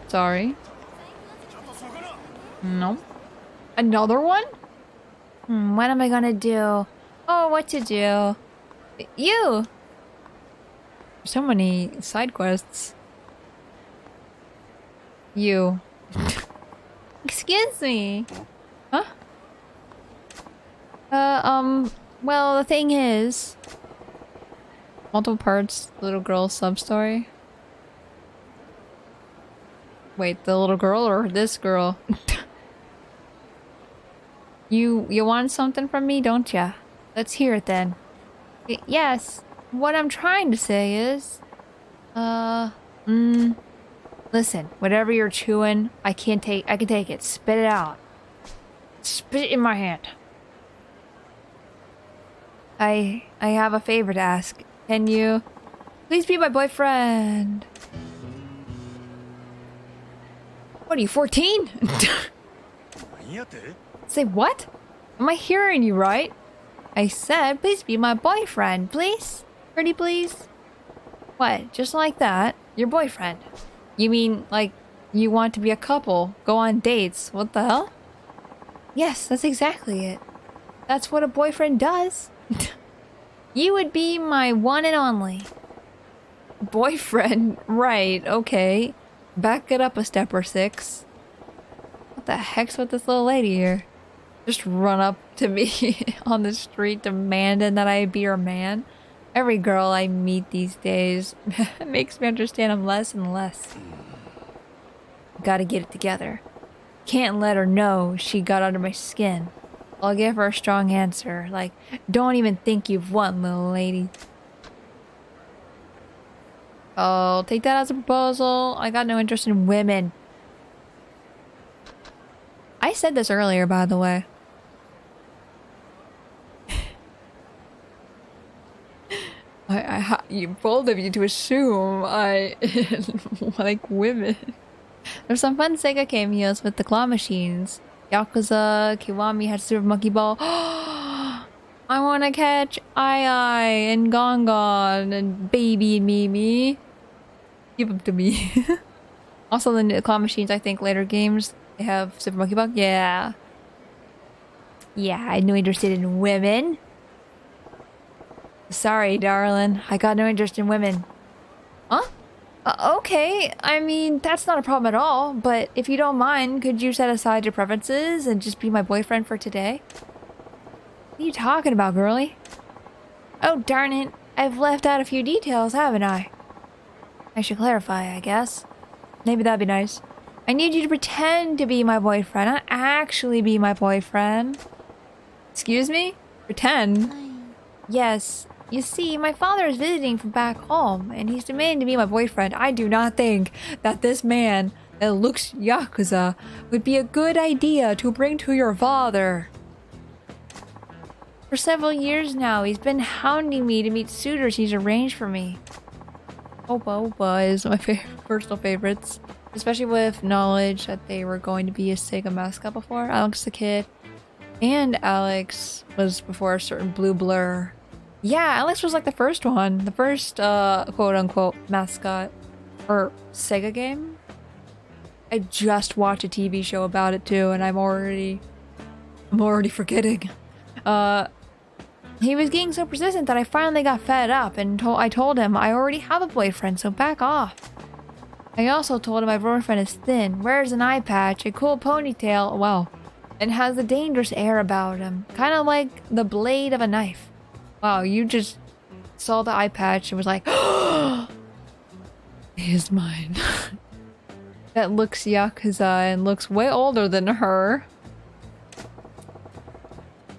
Sorry. No. Another one? What am I gonna do? Oh, what to do? You! So many side quests. You. Excuse me. Huh? Well, the thing is... Multiple parts, little girl sub-story. Wait, the little girl or this girl? You want something from me, don't ya? Let's hear it then. Yes. What I'm trying to say is... Listen, whatever you're chewing, I can take it. Spit it out. Spit it in my hand. I have a favor to ask. Can you please be my boyfriend? What are you, 14? Say what? Am I hearing you right? I said, please be my boyfriend, please? Pretty please? What, just like that? Your boyfriend? You mean, like, you want to be a couple? Go on dates? What the hell? Yes, that's exactly it. That's what a boyfriend does. You would be my one and only. Boyfriend? Right, okay. Back it up a step or six. What the heck's with this little lady here? Just run up to me on the street demanding that I be her man. Every girl I meet these days makes me understand him less and less. Gotta get it together. Can't let her know she got under my skin. I'll give her a strong answer, like, don't even think you've won, little lady. Oh, take that as a proposal. I got no interest in women. I said this earlier, by the way. You bold of you to assume I like women. There's some fun Sega cameos with the claw machines. Yakuza, Kiwami had Super Monkey Ball. I wanna catch Ai and Gon Gon and Baby and Mimi. Give them to me. Also, the claw machines, I think later games, they have Super Monkey Ball. Yeah. Yeah, I'm no interested in women. Sorry, darling. I got no interest in women. Huh? Okay. I mean, that's not a problem at all. But if you don't mind, could you set aside your preferences and just be my boyfriend for today? What are you talking about, girlie? Oh, darn it. I've left out a few details, haven't I? I should clarify, I guess. Maybe that'd be nice. I need you to pretend to be my boyfriend, not actually be my boyfriend. Excuse me? Pretend? Yes. You see, my father is visiting from back home, and he's demanding to be my boyfriend. I do not think that this man that looks Yakuza would be a good idea to bring to your father. For several years now, he's been hounding me to meet suitors he's arranged for me. Opa Opa is my personal favorites, especially with knowledge that they were going to be a Sega mascot before. Alex the Kid and Alex was before a certain Blue Blur. Yeah, Alex was like the first one, the first quote-unquote mascot or Sega game. I just watched a TV show about it too, and I'm already forgetting. He was getting so persistent that I finally got fed up and I told him I already have a boyfriend, so back off. I also told him my boyfriend is thin, wears an eye patch, a cool ponytail, wow, and has a dangerous air about him, kind of like the blade of a knife. Wow, you just saw the eye patch and was like, he's mine. That looks Yakuza and looks way older than her.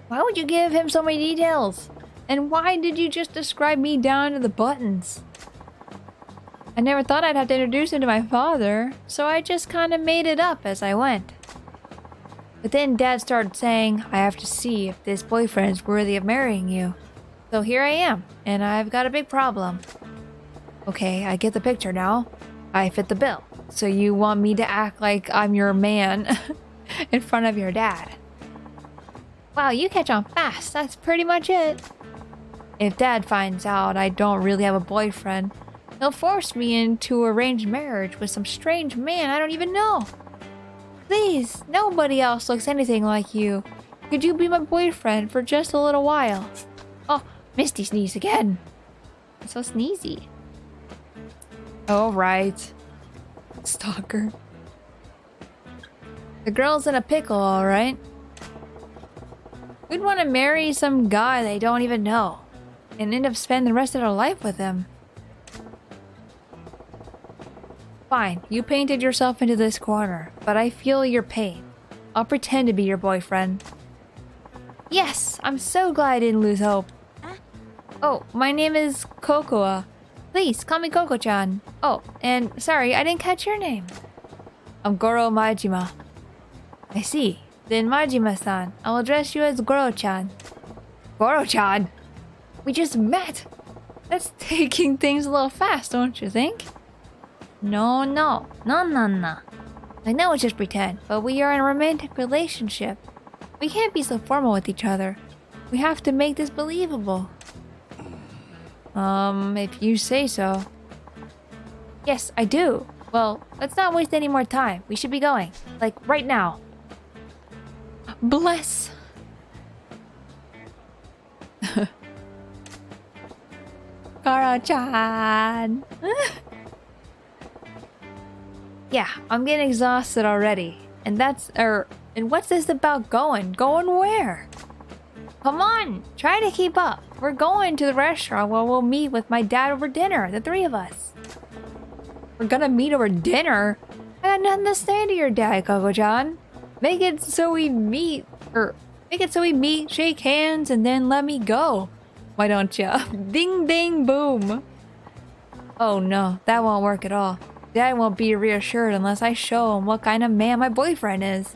Why would you give him so many details? And why did you just describe me down to the buttons? I never thought I'd have to introduce him to my father, so I just kind of made it up as I went. But then Dad started saying, I have to see if this boyfriend is worthy of marrying you. So here I am, and I've got a big problem. Okay, I get the picture now. I fit the bill. So you want me to act like I'm your man in front of your dad. Wow, you catch on fast. That's pretty much it. If Dad finds out I don't really have a boyfriend, he'll force me into arranged marriage with some strange man I don't even know. Please, nobody else looks anything like you. Could you be my boyfriend for just a little while? Oh, Misty sneezed again. I'm so sneezy. Oh, right. Stalker. The girl's in a pickle, alright. Who'd want to marry some guy they don't even know and end up spending the rest of their life with him? Fine, you painted yourself into this corner, but I feel your pain. I'll pretend to be your boyfriend. Yes, I'm so glad I didn't lose hope. Oh, my name is Kokoa. Please, call me Koko-chan. Oh, and sorry, I didn't catch your name. I'm Goro Majima. I see. Then Majima-san, I'll address you as Goro-chan. Goro-chan? We just met! That's taking things a little fast, don't you think? No. I know it's just pretend, but we are in a romantic relationship. We can't be so formal with each other. We have to make this believable. If you say so. Yes, I do. Well, let's not waste any more time. We should be going. Like, right now. Bless. Kara-chan. Yeah, I'm getting exhausted already. And what's this about going? Going where? Come on, try to keep up. We're going to the restaurant where we'll meet with my dad over dinner, the three of us. We're gonna meet over dinner? I got nothing to say to your dad, Koko-chan. Make it so we meet, shake hands, and then let me go. Why don't ya? Ding ding boom. Oh no, that won't work at all. Dad won't be reassured unless I show him what kind of man my boyfriend is.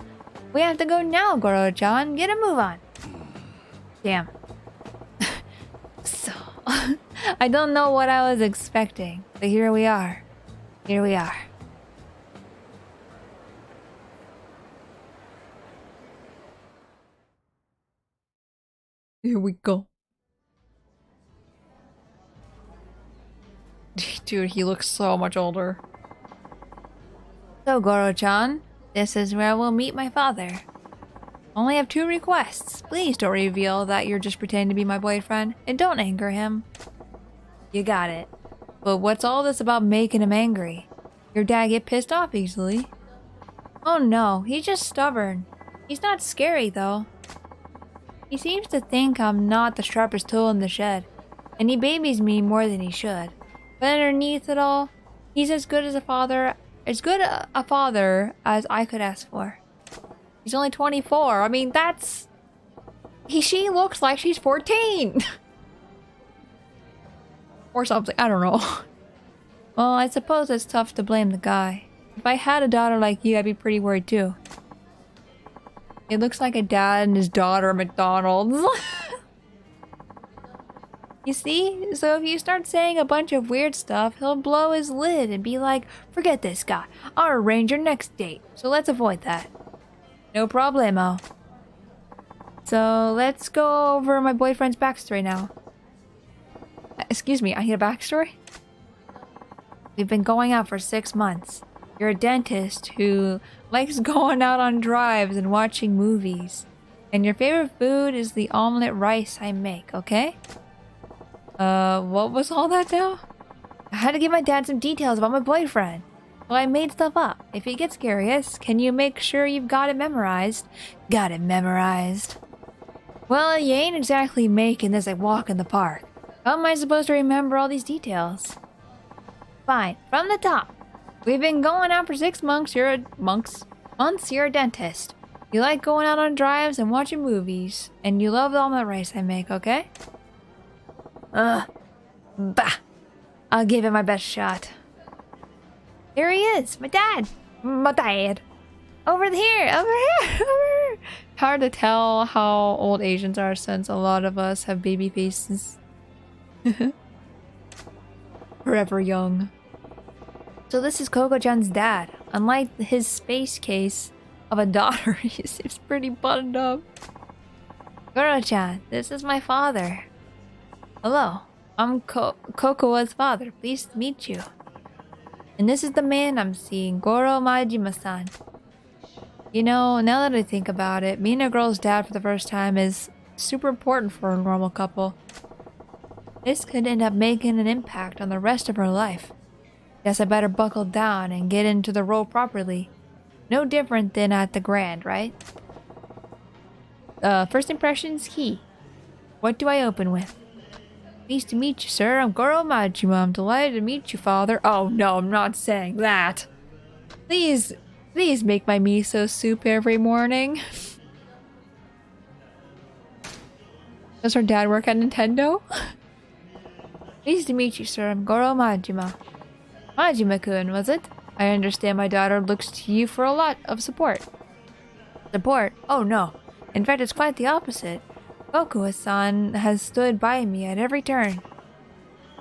We have to go now, Goro-chan. Get a move on. Damn. So, I don't know what I was expecting, but here we are. Here we are. Here we go. Dude, he looks so much older. So, Goro-chan, this is where we'll meet my father. Only have 2 requests. Please don't reveal that you're just pretending to be my boyfriend, and don't anger him. You got it. But what's all this about making him angry? Your dad get pissed off easily. Oh no, he's just stubborn. He's not scary though. He seems to think I'm not the sharpest tool in the shed, and he babies me more than he should. But underneath it all, he's as good a father as I could ask for. He's only 24. I mean, she looks like she's 14. Or something, I don't know. Well, I suppose it's tough to blame the guy. If I had a daughter like you, I'd be pretty worried too. It looks like a dad and his daughter at McDonald's. You see? So if you start saying a bunch of weird stuff, he'll blow his lid and be like, forget this guy. I'll arrange your next date. So let's avoid that. No problemo. So let's go over my boyfriend's backstory now. Excuse me, I need a backstory? We've been going out for 6 months. You're a dentist who likes going out on drives and watching movies. And your favorite food is the omelet rice I make, okay? What was all that now? I had to give my dad some details about my boyfriend. Well, I made stuff up. If he gets curious, can you make sure you've got it memorized? Got it memorized. Well, you ain't exactly making this a walk in the park. How am I supposed to remember all these details? Fine, from the top. We've been going out for 6 months. You're a dentist. You like going out on drives and watching movies. And you love the omelet rice I make, okay? Bah. I'll give it my best shot. There he is, my dad. My dad. Over here, over here. Hard to tell how old Asians are since a lot of us have baby faces. Forever young. So this is Koko-chan's dad. Unlike his space case of a daughter, he seems pretty buttoned up. Goro-chan, this is my father. Hello, I'm Kokoa's father. Pleased to meet you. And this is the man I'm seeing, Goro Majima-san. You know, now that I think about it, meeting a girl's dad for the first time is super important for a normal couple. This could end up making an impact on the rest of her life. Guess I better buckle down and get into the role properly. No different than at the Grand, right? First impression's key. What do I open with? Pleased to meet you, sir. I'm Goro Majima. I'm delighted to meet you, father. Oh no, I'm not saying that. Please make my miso soup every morning. Does her dad work at Nintendo? Pleased to meet you, sir. I'm Goro Majima. Majima-kun, was it? I understand my daughter looks to you for a lot of support. Support? Oh no. In fact, it's quite the opposite. Kokoa-san has stood by me at every turn.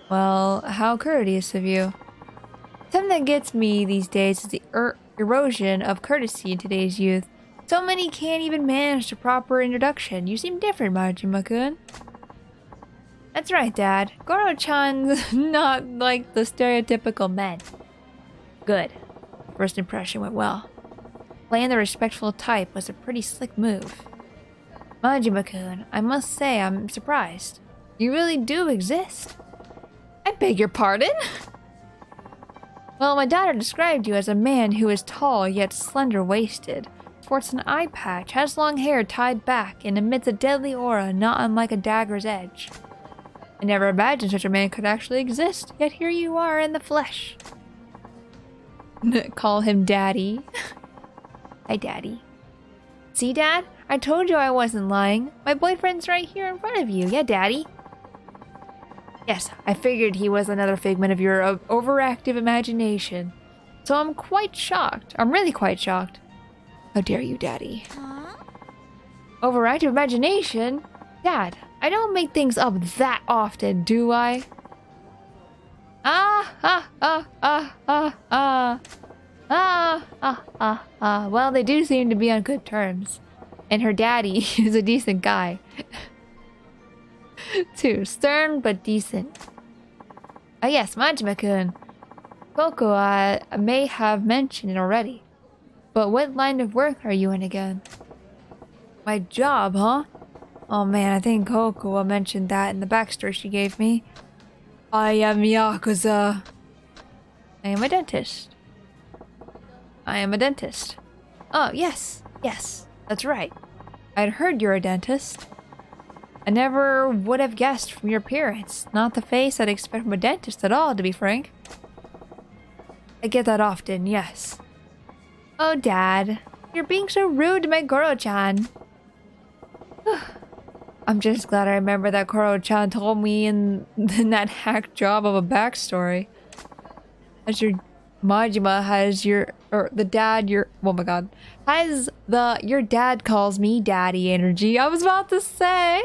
Well, how courteous of you. Something that gets me these days is the erosion of courtesy in today's youth. So many can't even manage a proper introduction. You seem different, Majima-kun. That's right, Dad. Goro-chan's not like the stereotypical men. Good. First impression went well. Playing the respectful type was a pretty slick move. Majima-kun, I must say I'm surprised. You really do exist. I beg your pardon? Well, my daughter described you as a man who is tall yet slender-waisted, sports an eye patch, has long hair tied back, and emits a deadly aura not unlike a dagger's edge. I never imagined such a man could actually exist, yet here you are in the flesh. Call him Daddy. Hi, Daddy. See, Dad? I told you I wasn't lying. My boyfriend's right here in front of you. Yeah, Daddy? Yes, I figured he was another figment of your overactive imagination. So I'm quite shocked. I'm really quite shocked. How dare you, Daddy? Huh? Overactive imagination? Dad, I don't make things up that often, do I? Well, they do seem to be on good terms. And her daddy is a decent guy. Too stern but decent. Yes, Majima-kun. Kokoa may have mentioned it already. But what line of work are you in again? My job, huh? Oh man, I think Kokoa mentioned that in the backstory she gave me. I am Yakuza. I am a dentist. I am a dentist. Oh, yes. Yes, that's right. I'd heard you're a dentist. I never would have guessed from your appearance. Not the face I'd expect from a dentist at all, to be frank. I get that often, yes. Oh, Dad. You're being so rude to my Goro-chan. I'm just glad I remember that Koro-chan told me in that hack job of a backstory. As your Majima has your, or the dad, your, oh my god, has the, your dad calls me daddy energy. I was about to say.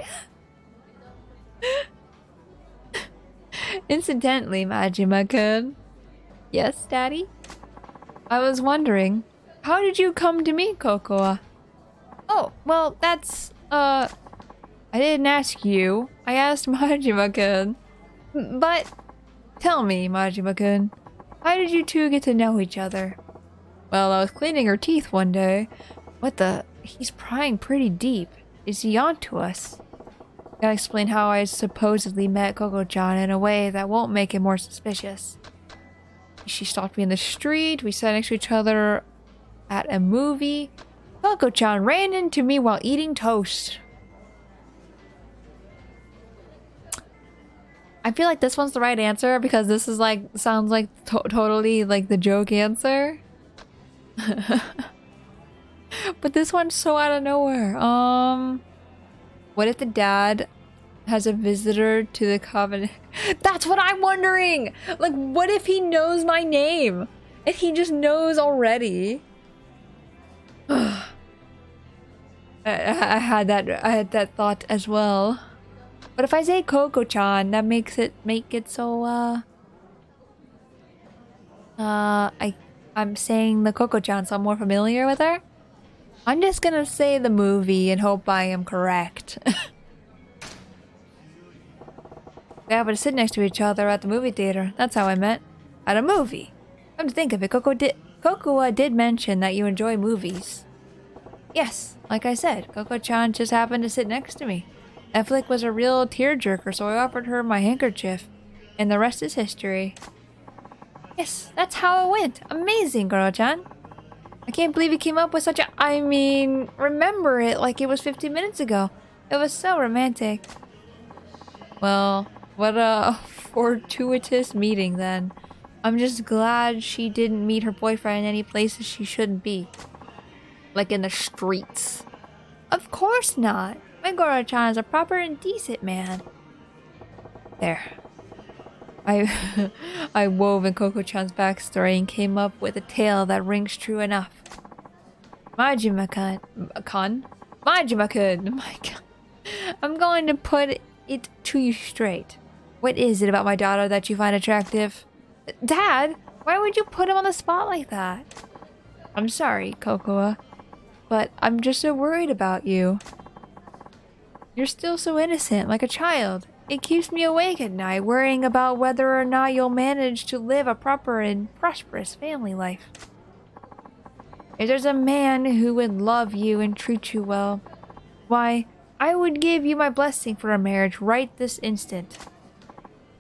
Incidentally, Majima-kun. Yes, daddy? I was wondering, how did you come to me, Kokoa? Oh, well, that's, I didn't ask you. I asked Majima-kun. But, tell me, Majima-kun, how did you two get to know each other? Well, I was cleaning her teeth one day. What the? He's prying pretty deep. Is he onto us? Gotta explain how I supposedly met Koko-chan in a way that won't make it more suspicious. She stopped me in the street. We sat next to each other at a movie. Koko-chan ran into me while eating toast. I feel like this one's the right answer because this is like, sounds like totally like the joke answer. But this one's so out of nowhere. What if the dad has a visitor to the covenant? That's what I'm wondering! Like, what if he knows my name? And he just knows already? I had that thought as well. But if I say Koko-chan, that makes it so I'm saying the Koko-chan, so I'm more familiar with her. I'm just gonna say the movie and hope I am correct. We happened to sit next to each other at the movie theater. That's how I met. At a movie. Come to think of it, Kokoa did mention that you enjoy movies. Yes, like I said, Koko-chan just happened to sit next to me. That flick was a real tearjerker, so I offered her my handkerchief. And the rest is history. Yes, that's how it went. Amazing, Koro-chan. I can't believe you came up with such a... I mean, remember it like it was 15 minutes ago. It was so romantic. Well, what a fortuitous meeting then. I'm just glad she didn't meet her boyfriend in any places she shouldn't be. Like in the streets. Of course not. My Koro-chan is a proper and decent man. There. I wove in Koko-chan's backstory and came up with a tale that rings true enough. Majima-kun. Majima-kun. Oh my god. I'm going to put it to you straight. What is it about my daughter that you find attractive? Dad, why would you put him on the spot like that? I'm sorry, Kokoa, but I'm just so worried about you. You're still so innocent, like a child. It keeps me awake at night, worrying about whether or not you'll manage to live a proper and prosperous family life. If there's a man who would love you and treat you well, why, I would give you my blessing for our marriage right this instant.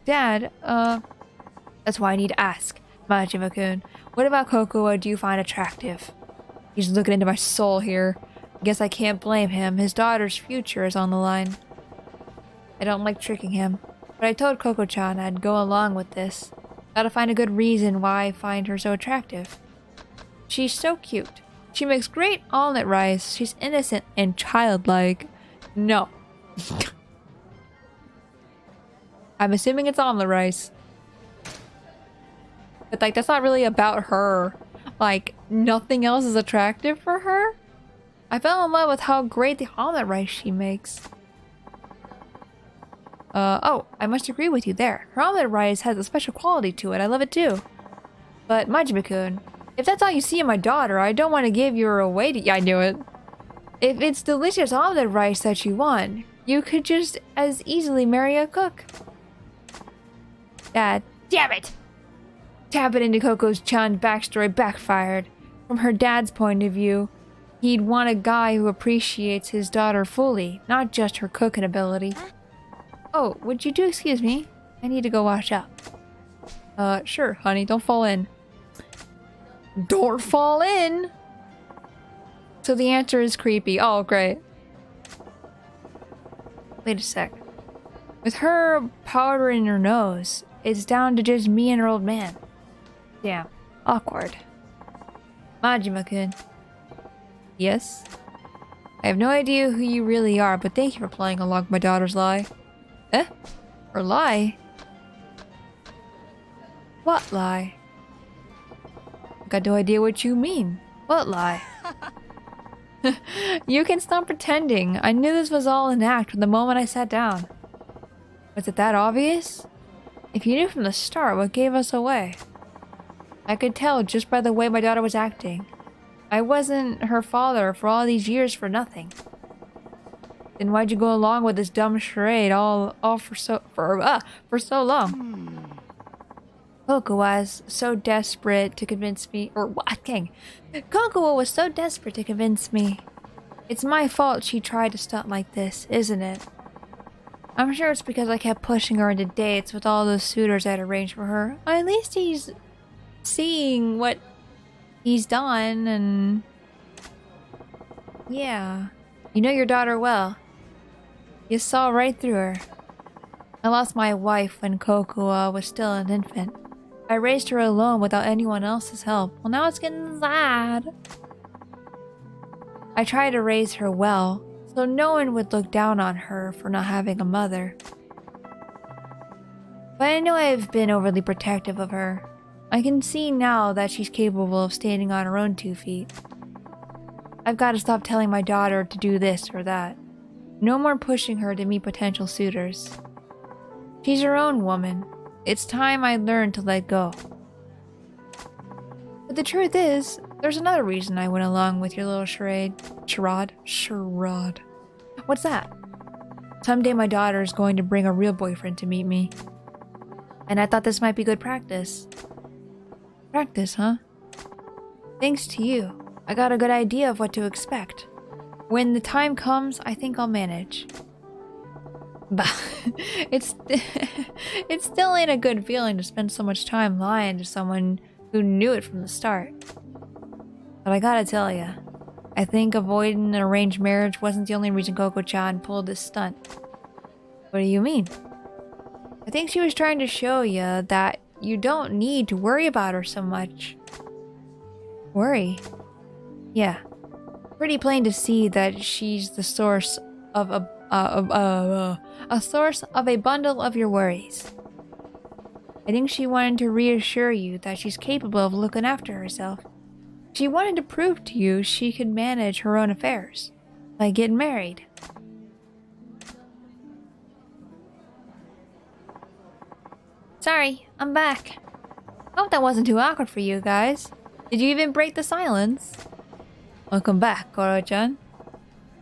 Dad, that's why I need to ask. Majima-kun, what about Kokoa do you find attractive? He's looking into my soul here. Guess I can't blame him. His daughter's future is on the line. I don't like tricking him, but I told Koko-chan I'd go along with this. Gotta find a good reason why I find her so attractive. She's so cute. She makes great omelet rice. She's innocent and childlike. No. I'm assuming it's omelet rice. But like, that's not really about her. Like, nothing else is attractive for her? I fell in love with how great the omelet rice she makes. Oh, I must agree with you there. Her omelet rice has a special quality to it. I love it too. But Majima-kun, if that's all you see in my daughter, I don't want to give you her away to— Yeah, I knew it. If it's delicious omelet rice that you want, you could just as easily marry a cook. Dad, damn it! Tapping into Koko-chan's backstory backfired. From her dad's point of view, he'd want a guy who appreciates his daughter fully, not just her cooking ability. Oh, would you excuse me? I need to go wash up. Sure, honey, don't fall in. Don't fall in! So the answer is creepy. Oh, great. Wait a sec. With her powder in her nose, it's down to just me and her old man. Damn, awkward. Majima-kun. Yes? I have no idea who you really are, but thank you for playing along my daughter's lie. Eh? Her lie? What lie? Got no idea what you mean. What lie? You can stop pretending. I knew this was all an act from the moment I sat down. Was it that obvious? If you knew from the start, what gave us away? I could tell just by the way my daughter was acting. I wasn't her father for all these years for nothing. Then why'd you go along with this dumb charade all for so long? Coco was so desperate to convince me, or what? Dang. Coco was so desperate to convince me. It's my fault she tried to stunt like this, isn't it? I'm sure it's because I kept pushing her into dates with all those suitors I'd arranged for her. At least he's seeing what he's done, and yeah. You know your daughter well. You saw right through her. I lost my wife when Coco was still an infant. I raised her alone without anyone else's help. Well, now it's getting sad. I tried to raise her well, so no one would look down on her for not having a mother. But I know I've been overly protective of her. I can see now that she's capable of standing on her own 2 feet. I've got to stop telling my daughter to do this or that. No more pushing her to meet potential suitors. She's her own woman. It's time I learned to let go. But the truth is, there's another reason I went along with your little charade. Charade. What's that? Someday my daughter is going to bring a real boyfriend to meet me. And I thought this might be good practice. Practice, huh? Thanks to you, I got a good idea of what to expect. When the time comes, I think I'll manage. Bah, it still ain't a good feeling to spend so much time lying to someone who knew it from the start. But I gotta tell ya, I think avoiding an arranged marriage wasn't the only reason Coco-chan pulled this stunt. What do you mean? I think she was trying to show ya that you don't need to worry about her so much. Worry? Yeah. Pretty plain to see that she's the source of a source of a bundle of your worries. I think she wanted to reassure you that she's capable of looking after herself. She wanted to prove to you she could manage her own affairs, like getting married. Sorry, I'm back. Hope that wasn't too awkward for you guys. Did you even break the silence? Welcome back, Goro-chan.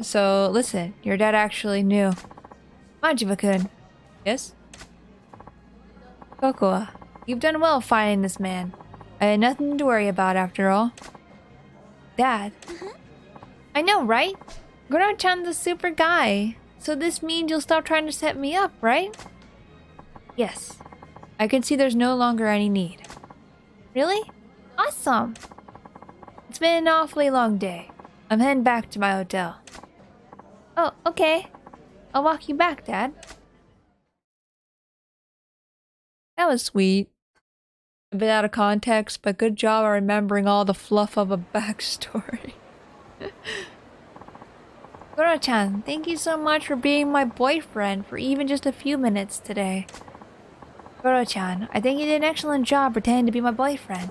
So, listen, your dad actually knew. Majima-kun. Yes? Cocoa, you've done well finding this man. I had nothing to worry about after all. Dad? I know, right? Goro-chan's a super guy. So this means you'll stop trying to set me up, right? Yes. I can see there's no longer any need. Really? Awesome! It's been an awfully long day. I'm heading back to my hotel. Oh, okay. I'll walk you back, Dad. That was sweet. A bit out of context, but good job on remembering all the fluff of a backstory. Goro-chan, thank you so much for being my boyfriend for even just a few minutes today. Goro-chan, I think you did an excellent job pretending to be my boyfriend.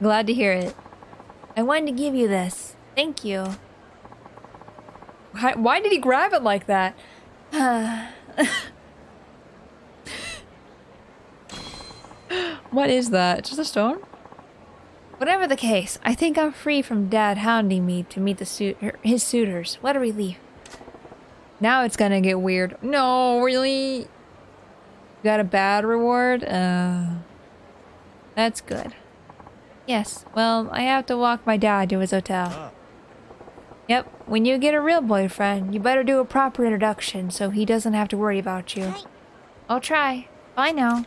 Glad to hear it. I wanted to give you this. Thank you. Why did he grab it like that? What is that? Just a stone? Whatever the case, I think I'm free from Dad hounding me to meet his suitors. What a relief. Now it's gonna get weird. No, really? You got a bad reward? That's good. Yes, well, I have to walk my dad to his hotel. Yep, when you get a real boyfriend, you better do a proper introduction so he doesn't have to worry about you. I'll try. Bye now.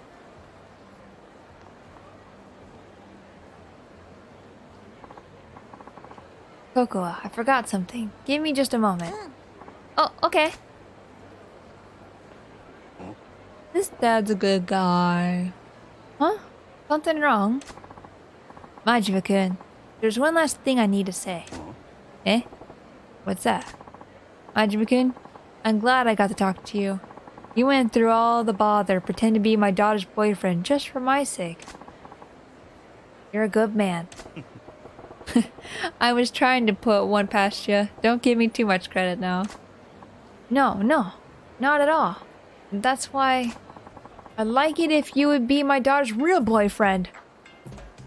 Cocoa, I forgot something. Give me just a moment. Oh, okay. This dad's a good guy. Huh? Something wrong? Majima-kun, there's one last thing I need to say. Eh? What's that? Majima-kun, I'm glad I got to talk to you. You went through all the bother, pretend to be my daughter's boyfriend just for my sake. You're a good man. I was trying to put one past you. Don't give me too much credit now. No, not at all. That's why I'd like it if you would be my daughter's real boyfriend.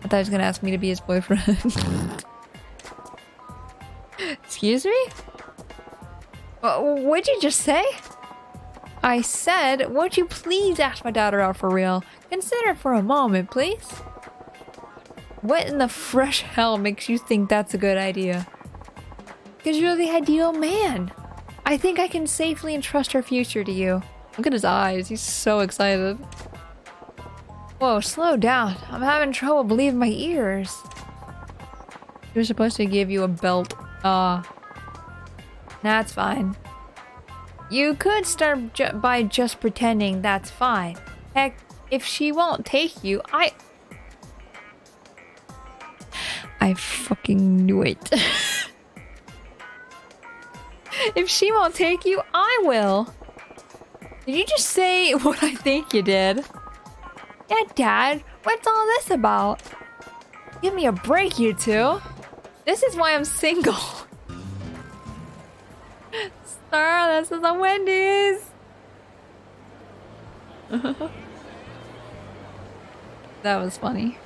I thought he was gonna ask me to be his boyfriend. Excuse me? What'd you just say? I said, would you please ask my daughter out for real? Consider it for a moment, please. What in the fresh hell makes you think that's a good idea? Because you're the ideal man. I think I can safely entrust her future to you. Look at his eyes. He's so excited. Whoa, slow down. I'm having trouble believing my ears. He was supposed to give you a belt. That's fine. You could start by just pretending that's fine. Heck, if she won't take you, I fucking knew it. If she won't take you, I will. Did you just say what I think you did? Yeah, Dad, what's all this about? Give me a break, you two. This is why I'm single. Star, this is a Wendy's. That was funny.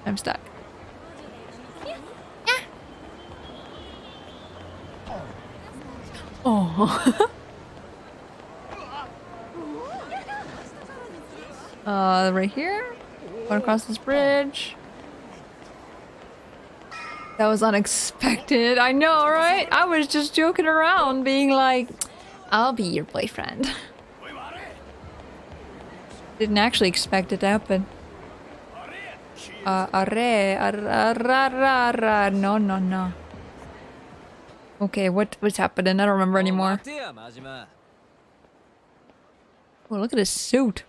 I'm stuck. Oh. Right here? Going across this bridge. That was unexpected. I know, right? I was just joking around, being like, I'll be your boyfriend. Didn't actually expect it to happen. No. Okay, what's happening? I don't remember anymore. Oh, look at his suit.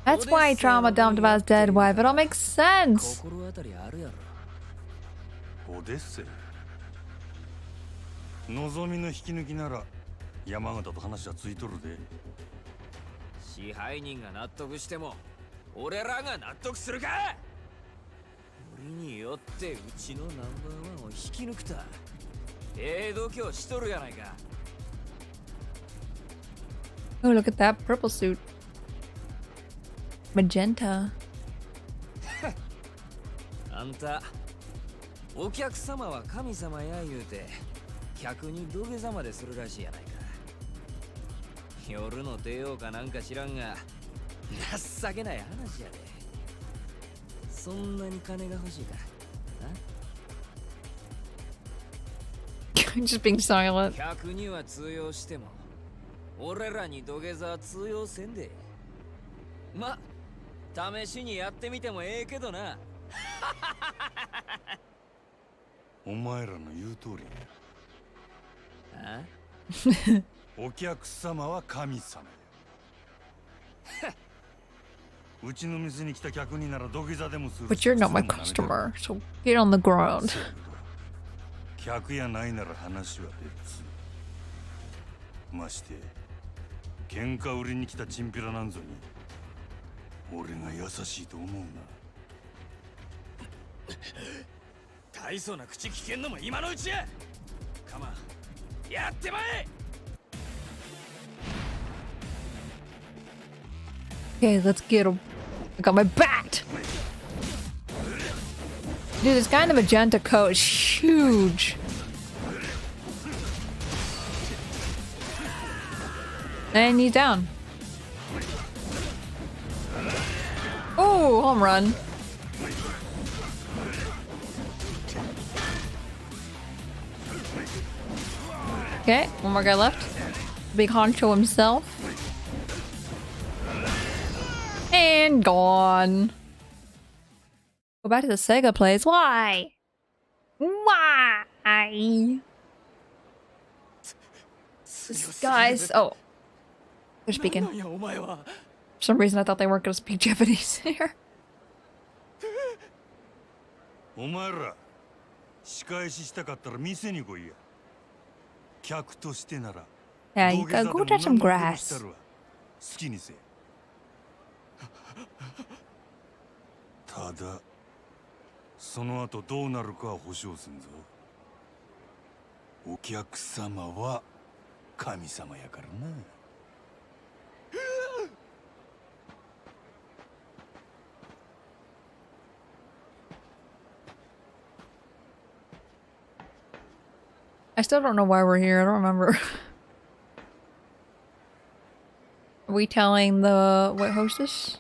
That's why he trauma dumped about his dead wife. It all makes sense. Oh, look at that purple suit. Magenta. あんたお客様は神様や言うて客に土下座までするらしいやないか。夜の帝王かなんか知らんが情けない話やで。そんなに金が欲しいか。 Just being silent. 客には通用しても俺らに土下座は通用せんで。ま、試しにやってみてもええけどな。お前らの言う通りや。お客様は神様や。うちの店に来た客になら土下座でもする。 But you're not my customer, so get on the ground. 客やないなら話は別。まして喧嘩売りに来たチンピラなんぞに俺が優しいと思うな。大層な口聞けんのも今のうちや。カマン、やってまえ。 Okay, let's get him. I got my bat! Dude, this guy in the magenta coat is huge. And he's down. Oh, home run. Okay, one more guy left. Big honcho himself. And gone. Go back to the Sega place. Why? Why? This guys. Oh. They're speaking. For some reason I thought they weren't going to speak Japanese here. お前ら仕返ししたかったら店に来いや。客としてなら Yeah, you gotta go touch some grass. 好きにせ。ただその後どうなるかは保証すんぞ。お客様は神様やからな。I still don't know why we're here. I don't remember. Are we telling the white hostess?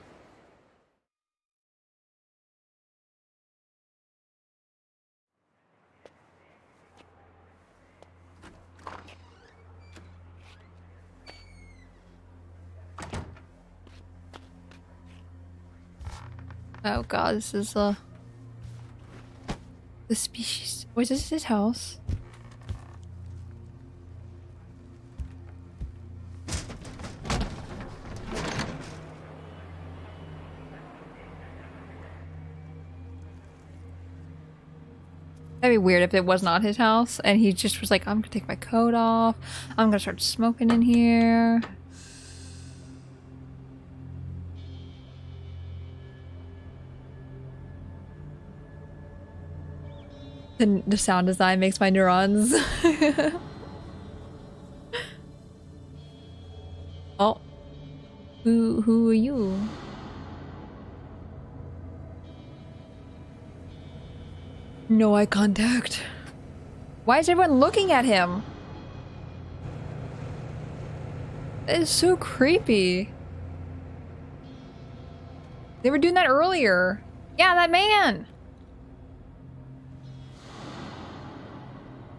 Oh god, this is the species. Wait, is this his house? That'd be weird if it was not his house and he just was like, I'm gonna take my coat off. I'm gonna start smoking in here. The sound design makes my neurons. Oh. Who are you? No eye contact. Why is everyone looking at him? That is so creepy. They were doing that earlier. Yeah, that man.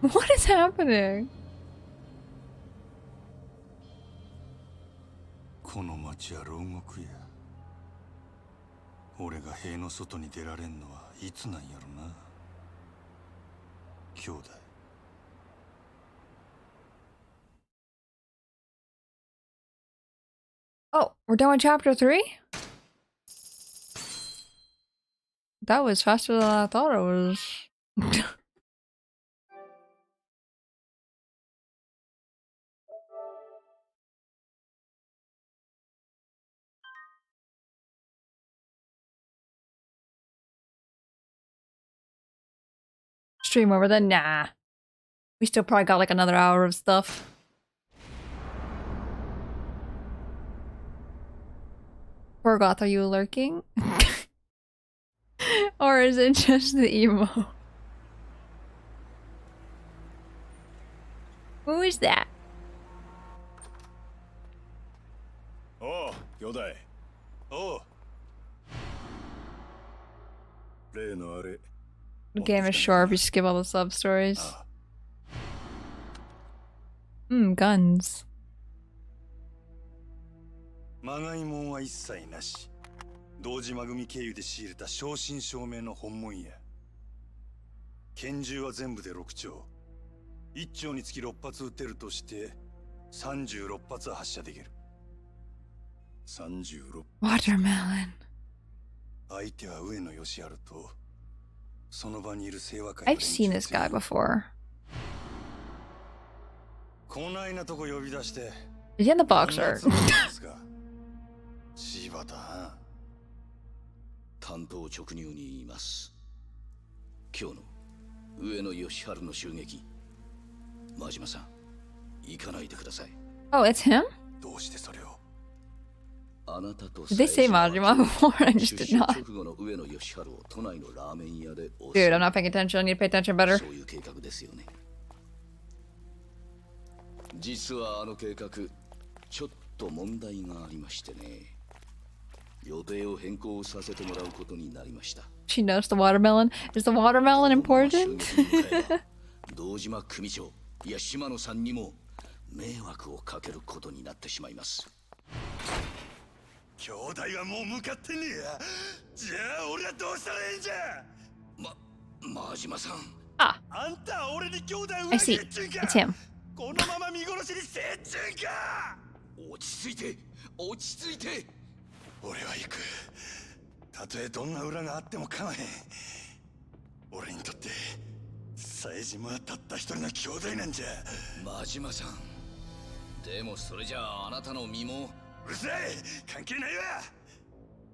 What is happening? この町は牢獄や。俺が塀の外に出られんのはいつなんやろな。兄弟。Oh, we're done with chapter 3? That was faster than I thought it was. Stream over then? Nah. We still probably got like another hour of stuff. Forgoth, are you lurking? Or is it just the emo? Who is that? Oh, 兄弟。おう。例のあれ。 The game is short if you skip all the sub stories. Guns. まがいもんは一切なし。同島組経由で仕入れた正真正銘の本物や。拳銃は全部で6丁。1丁につき6発撃てるとして36発は発射できる。36。Watermelon. 相手は上野義治と。 I've seen this guy before. Is he in the boxer? 担当直入に言います。今日の上野義治の襲撃、真島さん、行かないでください。Oh, it's him? どうしてそれを? Did they say Majima before? I just did not. Dude, I'm not paying attention. I need to pay attention better. 実はあの計画、ちょっと問題がありましてね。予定を変更させてもらうことになりました。She knows the watermelon. Is the watermelon important? 堂島組長、いや島野さんにも迷惑をかけることになってしまいます。 兄弟はもう向かってねえや。じゃあ俺はどうしたらいいんじゃ。真島さん。あ。あんた俺に兄弟I see. It's him. このまま見殺しにせっちゅんか。落ち着いて、落ち着いて。俺は行く。たとえどんな裏があっても構わへん。俺にとって冴島はたった一人の兄弟なんじゃ。真島さん、でもそれじゃああなたの身も。うるさい、関係ないわ。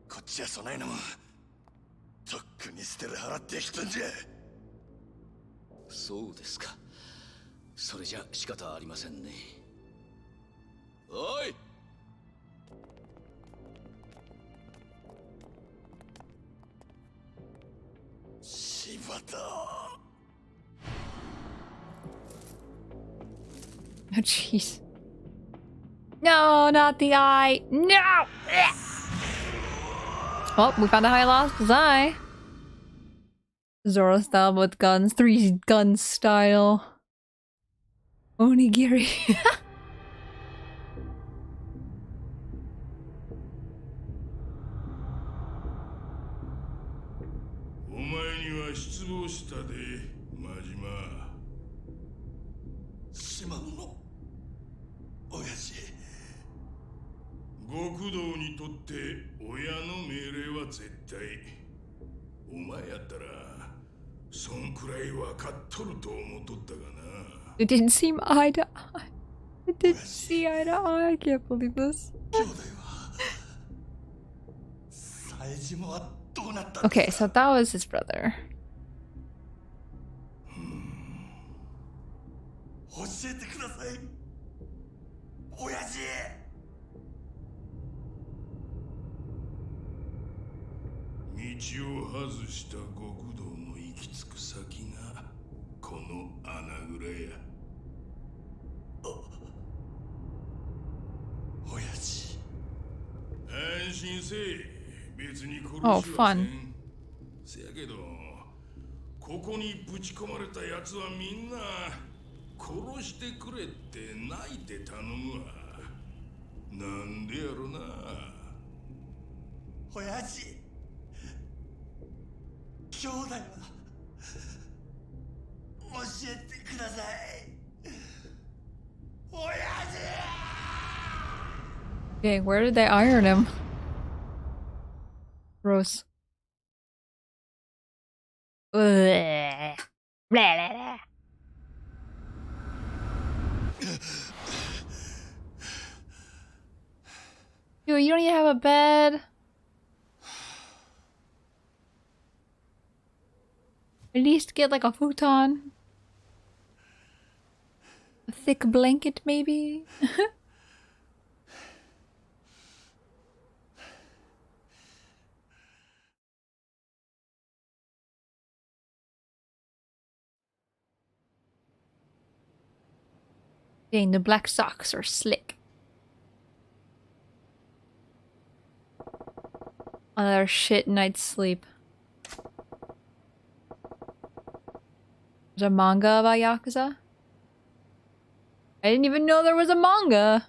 こっちはそないなもんとっくに捨てる払ってきたんじゃ。そうですか。それじゃ仕方ありませんね。おい、柴田。Oh, jeez. No, not the eye. No! Well, we found out how I lost his eye. Zoro style with guns. 3 gun style. Onigiri. お前には失望したで、真島。島野の親父。極道にとって親の命令は絶対。お前やったらそんくらい分かっとると思っとったがな。 It didn't seem eye to eye. It didn't see eye to eye. I can't believe this. Okay, so that was his brother. 教えてください、親父。道を外した極道の行き着く先がこの穴蔵や。親父。安心せえ。別に殺し Oh, はせ fun. ん。せやけど、ここにぶち込まれた奴はみんな殺してくれって泣いて頼むわ。なんでやろな。親父。兄弟は教えてください、親父。 Okay, where did they iron him? Gross. Ugh. Blah, blah, blah. Dude, you don't even have a bed. At least get like a futon. A thick blanket, maybe? Dang, the black socks are slick. Another shit night's sleep. There's a manga about Yakuza? I didn't even know there was a manga!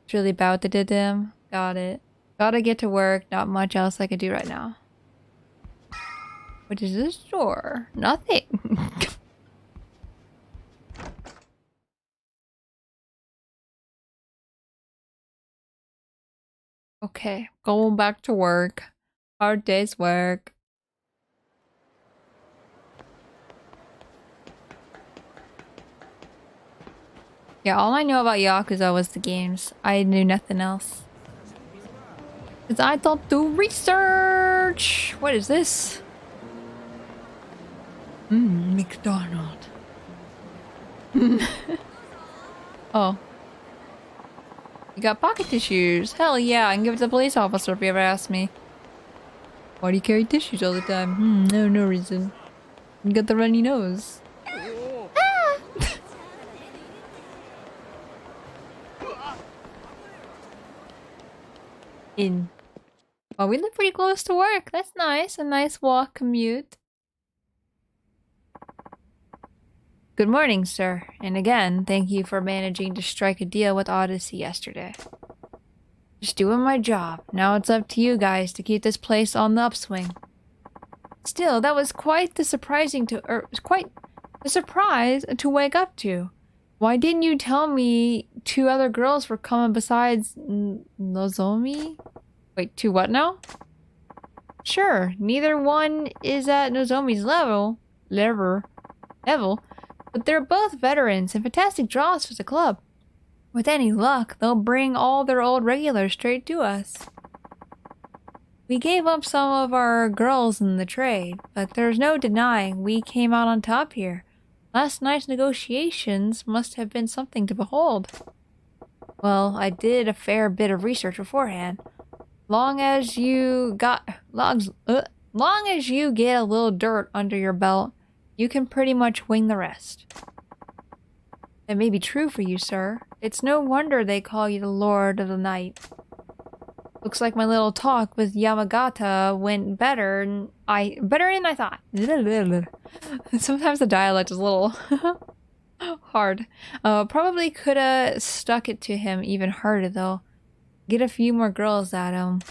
It's really bad what they did to him. Got it. Gotta get to work. Not much else I can do right now. What is this door? Nothing. Okay, going back to work. Hard day's work. Yeah, all I know about Yakuza was the games. I knew nothing else. Because I don't do research! What is this? McDonald. Oh. You got pocket tissues. Hell yeah, I can give it to the police officer if you ever ask me. Why do you carry tissues all the time? No reason. You got the runny nose. In. Oh, we live pretty close to work. That's nice. A nice walk commute. Good morning, sir. And again, thank you for managing to strike a deal with Odyssey yesterday. Just doing my job. Now it's up to you guys to keep this place on the upswing. Still, that was quite the surprise to wake up to. Why didn't you tell me 2 other girls were coming besides Nozomi? Wait, 2 what now? Sure, neither one is at Nozomi's level, but they're both veterans and fantastic draws for the club. With any luck, they'll bring all their old regulars straight to us. We gave up some of our girls in the trade, but there's no denying we came out on top here. Last night's negotiations must have been something to behold. Well, I did a fair bit of research beforehand. Long as you get a little dirt under your belt, you can pretty much wing the rest. That may be true for you, sir. It's no wonder they call you the Lord of the Night. Looks like my little talk with Yamagata went better than I thought. Sometimes the dialect is a little hard. Probably could have stuck it to him even harder though. Get a few more girls at him.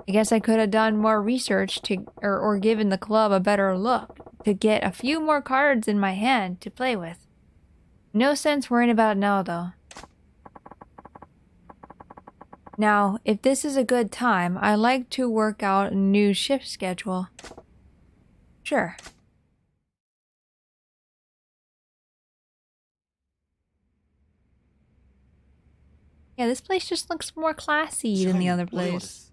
I guess I could have done more research or given the club a better look to get a few more cards in my hand to play with. No sense worrying about it now though. Now, if this is a good time, I'd like to work out a new shift schedule. Sure. Yeah, this place just looks more classy than the other place.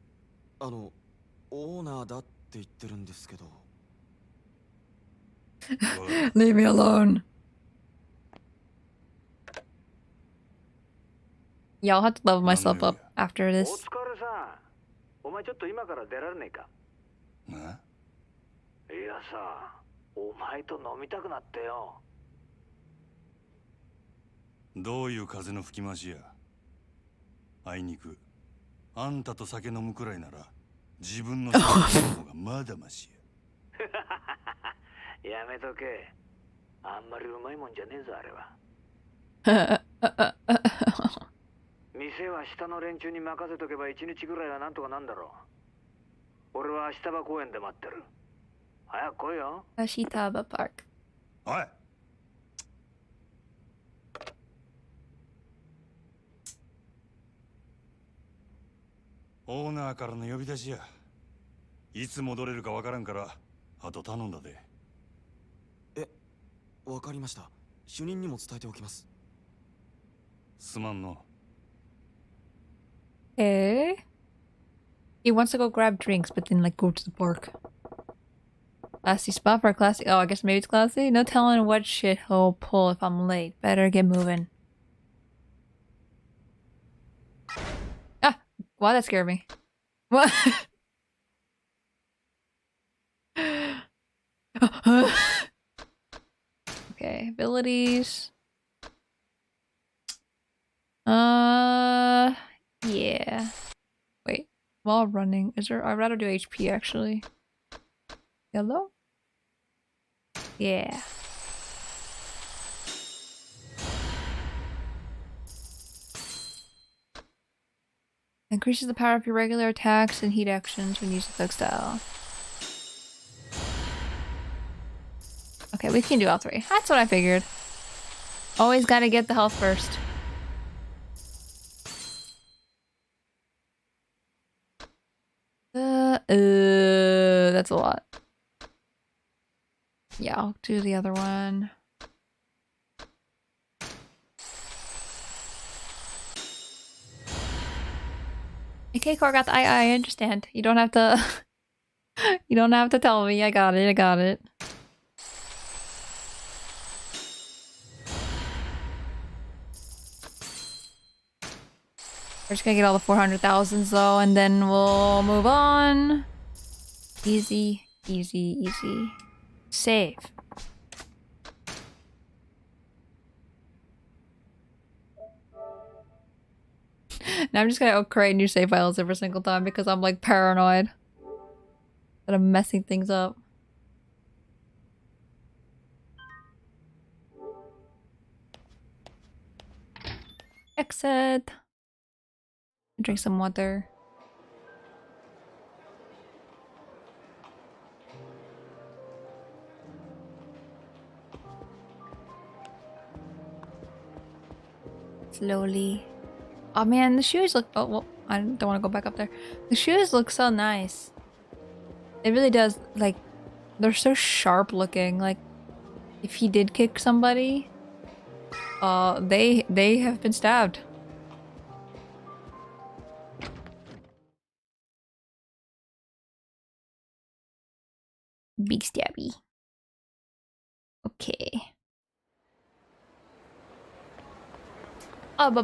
Leave me alone. Yeah, I'll have to level myself up after this. お前ちょっと今から出られねえか。いやさ、お前と飲みたくなってよ。どういう風の吹き回しや。あいにく、あんたと酒飲むくらいなら自分の仕事の方がまだましや。やめとけ。あんまりうまいもんじゃねえぞあれは。店は下の連中に任せとけば1日ぐらいはなんとかなんだろう。俺は足場公園で待ってる。早く来いよ。Ashitaba Park。おい。オーナーからの呼び出しや。いつ戻れるかわからんから、あと頼んだで。わかりました。主任にも伝えておきます。すまんの。Okay. He wants to go grab drinks, but then like go to the park. Classy spot for a classy. Oh, I guess maybe it's classy. No telling what shit he'll pull if I'm late. Better get moving. Ah, wow, that scared me. What? Okay, abilities. Yeah. Wait, while running, is there? I'd rather do HP actually. Yellow? Yeah. Increases the power of your regular attacks and heat actions when used with Thug style. Okay, we can do all three. That's what I figured. Always gotta get the health first. That's a lot. Yeah, I'll do the other one. Okay, Core got the I understand. You don't have to you don't have to tell me. I got it. We're just gonna get all the 400,000s though, and then we'll move on. Easy, easy, easy. Save. Now I'm just gonna create new save files every single time because I'm like paranoid that I'm messing things up. Exit. Drink some water. slowly. Oh man, the shoes look... Oh, well, I don't want to go back up there. The shoes look so nice. It really does, like... They're so sharp looking, like... If he did kick somebody... they have been stabbed. Big stabby. Okay. I'm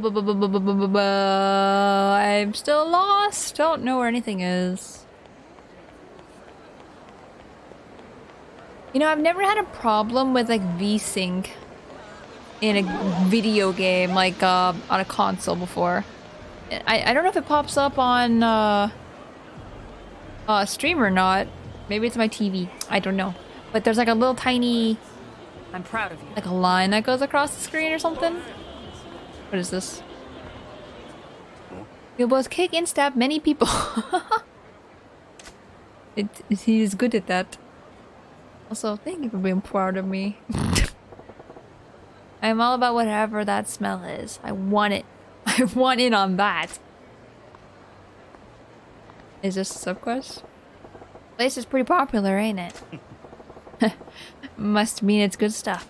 still lost. Don't know where anything is. You know, I've never had a problem with like V-Sync in a video game, like on a console before. I don't know if it pops up on stream or not. Maybe it's my TV. I don't know. But there's like a little tiny... I'm proud of you. Like a line that goes across the screen or something. What is this? You'll both kick and stab many people. He is good at that. Also, thank you for being proud of me. I'm all about whatever that smell is. I want it. I want in on that. Is this a subquest? Place is pretty popular, ain't it? Must mean it's good stuff.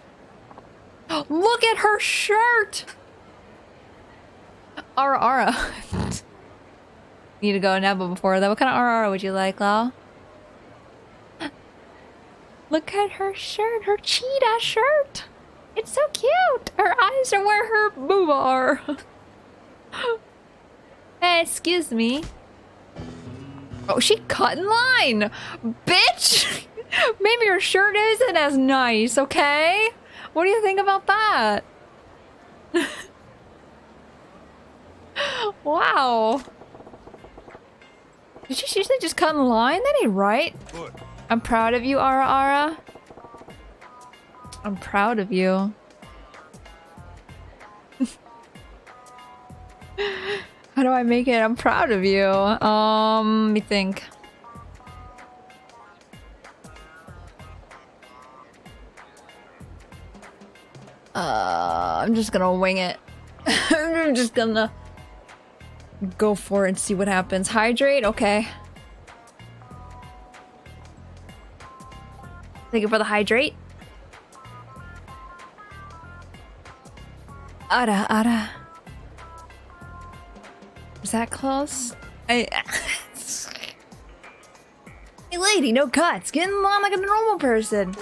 Look at her shirt! Ara Ara. Need to go now, but before that, what kind of Ara Ara would you like, Lau? Look at her shirt, her cheetah shirt! It's so cute! Her eyes are where her boob are. Hey, excuse me. Oh, she cut in line! Bitch! Maybe your shirt isn't as nice, okay? What do you think about that? Wow. Did she seriously just cut in line? That ain't right. I'm proud of you, Ara Ara. I'm proud of you. How do I make it? I'm proud of you. Let me think. I'm just gonna wing it. I'm just gonna go for it and see what happens. Hydrate? Okay. Thank you for the hydrate. Ara. Is that close? Hey lady, no cuts. Get in line like a normal person.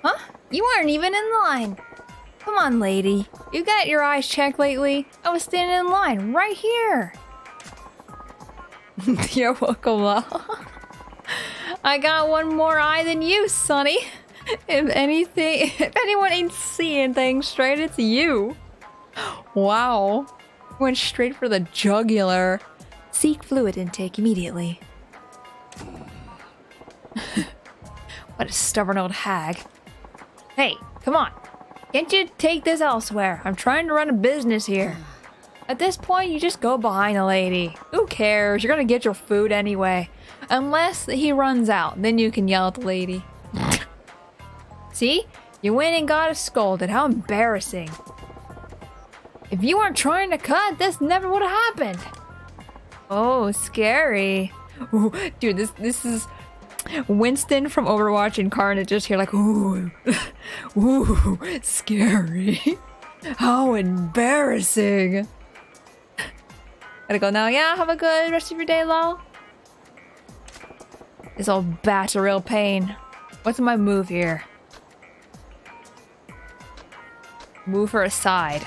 Huh? You weren't even in line. Come on, lady. You got your eyes checked lately? I was standing in line right here. You're welcome, Lau. I got one more eye than you, Sonny. If anyone ain't seeing things straight, it's you. Wow. Went straight for the jugular. Seek fluid intake immediately. What a stubborn old hag. Hey, come on. Can't you take this elsewhere? I'm trying to run a business here. At this point, you just go behind the lady. Who cares? You're gonna get your food anyway. Unless he runs out, then you can yell at the lady. See? You went and got us scolded. How embarrassing. If you weren't trying to cut, this never would have happened. Oh, scary. Ooh, dude, this is Winston from Overwatch and Carnage just here like, ooh, ooh, scary. How embarrassing. Gotta go now. Yeah, have a good rest of your day, Lau. This old bat's a real pain. What's my move here? Move her aside.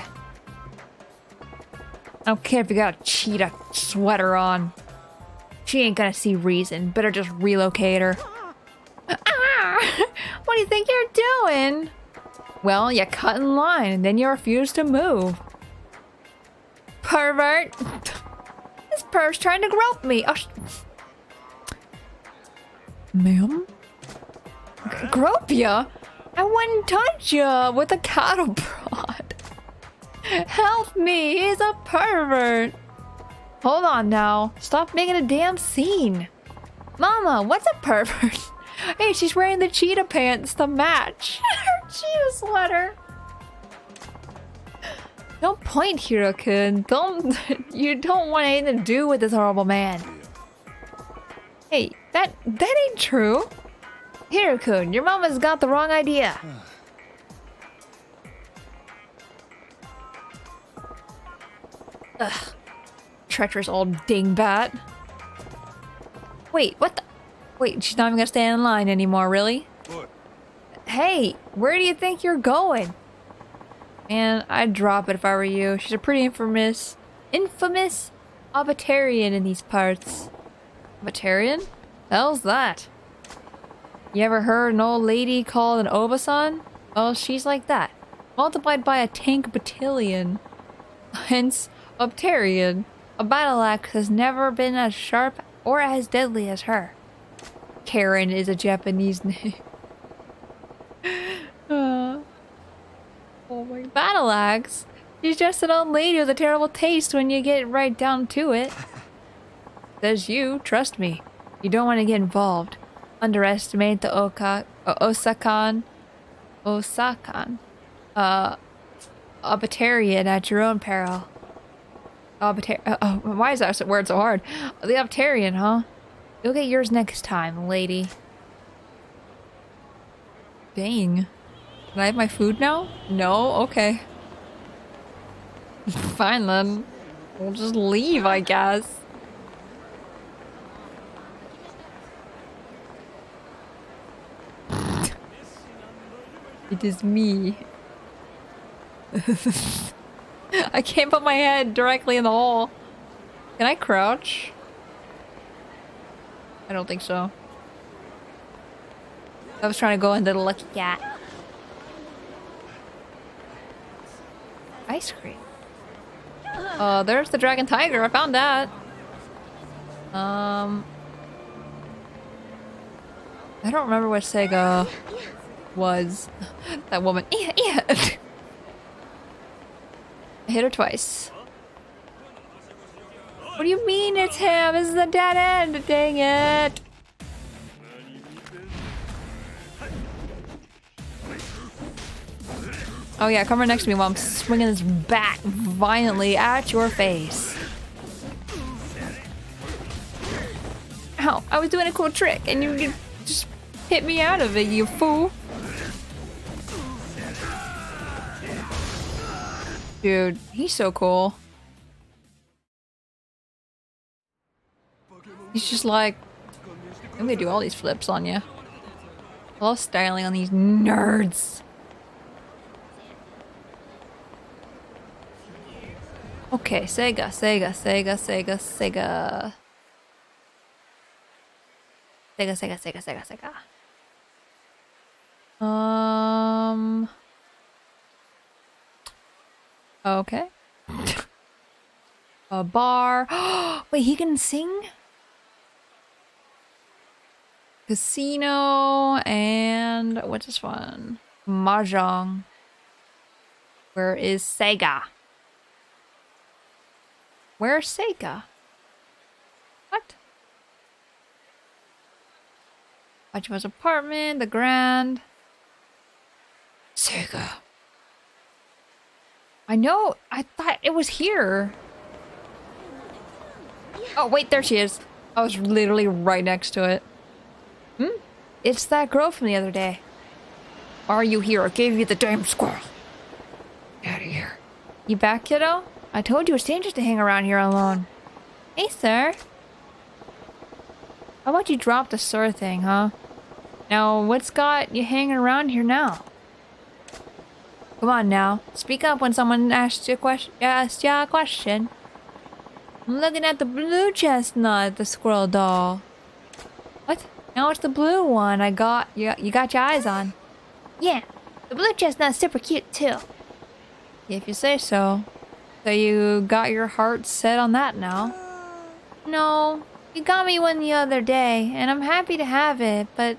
I don't care if you got a cheetah sweater on. She ain't gonna see reason. Better just relocate her. Ah! What do you think you're doing? Well, you cut in line and then you refuse to move. Pervert! This perv's trying to grope me. Oh, ma'am? Grope ya? I wouldn't touch ya with a cattle prod. Help me, he's a pervert. Hold on now. Stop making a damn scene. Mama, what's a pervert? Hey, she's wearing the cheetah pants to match her cheetah sweater. Don't point, Hiro-kun. Don't. You don't want anything to do with this horrible man. Hey, that ain't true. Hiro-kun, your mama's got the wrong idea. Ugh. Treacherous old dingbat. Wait, what the? Wait, she's not even gonna stand in line anymore, really? What? Hey, where do you think you're going? Man, I'd drop it if I were you. She's a pretty infamous Abatarian in these parts. Abatarian? The hell's that? You ever heard an old lady called an Obasan? Well, she's like that. Multiplied by a tank battalion. Hence, Abatarian. A battle axe has never been as sharp or as deadly as her. Karen is a Japanese name. Oh my, battle axe? She's just an old lady with a terrible taste when you get right down to it. Says you, trust me. You don't want to get involved. Underestimate the Osakan. Abatarian at your own peril. Why is that word so hard? The Abatarian, huh? You'll get yours next time, lady. Dang. Can I have my food now? No? Okay. Fine then. We'll just leave, I guess. It is me. I can't put my head directly in the hole. Can I crouch? I don't think so. I was trying to go into the lucky cat. Ice cream. Oh, there's the dragon tiger. I found that. I don't remember what Sega was. That woman. Yeah. I hit her twice. What do you mean it's him? This is a dead end. Dang it. Oh yeah, come right next to me while I'm swinging this bat violently at your face. Ow, I was doing a cool trick and you just hit me out of it, you fool. Dude, he's so cool. He's just like, I'm gonna do all these flips on you. I love styling on these nerds. Okay, Sega. Okay. A bar. Wait, he can sing? Casino and what's this one? Mahjong. Where is Sega? Where's Sega? What? Hachima's apartment, the Grand. Sega. I know, I thought it was here. Oh, wait, there she is. I was literally right next to it. It's that girl from the other day. Are you here? I gave you the damn squirrel. Get out of here. You back, kiddo? I told you it's dangerous to hang around here alone. Hey, sir. How about you drop the sore thing, huh? Now, what's got you hanging around here now? Come on now. Speak up when someone asks you a question. I'm looking at the blue chestnut, the squirrel doll. What? Now it's the blue one you got your eyes on. Yeah, the blue chestnut's super cute too. If you say so. So you got your heart set on that now? No, you got me one the other day, and I'm happy to have it, but...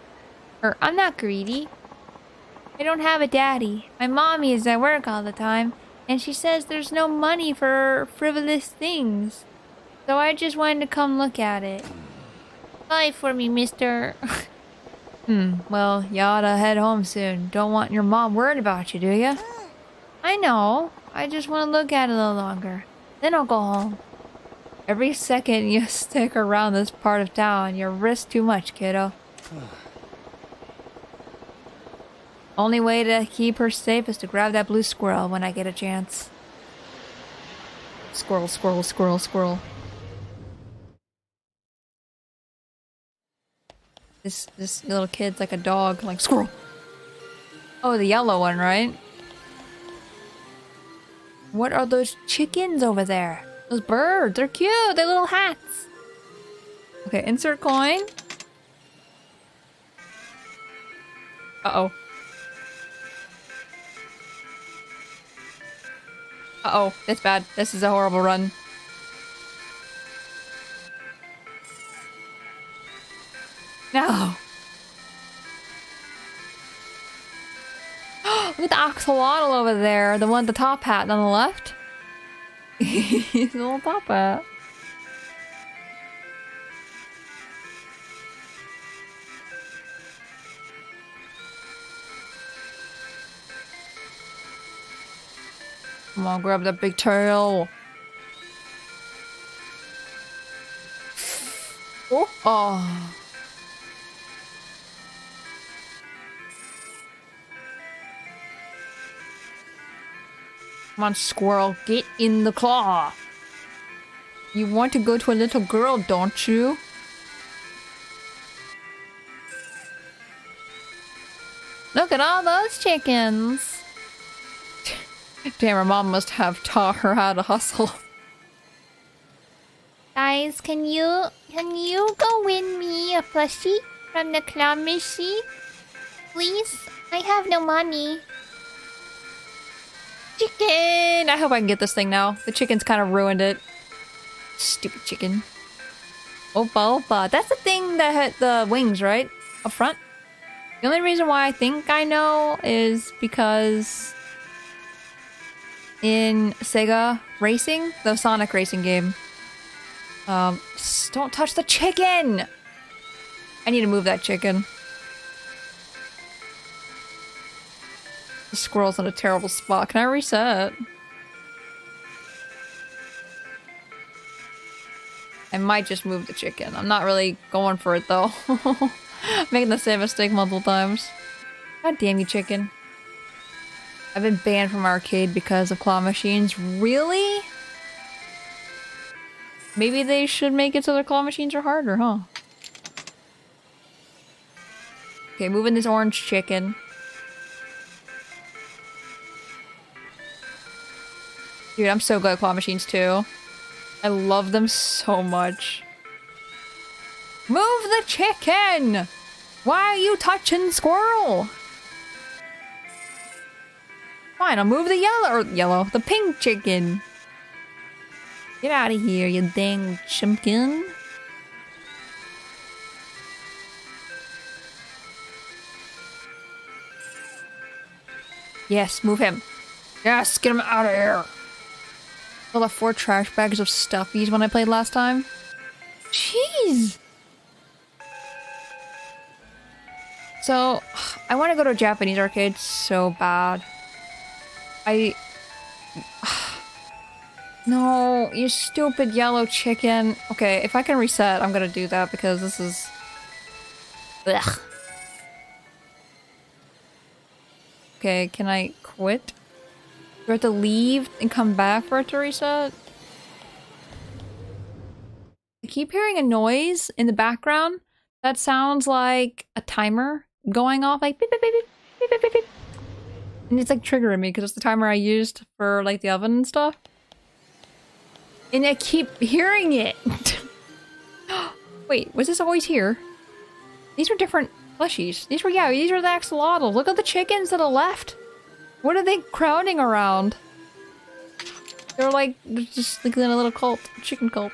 I'm not greedy. I don't have a daddy. My mommy is at work all the time, and she says there's no money for frivolous things. So I just wanted to come look at it. Buy for me, mister. Well, you oughta head home soon. Don't want your mom worried about you, do ya? I know. I just want to look at it a little longer. Then I'll go home. Every second you stick around this part of town, you risk too much, kiddo. Only way to keep her safe is to grab that blue squirrel when I get a chance. Squirrel, squirrel, squirrel, squirrel. This little kid's like a dog, like squirrel. Oh, the yellow one, right? What are those chickens over there? Those birds, they're cute. They're little hats. Okay, insert coin. Uh-oh. Uh-oh, that's bad. This is a horrible run. No. Look at the axolotl over there. The one with the top hat on the left. He's a little top hat. Come on, grab that big tail. Oh. Oh. Come on, squirrel, get in the claw. You want to go to a little girl, don't you? Look at all those chickens. Damn, her mom must have taught her how to hustle. Guys, can you go win me a plushie from the clown machine? Please? I have no money. Chicken! I hope I can get this thing now. The chicken's kind of ruined it. Stupid chicken. Opa, opa. That's the thing that had the wings, right? Up front? The only reason why I think I know is because in Sega Racing, the Sonic Racing game, don't touch the chicken! I need to move that chicken. The squirrel's in a terrible spot. Can I reset? I might just move the chicken. I'm not really going for it though. Making the same mistake multiple times. God damn you, chicken. I've been banned from arcade because of claw machines. Really? Maybe they should make it so their claw machines are harder, huh? Okay, moving this orange chicken. Dude, I'm so good at claw machines too. I love them so much. Move the chicken! Why are you touching squirrel? Fine, I'll move the the pink chicken. Get out of here, you dang chimpkin. Yes, move him. Yes, get him out of here. I left 4 trash bags of stuffies when I played last time. Jeez. So, I want to go to a Japanese arcade so bad. No, you stupid yellow chicken. Okay, if I can reset, I'm gonna do that because this is... Ugh. Okay, can I quit? Do I have to leave and come back for it to reset? I keep hearing a noise in the background that sounds like a timer going off, like beep, beep, beep, beep, beep, beep, beep. And it's like triggering me because it's the timer I used for like the oven and stuff. And I keep hearing it. Wait, was this always here? These were different plushies. These were the axolotls. Look at the chickens to the left. What are they crowding around? They're just like in a little cult. Chicken cult.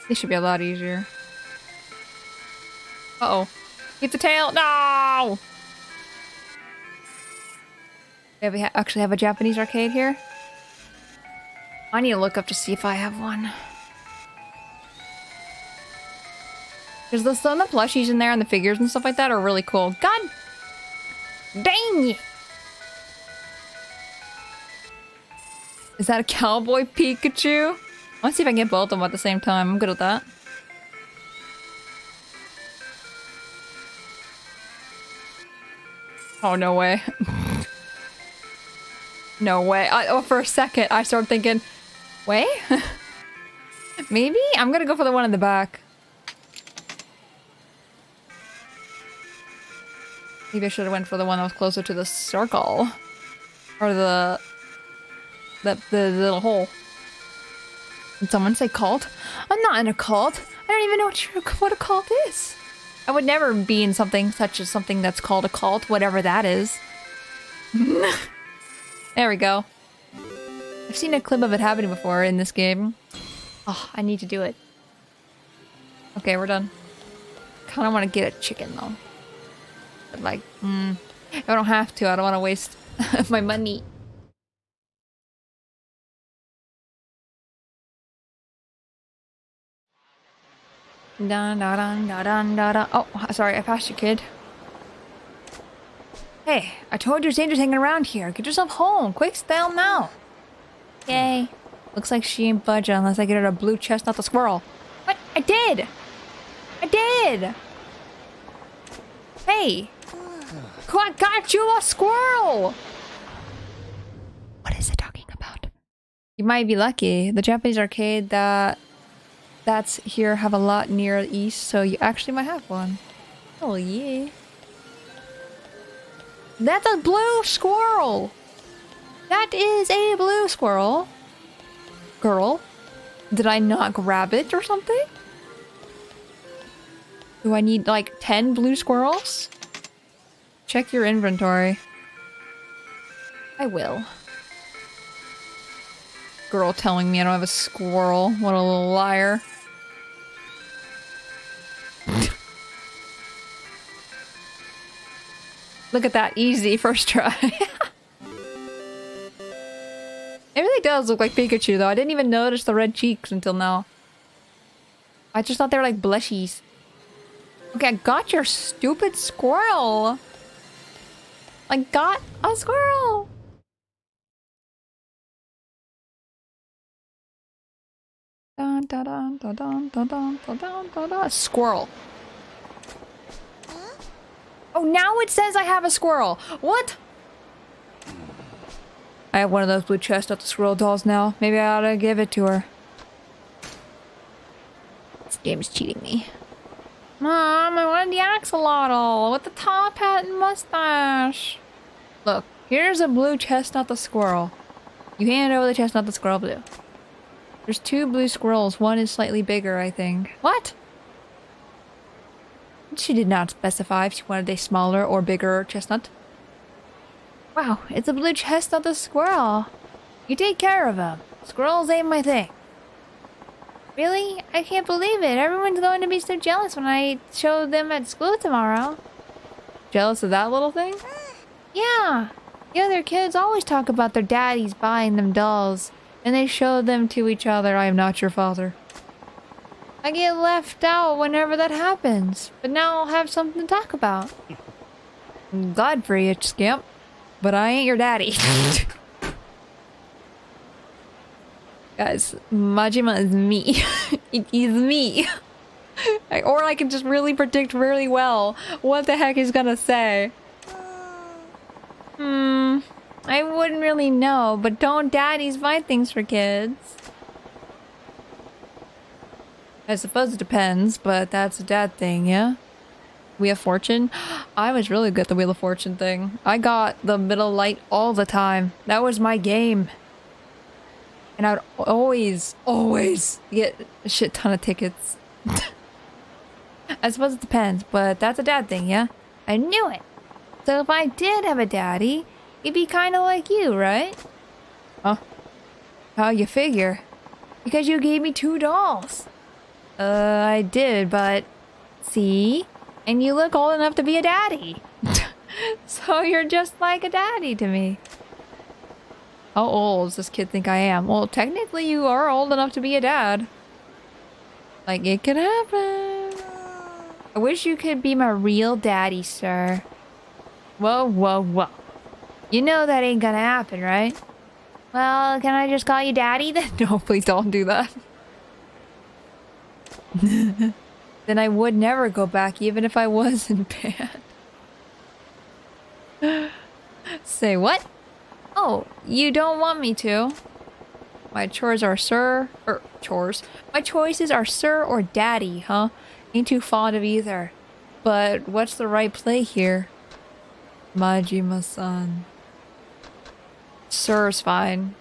This should be a lot easier. Uh-oh. Keep the tail! No! Do we actually have a Japanese arcade here? I need to look up to see if I have one. Because some of the plushies in there and the figures and stuff like that are really cool. God dang it! Is that a cowboy Pikachu? Let's see if I can get both of them at the same time. I'm good at that. Oh, no way. No way. For a second, I started thinking, wait? Maybe? I'm gonna go for the one in the back. Maybe I should have went for the one that was closer to the circle. Or the little hole. Did someone say cult? I'm not in a cult. I don't even know what a cult is. I would never be in something such as something that's called a cult, whatever that is. There we go. I've seen a clip of it happening before in this game. Oh, I need to do it. Okay, we're done. Kinda want to get a chicken though. But like, if I don't have to, I don't want to waste my money. Dun, dun, dun, dun, dun, dun, dun. Oh, sorry, I passed you, kid. Hey, I told you there's dangers hanging around here. Get yourself home. Quick, stay home now. Yay. Looks like she ain't budging unless I get her a blue chestnut the squirrel. What? I did! I did! Hey! I got you a squirrel! What is it talking about? You might be lucky. The Japanese arcade that's here have a lot near the east, so you actually might have one. Oh yeah. That's a blue squirrel! That is a blue squirrel. Girl. Did I not grab it or something? Do I need like 10 blue squirrels? Check your inventory. I will. Girl telling me I don't have a squirrel. What a little liar. Look at that. Easy. First try. It really does look like Pikachu though. I didn't even notice the red cheeks until now. I just thought they were like blushies. Okay, I got your stupid squirrel. I got a squirrel. Dun, dun, dun, dun, dun, dun, dun, dun, dun, dun, dun. Squirrel. Oh, now it says I have a squirrel. What? I have one of those blue chestnut squirrel dolls now. Maybe I ought to give it to her. This game is cheating me. Mom, I wanted the axolotl with the top hat and mustache. Look, here's a blue chestnut the squirrel. You hand over the chestnut the squirrel blue. There's 2 blue squirrels. One is slightly bigger, I think. What? She did not specify if she wanted a smaller or bigger chestnut. Wow, it's a blue chestnut the squirrel. You take care of him. Squirrels ain't my thing. Really? I can't believe it. Everyone's going to be so jealous when I show them at school tomorrow. Jealous of that little thing? Yeah. The other kids always talk about their daddies buying them dolls. And they show them to each other. I am not your father. I get left out whenever that happens. But now I'll have something to talk about. I'm glad for you, scamp. But I ain't your daddy. Guys, Majima is me. It is me. Or I can just really predict really well what the heck he's gonna say. I wouldn't really know, but don't daddies buy things for kids? I suppose it depends, but that's a dad thing, yeah? Wheel of Fortune? I was really good at the Wheel of Fortune thing. I got the middle light all the time. That was my game. And I would always get a shit ton of tickets. I suppose it depends, but that's a dad thing, yeah? I knew it! So if I did have a daddy, he'd be kinda like you, right? Huh? How you figure? Because you gave me 2 dolls. I did, but... See? And you look old enough to be a daddy. So you're just like a daddy to me. How old does this kid think I am? Well, technically you are old enough to be a dad. Like, it could happen. I wish you could be my real daddy, sir. Whoa, whoa, whoa. You know that ain't gonna happen, right? Well, can I just call you daddy then? No, please don't do that. Then I would never go back, even if I wasn't bad. Say what? Oh, you don't want me to? My chores are sir... chores. My choices are sir or daddy, huh? Ain't too fond of either. But what's the right play here? Majima-san. Sir's fine.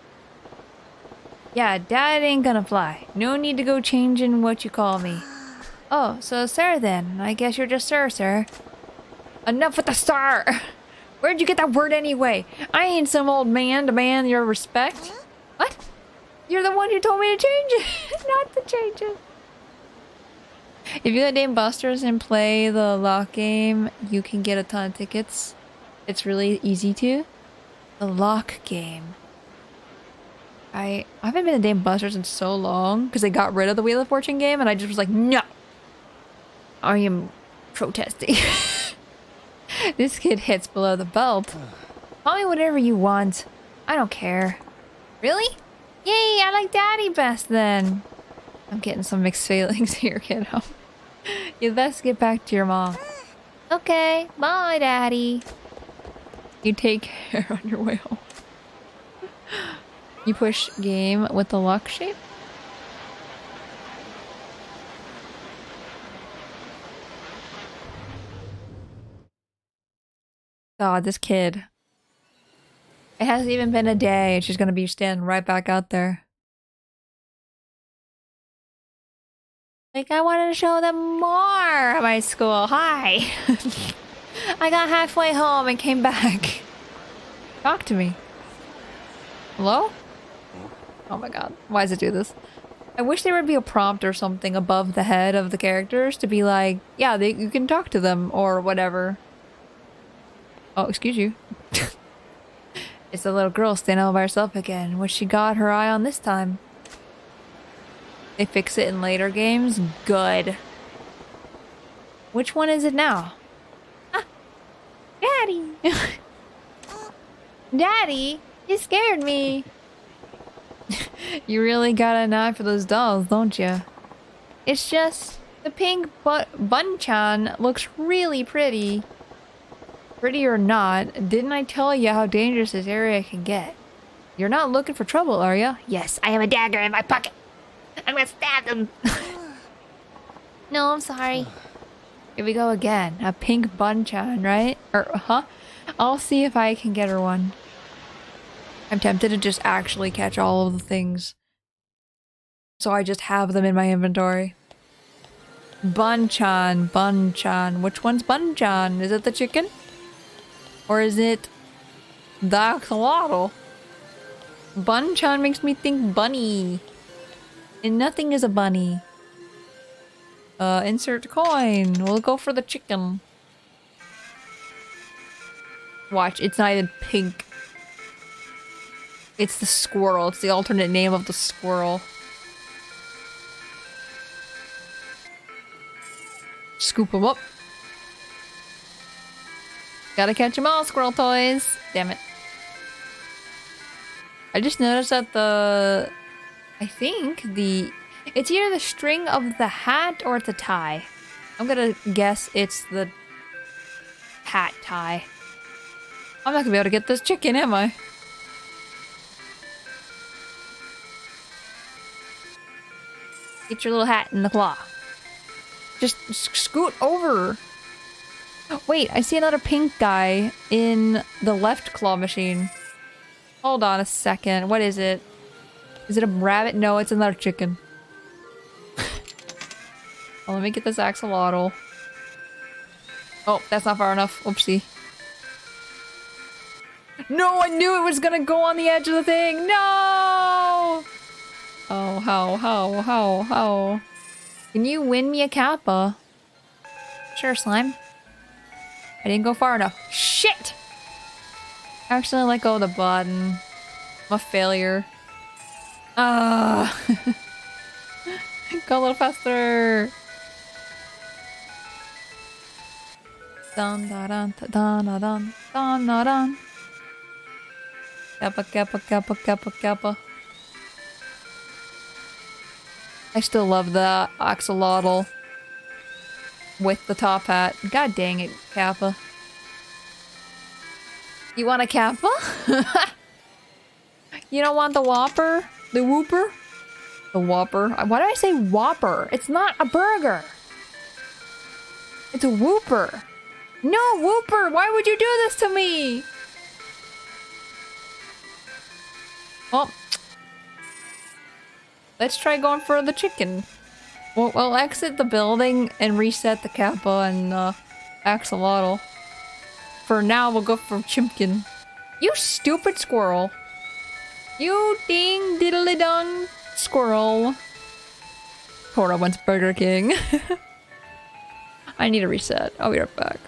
Yeah, dad ain't gonna fly. No need to go changing what you call me. Oh, so sir then. I guess you're just sir. Enough with the sir! Where'd you get that word anyway? I ain't some old man to demand your respect. What? You're the one who told me to change it, not to change it. If you go to Dame Buster's and play the lock game, you can get a ton of tickets. It's really easy to. The lock game. I haven't been to Dame Buster's in so long because they got rid of the Wheel of Fortune game and I just was like, no! I am protesting. This kid hits below the belt. Call me whatever you want. I don't care. Really? Yay, I like daddy best then. I'm getting some mixed feelings here, kiddo. You best get back to your mom. Okay, bye, daddy. You take care on your way home. You push game with the lock shape? God, this kid. It hasn't even been a day and she's gonna be standing right back out there. Like, I wanted to show them more of my school. Hi. I got halfway home and came back. Talk to me. Hello? Oh my god. Why does it do this? I wish there would be a prompt or something above the head of the characters to be like, yeah, you can talk to them or whatever. Oh, excuse you. It's the little girl standing all by herself again. What she got her eye on this time? They fix it in later games? Good. Which one is it now? Ah! Daddy! Daddy! You scared me! You really got an eye for those dolls, don't you? It's just... the pink Bun-chan looks really pretty. Pretty or not, didn't I tell you how dangerous this area can get? You're not looking for trouble, are you? Yes, I have a dagger in my pocket. I'm gonna stab them. No, I'm sorry. Here we go again. A pink Bun-chan, right? Or, huh? I'll see if I can get her one. I'm tempted to just actually catch all of the things. So I just have them in my inventory. Bun-chan, Bun-chan. Which one's Bun-chan? Is it the chicken? Or is it the axolotl? Bun-chan makes me think bunny. And nothing is a bunny. Insert coin. We'll go for the chicken. Watch, it's not even pink. It's the squirrel. It's the alternate name of the squirrel. Scoop them up. Gotta catch them all, squirrel toys. Damn it. I just noticed that the... I think the... It's either the string of the hat or it's a tie. I'm gonna guess it's the hat tie. I'm not gonna be able to get this chicken, am I? Get your little hat in the claw. Just scoot over. Wait, I see another pink guy in the left claw machine. Hold on a second. What is it? Is it a rabbit? No, it's another chicken. Well, let me get this axolotl. Oh, that's not far enough. Oopsie. No, I knew it was gonna go on the edge of the thing. No! Oh, how? Can you win me a kappa? Sure, slime. I didn't go far enough. Shit! Actually, let go of the button. I'm a failure. Ah! Go a little faster! Dun da dun dun dun dun dun dun dun. Kappa kappa kappa kappa kappa. I still love the axolotl with the top hat. God dang it, Kappa. You want a Kappa? You don't want the Whopper? The Whooper? The Whopper? Why did I say Whopper? It's not a burger. It's a Whooper. No, Whooper! Why would you do this to me? Oh. Let's try going for the chicken. We'll exit the building and reset the Kappa and axolotl. For now, we'll go for Chimkin. You stupid squirrel. You ding diddly dong squirrel. Tora wants Burger King. I need a reset. I'll be right back.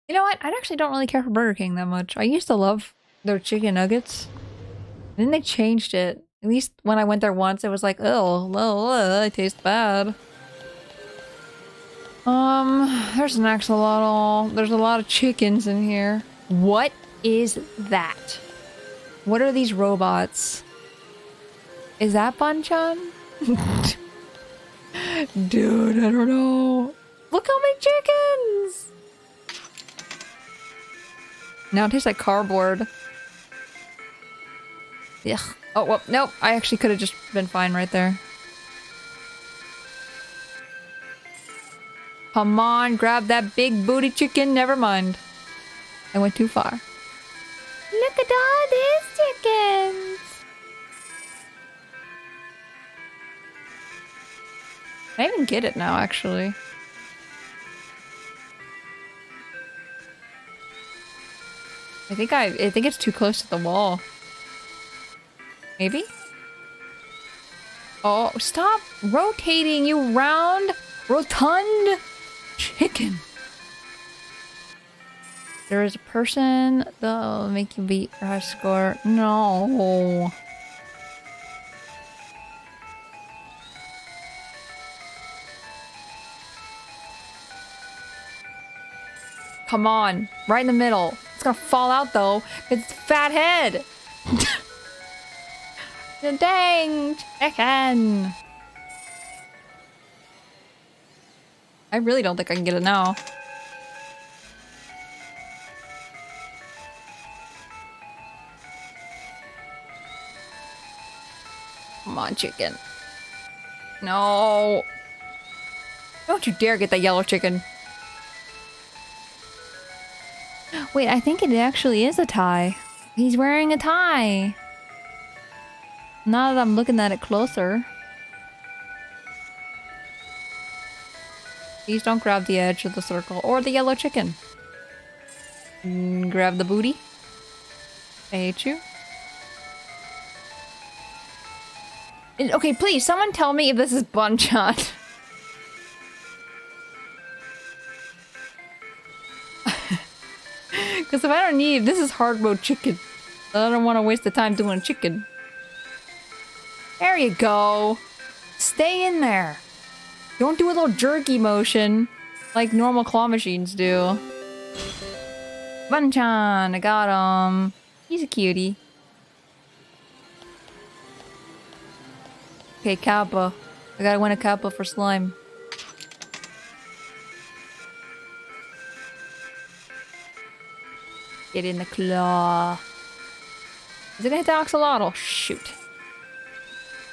You know what? I actually don't really care for Burger King that much. I used to love their chicken nuggets. Then they changed it. At least when I went there once, it was like, oh, it tastes bad. There's an axolotl. There's a lot of chickens in here. What is that? What are these robots? Is that Banchan? Dude, I don't know. Look how many chickens! Now it tastes like cardboard. Ugh. Oh, well, nope. I actually could have just been fine right there. Come on, grab that big booty chicken. Never mind. I went too far. Look at all these chickens. I even get it now, actually. I think it's too close to the wall. Maybe? Oh, stop rotating, you round, rotund chicken. There is a person that'll make you beat your high score. No. Come on, right in the middle. It's gonna fall out though. It's fat head. Dang, chicken. I really don't think I can get it now. Come on, chicken. No. Don't you dare get that yellow chicken. Wait, I think it actually is a tie. He's wearing a tie. Now that I'm looking at it closer. Please don't grab the edge of the circle or the yellow chicken. Grab the booty. I hate you. Okay, please, someone tell me if this is Banchan. Because if I don't need, this is hard mode chicken. I don't want to waste the time doing chicken. There you go. Stay in there. Don't do a little jerky motion like normal claw machines do. Banchan, I got him. He's a cutie. Okay, Kappa. I gotta win a Kappa for slime. Get in the claw. Is it gonna hit the axolotl? Shoot.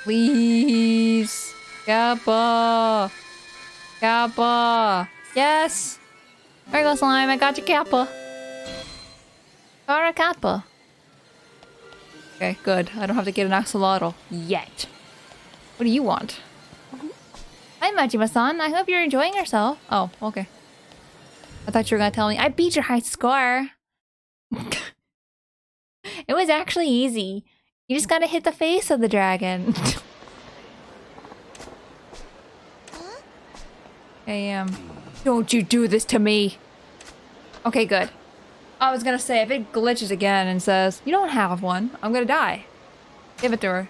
Please. Kappa. Kappa. Yes. There you go, slime. I got your Kappa. Got a Kappa. Okay, good. I don't have to get an axolotl yet. What do you want? Hi, Majima-san. I hope you're enjoying yourself. Oh, okay. I thought you were gonna tell me I beat your high score. It was actually easy. You just gotta hit the face of the dragon. Don't you do this to me. Okay, good. I was gonna say, if it glitches again and says, you don't have one, I'm gonna die. Give it to her.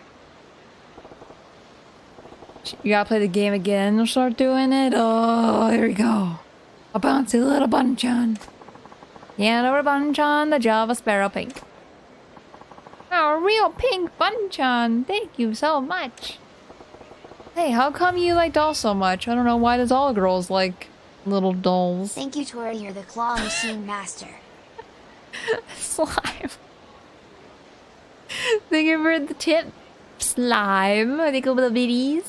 Alright, you gotta play the game again. We'll start doing it. Oh, here we go. A bouncy little Bunchan. Yeah, over Bunchan, the Java Sparrow Pink. Oh, a real pink Bunchan. Thank you so much. Hey, how come you like dolls so much? I don't know why does all girls like little dolls. Thank you, Tora. You're the claw machine master. Slime. Thank you for the tip, Slime. Thank you, little bitties.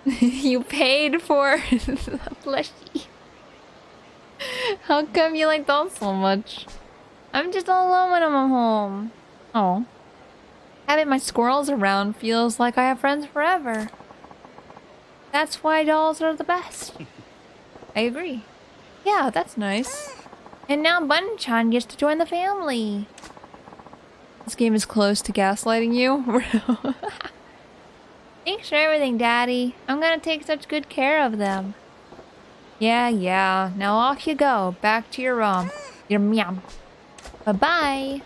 You paid for the plushie. How come you like dolls so much? I'm just all alone when I'm home. Oh. Having my squirrels around feels like I have friends forever. That's why dolls are the best. I agree. Yeah, that's nice. And now Bunchan gets to join the family. This game is close to gaslighting you. Thanks for everything, Daddy. I'm gonna take such good care of them. Yeah. Now off you go. Back to your your meow. Bye-bye.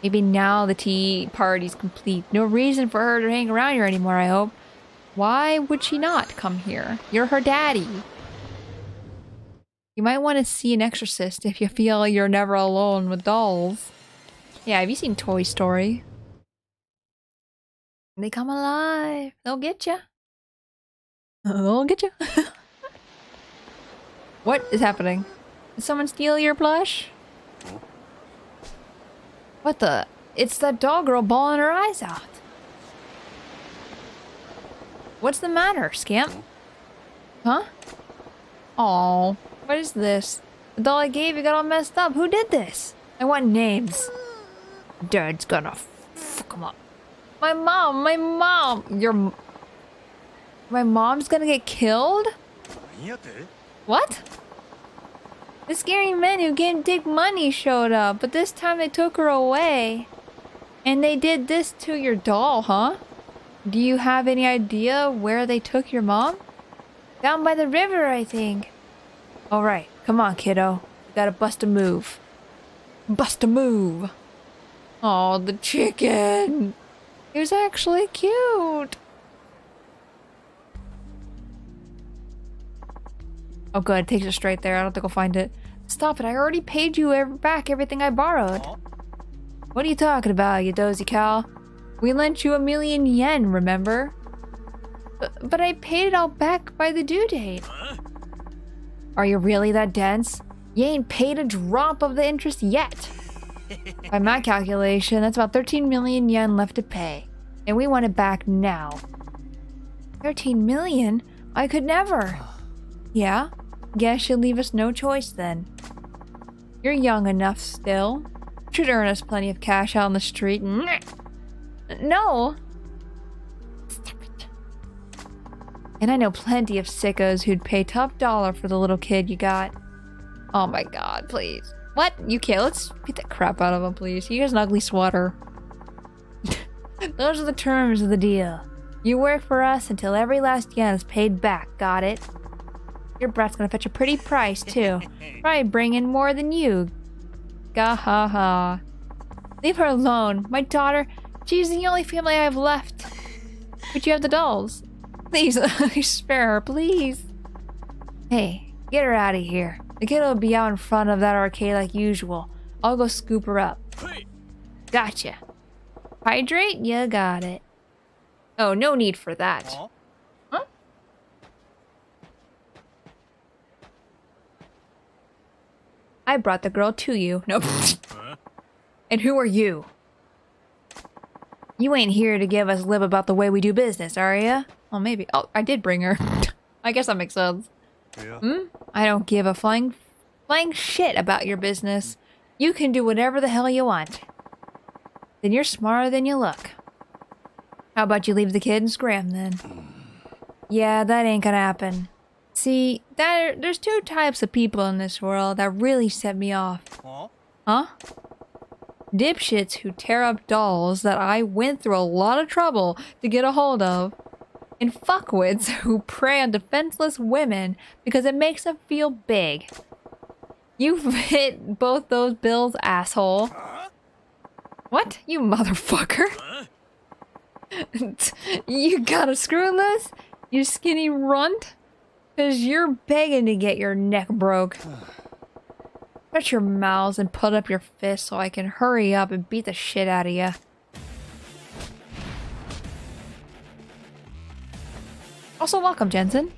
Maybe now the tea party's complete. No reason for her to hang around here anymore, I hope. Why would she not come here? You're her daddy. You might want to see an exorcist if you feel you're never alone with dolls. Yeah, have you seen Toy Story? They come alive. They'll get you. They'll get you. What is happening? Did someone steal your plush? What the? It's that dog girl bawling her eyes out. What's the matter, Scamp? Huh? Oh, what is this? The doll I gave you got all messed up. Who did this? I want names. Dad's gonna fuck him up. My mom. My mom's gonna get killed? What? The scary men who came to take money showed up, but this time they took her away. And they did this to your doll, huh? Do you have any idea where they took your mom? Down by the river, I think. Alright, come on, kiddo. You gotta bust a move. Bust a move. Oh, the chicken. He was actually cute. Oh good, it takes it straight there. I don't think I'll find it. Stop it, I already paid you back everything I borrowed. What are you talking about, you dozy cow? We lent you 1,000,000 yen, remember? But I paid it all back by the due date. Are you really that dense? You ain't paid a drop of the interest yet. By my calculation, that's about 13 million yen left to pay. And we want it back now. 13 million? I could never. Yeah? Guess you'll leave us no choice then. You're young enough still. Should earn us plenty of cash out on the street. No! Stop it. And I know plenty of sickos who'd pay top dollar for the little kid you got. Oh my god, please. What? You can't. Let's beat the crap out of him, please. He has an ugly sweater. Those are the terms of the deal. You work for us until every last yen is paid back, got it? Your brat's gonna fetch a pretty price, too. Probably bring in more than you. Gahaha. Leave her alone. My daughter, she's the only family I have left. But you have the dolls. Please, spare her, please. Hey, get her out of here. The kid will be out in front of that arcade like usual. I'll go scoop her up. Gotcha. Hydrate? You got it. Oh, no need for that. Huh? I brought the girl to you. Nope. And who are you? You ain't here to give us lib about the way we do business, are ya? Well, maybe. Oh, I did bring her. I guess that makes sense. Yeah. I don't give a flying shit about your business. You can do whatever the hell you want. Then you're smarter than you look. How about you leave the kid and scram then? Yeah, that ain't gonna happen. See, there's two types of people in this world that really set me off. Huh? Dipshits who tear up dolls that I went through a lot of trouble to get a hold of. And fuckwits who prey on defenseless women because it makes them feel big. You fit both those bills, asshole. What? You motherfucker? You got a screw loose? You skinny runt? Cause you're begging to get your neck broke. Shut your mouths and put up your fists so I can hurry up and beat the shit out of you. Also, welcome, Jensen.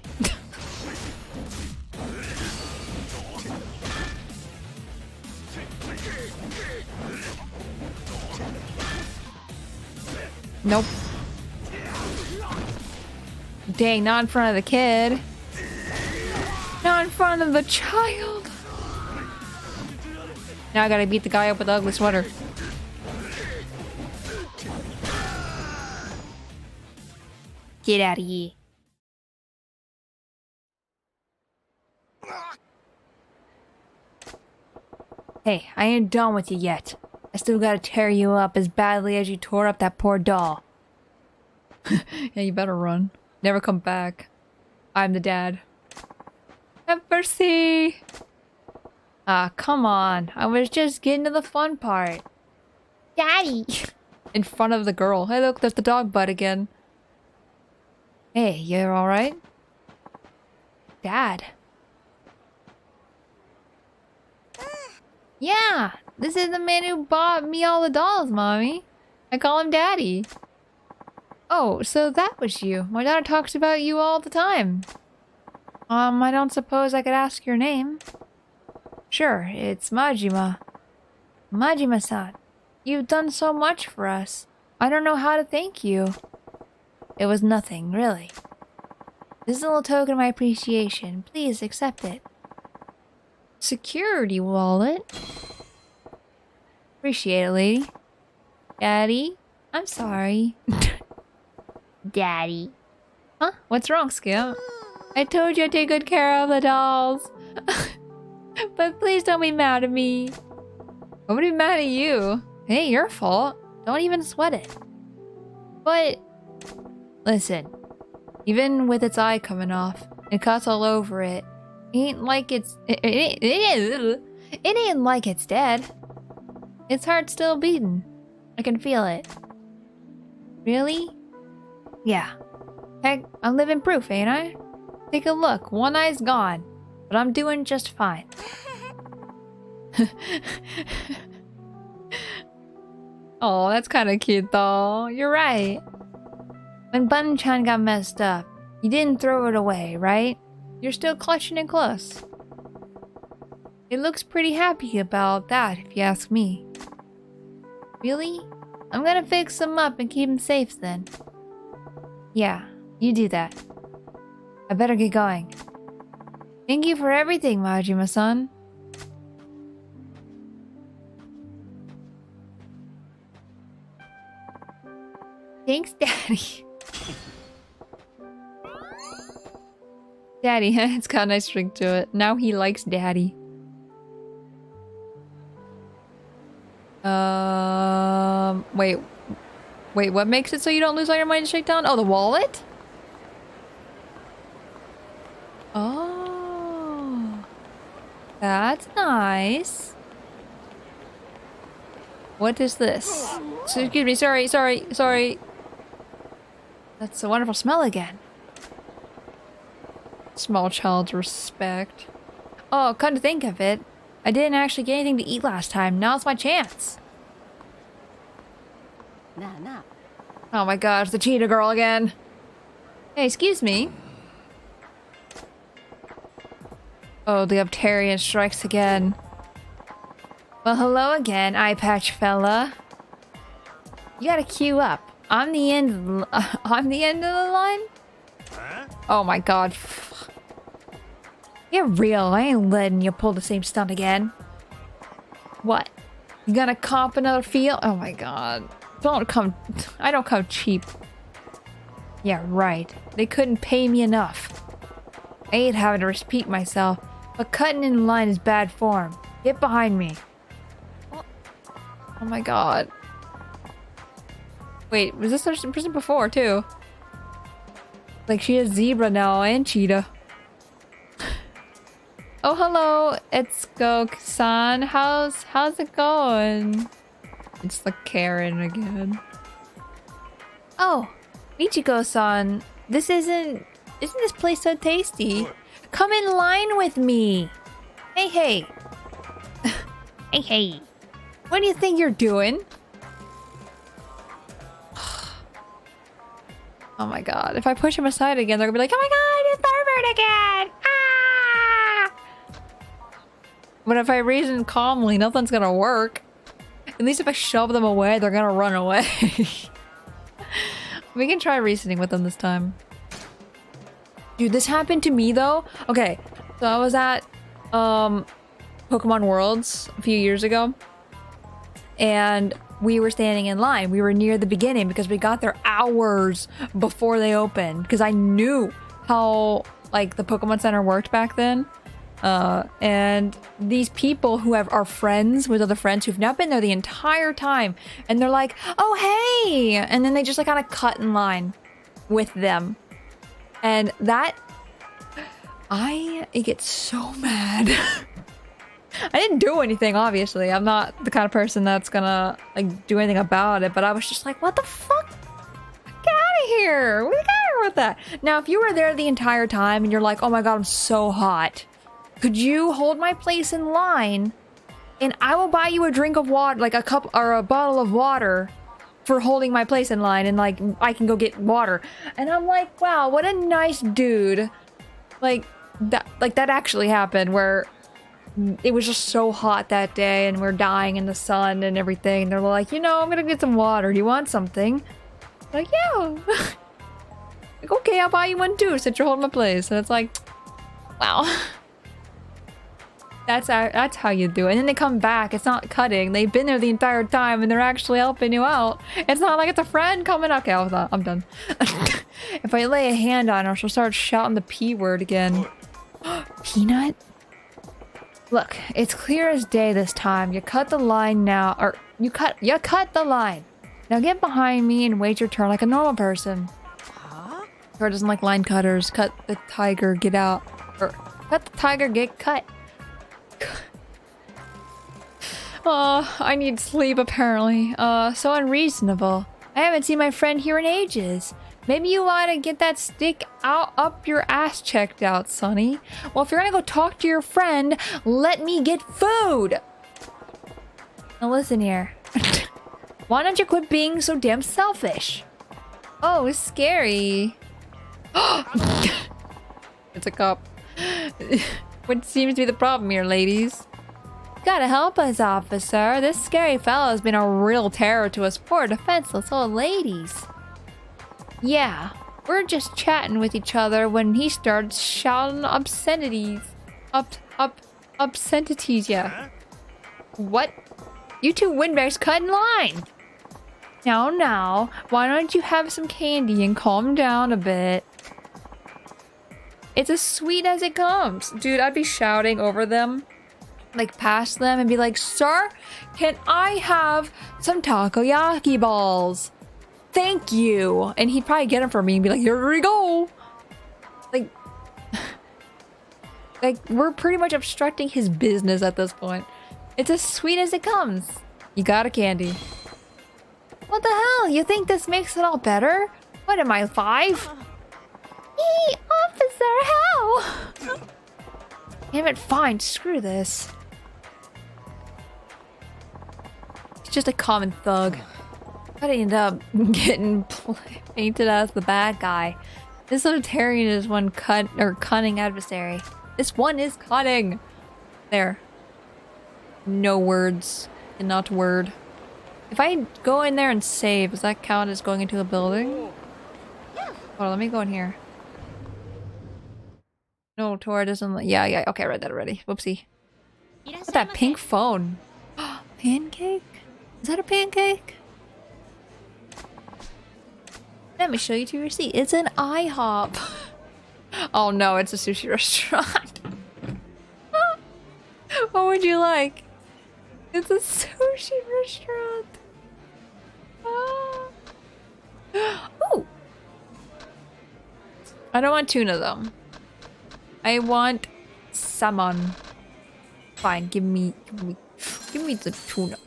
Nope. Dang, not in front of the kid. Not in front of the child. Now I gotta beat the guy up with the ugly sweater. Get out of here. Hey, I ain't done with you yet. I still gotta tear you up as badly as you tore up that poor doll. Yeah, you better run. Never come back. I'm the dad. Have mercy! Ah, come on. I was just getting to the fun part. Daddy! In front of the girl. Hey, look, there's the dog butt again. Hey, you're alright? Dad. Yeah, this is the man who bought me all the dolls, Mommy. I call him Daddy. Oh, so that was you. My daughter talks about you all the time. I don't suppose I could ask your name. Sure, it's Majima. Majima-san, you've done so much for us. I don't know how to thank you. It was nothing, really. This is a little token of my appreciation. Please accept it. Security wallet? Appreciate it, lady. Daddy? I'm sorry. Daddy. Huh? What's wrong, Skip? I told you I'd take good care of the dolls. But please don't be mad at me. I'm gonna be mad at you. It ain't your fault. Don't even sweat it. But listen, even with its eye coming off and cuts all over it, ain't like it ain't like it's dead. Its heart's still beating. I can feel it. Really? Yeah. Heck, I'm living proof, ain't I? Take a look. One eye's gone, but I'm doing just fine. Oh, that's kind of cute though. You're right. When Button-chan got messed up, you didn't throw it away, right? You're still clutching it close. It looks pretty happy about that, if you ask me. Really? I'm gonna fix him up and keep him safe then. Yeah, you do that. I better get going. Thank you for everything, Majima-san. Thanks, Daddy. Daddy, it's got a nice ring to it. Now he likes Daddy. Wait, what makes it so you don't lose all your money to Shakedown? Oh, the wallet? Oh. That's nice. What is this? Excuse me, sorry. That's a wonderful smell again. Small child's respect. Oh, come to think of it, I didn't actually get anything to eat last time. Now's my chance. Oh my gosh, the cheetah girl again. Hey, excuse me. Oh, the Uptarian strikes again. Well, hello again, eye patch fella. You gotta queue up. I'm the end of the line? Oh my god. Get real, I ain't letting you pull the same stunt again. What? You gonna comp another field? Oh my god. I don't come cheap. Yeah, right. They couldn't pay me enough. I hate having to repeat myself, but cutting in line is bad form. Get behind me. Oh my god. Wait, was this the person before too? Like she is zebra now and cheetah. Oh hello, it's Gok-san. How's it going? It's the Karen again. Oh, Michiko-san. This isn't Isn't this place so tasty? Come in line with me. Hey, hey. Hey, hey. What do you think you're doing? Oh my god. If I push him aside again, they're gonna be like, oh my god, it's Thurberg again! Ah! But if I reason calmly, nothing's gonna work. At least if I shove them away, they're gonna run away. We can try reasoning with them this time. Dude, this happened to me though. Okay, so I was at Pokemon Worlds a few years ago. And we were standing in line. We were near the beginning because we got there hours before they opened. Because I knew how like the Pokemon Center worked back then. And these people who are friends with other friends who've now been there the entire time. And they're like, oh, hey. And then they just like kind of cut in line with them. And that, I get so mad. I didn't do anything, obviously. I'm not the kind of person that's gonna like do anything about it, but I was just like, what the fuck? Get out of here! What do you care with that? Now, if you were there the entire time and you're like, oh my god, I'm so hot. Could you hold my place in line and I will buy you a drink of water, like a cup or a bottle of water for holding my place in line and like I can go get water. And I'm like, wow, what a nice dude. Like that actually happened where it was just so hot that day and we're dying in the sun and everything. And they're like, you know, I'm gonna get some water. Do you want something? I'm like, yeah. Like, okay, I'll buy you one too since you're holding my place. And it's like, wow. That's how you do it. And then they come back. It's not cutting. They've been there the entire time and they're actually helping you out. It's not like it's a friend coming. Okay, I'm done. If I lay a hand on her, she'll start shouting the P word again. Peanut? Look, it's clear as day this time. You cut the line now, or you cut the line. Now get behind me and wait your turn like a normal person. Huh? Tor doesn't like line cutters. Cut the tiger, get out. Or cut the tiger, get cut. Oh, I need sleep apparently. So unreasonable. I haven't seen my friend here in ages. Maybe you want to get that stick out up your ass checked out, Sonny. Well, if you're gonna go talk to your friend, let me get food. Now listen here. Why don't you quit being so damn selfish? Oh, it's scary. It's a cop. What seems to be the problem here, ladies? Gotta help us, officer. This scary fellow has been a real terror to us poor defenseless old ladies. Yeah, we're just chatting with each other when he starts shouting obscenities. Obscenities, yeah. What? You two windbags cut in line. Now, why don't you have some candy and calm down a bit? It's as sweet as it comes. Dude, I'd be shouting over them, like past them and be like, sir, can I have some takoyaki balls? Thank you. And he'd probably get them for me and be like, here we go. Like we're pretty much obstructing his business at this point. It's as sweet as it comes. You got a candy. What the hell? You think this makes it all better? What am I, 5? Hey, officer, how? Damn it, fine, screw this. He's just a common thug. I end up getting painted as the bad guy. This libertarian is one cunning adversary. This one is cunning. There. No words. Cannot word. If I go in there and save, does that count as going into a building? Hold on, let me go in here. No, Tora doesn't. Yeah. Okay, I read that already. Whoopsie. What's that pink phone? Pancake? Is that a pancake? Let me show you to your seat. It's an IHOP. Oh no, it's a sushi restaurant. What would you like? It's a sushi restaurant. Ooh. I don't want tuna though. I want salmon. Fine, give me the tuna.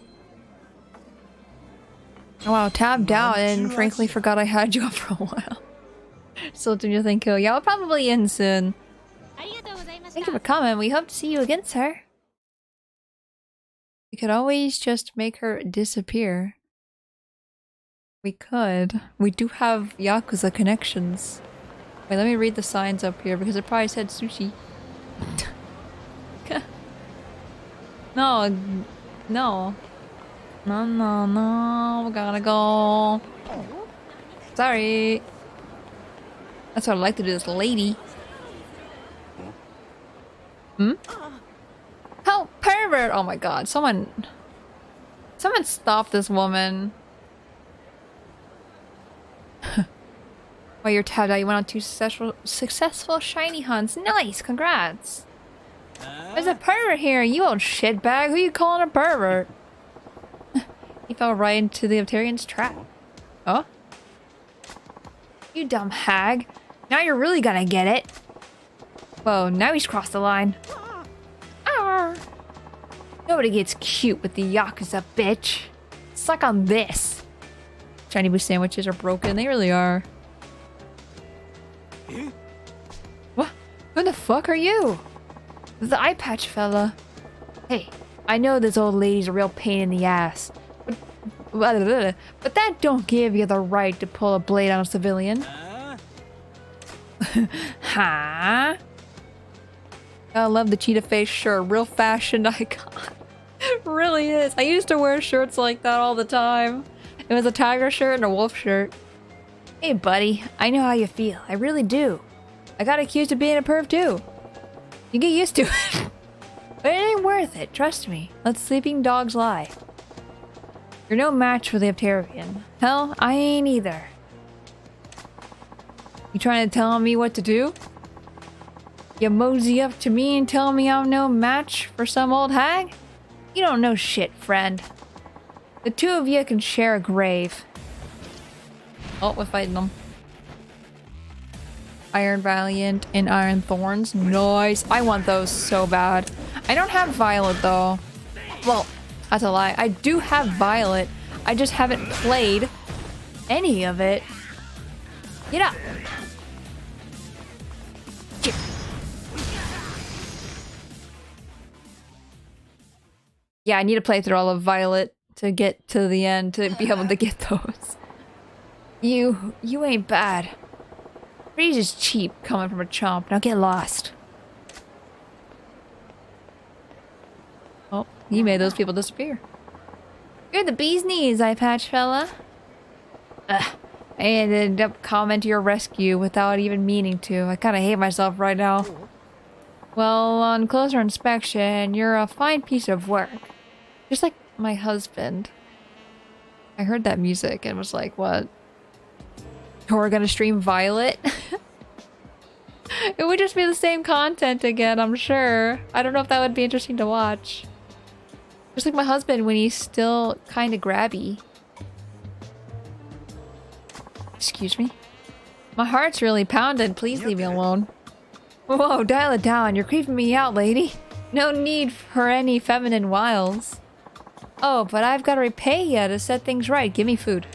Oh, wow, tabbed out and frankly forgot I had you up for a while. Still doing your thing, cool. Yeah, we'll probably end soon. Thank you for coming. We hope to see you again, sir. We could always just make her disappear. We could. We do have Yakuza connections. Wait, let me read the signs up here because it probably said sushi. No. No. No, no, no. We gotta go. Sorry. That's what I'd like to do, this lady. Hmm? Help, pervert! Oh my god, someone stop this woman. While you're tabbed out, you went on 2 successful shiny hunts. Nice, congrats. There's a pervert here, you old shitbag. Who you calling a pervert? He fell right into the Optarian's trap. Oh? You dumb hag. Now you're really gonna get it. Whoa, now he's crossed the line. Arr. Nobody gets cute with the Yakuza, bitch. Suck on this. Shiny Boo sandwiches are broken. They really are. What? Who the fuck are you? The eye patch fella. Hey, I know this old lady's a real pain in the ass. But that don't give you the right to pull a blade on a civilian. Huh? I love the cheetah face shirt. Real fashion icon. Really is. I used to wear shirts like that all the time. It was a tiger shirt and a wolf shirt. Hey buddy, I know how you feel. I really do. I got accused of being a perv too. You get used to it. But it ain't worth it, trust me. Let sleeping dogs lie. You're no match for the Optarian. Hell, I ain't either. You trying to tell me what to do? You mosey up to me and tell me I'm no match for some old hag? You don't know shit, friend. The two of you can share a grave. Oh, we're fighting them. Iron Valiant and Iron Thorns. Nice. I want those so bad. I don't have Violet though. Well, that's a lie. I do have Violet. I just haven't played any of it. Get up. Get. Yeah, I need to play through all of Violet to get to the end to be able to get those. You ain't bad. Freeze is cheap coming from a chomp. Now get lost. Oh, he made those people disappear. You're the bee's knees, eye patch fella. I ended up coming to your rescue without even meaning to. I kind of hate myself right now. Well, on closer inspection, you're a fine piece of work. Just like my husband. I heard that music and was like, what? We're gonna stream Violet? It would just be the same content again, I'm sure. I don't know if that would be interesting to watch. Just like my husband when he's still kind of grabby. Excuse me? My heart's really pounding. Please leave me alone. Whoa, dial it down. You're creeping me out, lady. No need for any feminine wiles. Oh, but I've got to repay you to set things right. Give me food.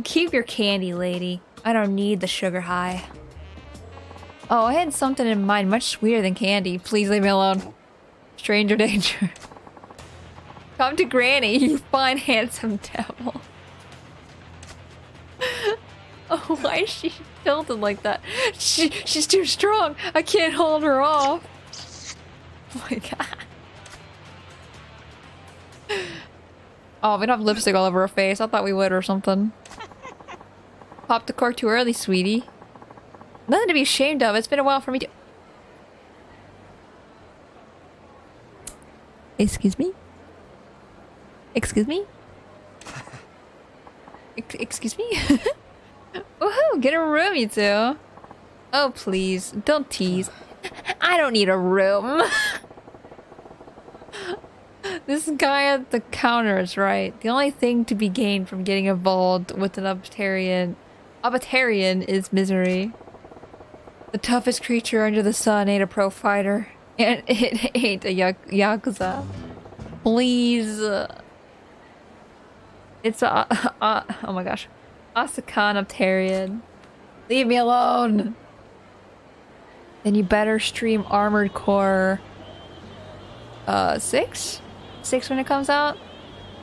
Keep your candy, lady. I don't need the sugar high. Oh, I had something in mind much sweeter than candy. Please leave me alone. Stranger danger. Come to Granny, you fine, handsome devil. Oh, why is she tilted like that? She's too strong. I can't hold her off. Oh my god. Oh, we don't have lipstick all over her face. I thought we would or something. Popped the cork too early, sweetie. Nothing to be ashamed of. It's been a while for me to... Excuse me? Excuse me? Excuse me? Woohoo! Get a room, you two. Oh, please. Don't tease. I don't need a room. This guy at the counter is right. The only thing to be gained from getting involved with an Optarian is misery. The toughest creature under the sun ain't a pro fighter. And it ain't a Yakuza. Please. It's oh my gosh. Asakana period. Leave me alone. Then you better stream Armored Core 6? 6 when it comes out?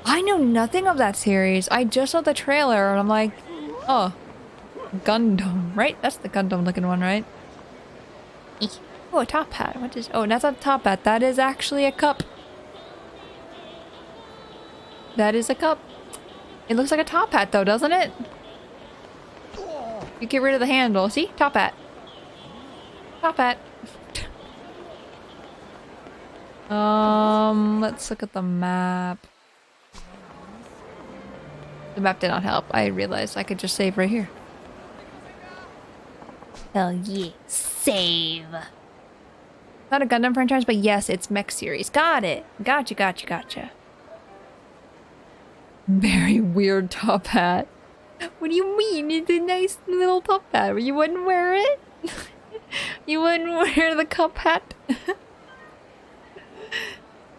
I know nothing of that series. I just saw the trailer and I'm like, oh, Gundam, right? That's the Gundam looking one, right? Oh, a top hat. What is... Oh, that's not a top hat. That is actually a cup. That is a cup. It looks like a top hat though, doesn't it? You get rid of the handle. See? Top hat. Top hat. Let's look at the map. The map did not help. I realized I could just save right here. Hell yeah. Save. Not a Gundam franchise, but yes, it's mech series. Got it. Gotcha, gotcha, gotcha. Very weird top hat. What do you mean? It's a nice little top hat. You wouldn't wear it? You wouldn't wear the cup hat?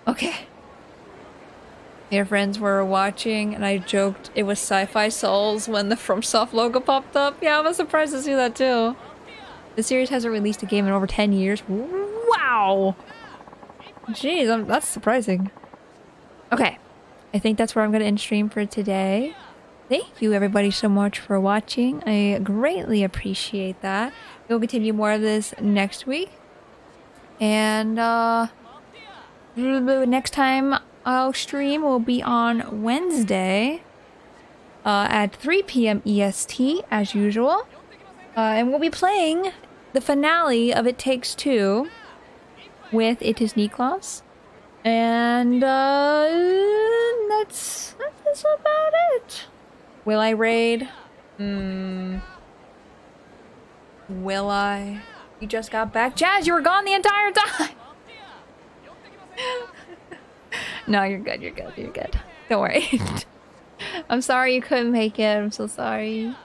Okay. Your friends were watching and I joked it was Sci-Fi Souls when the FromSoft logo popped up. Yeah, I was surprised to see that too. The series hasn't released a game in over 10 years. Wow! Jeez, that's surprising. Okay. I think that's where I'm going to end stream for today. Thank you everybody so much for watching. I greatly appreciate that. We'll continue more of this next week. And next time I'll stream will be on Wednesday at 3 p.m. EST as usual. And we'll be playing the finale of It Takes Two with It Is Niklas. And that's about it. Will I raid? Will I? You just got back? Jazz, you were gone the entire time! No, you're good, you're good, you're good. Don't worry. I'm sorry you couldn't make it. I'm so sorry.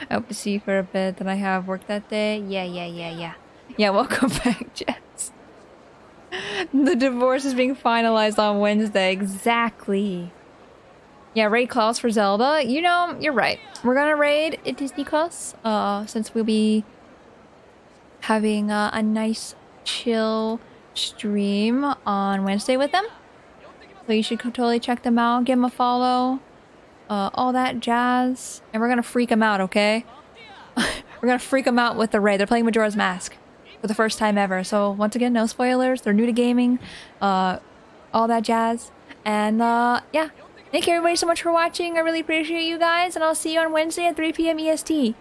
I hope to see you for a bit. Did I have work that day? Yeah. Yeah, welcome back, Jazz. The divorce is being finalized on Wednesday. Exactly. Yeah, raid clause for Zelda. You know, you're right. We're gonna raid It Is Niklas, since we'll be having a nice chill stream on Wednesday with them. So you should totally check them out. Give them a follow. All that jazz. And we're gonna freak them out, okay? We're gonna freak them out with the raid. They're playing Majora's Mask for the first time ever. So once again, no spoilers. They're new to gaming. All that jazz. And yeah. Thank you everybody so much for watching. I really appreciate you guys. And I'll see you on Wednesday at 3 p.m. EST.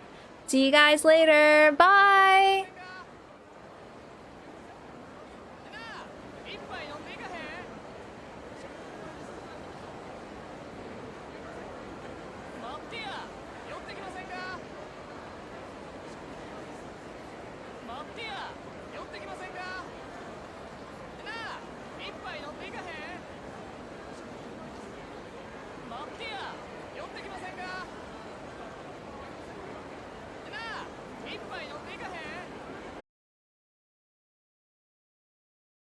See you guys later. Bye! Give me a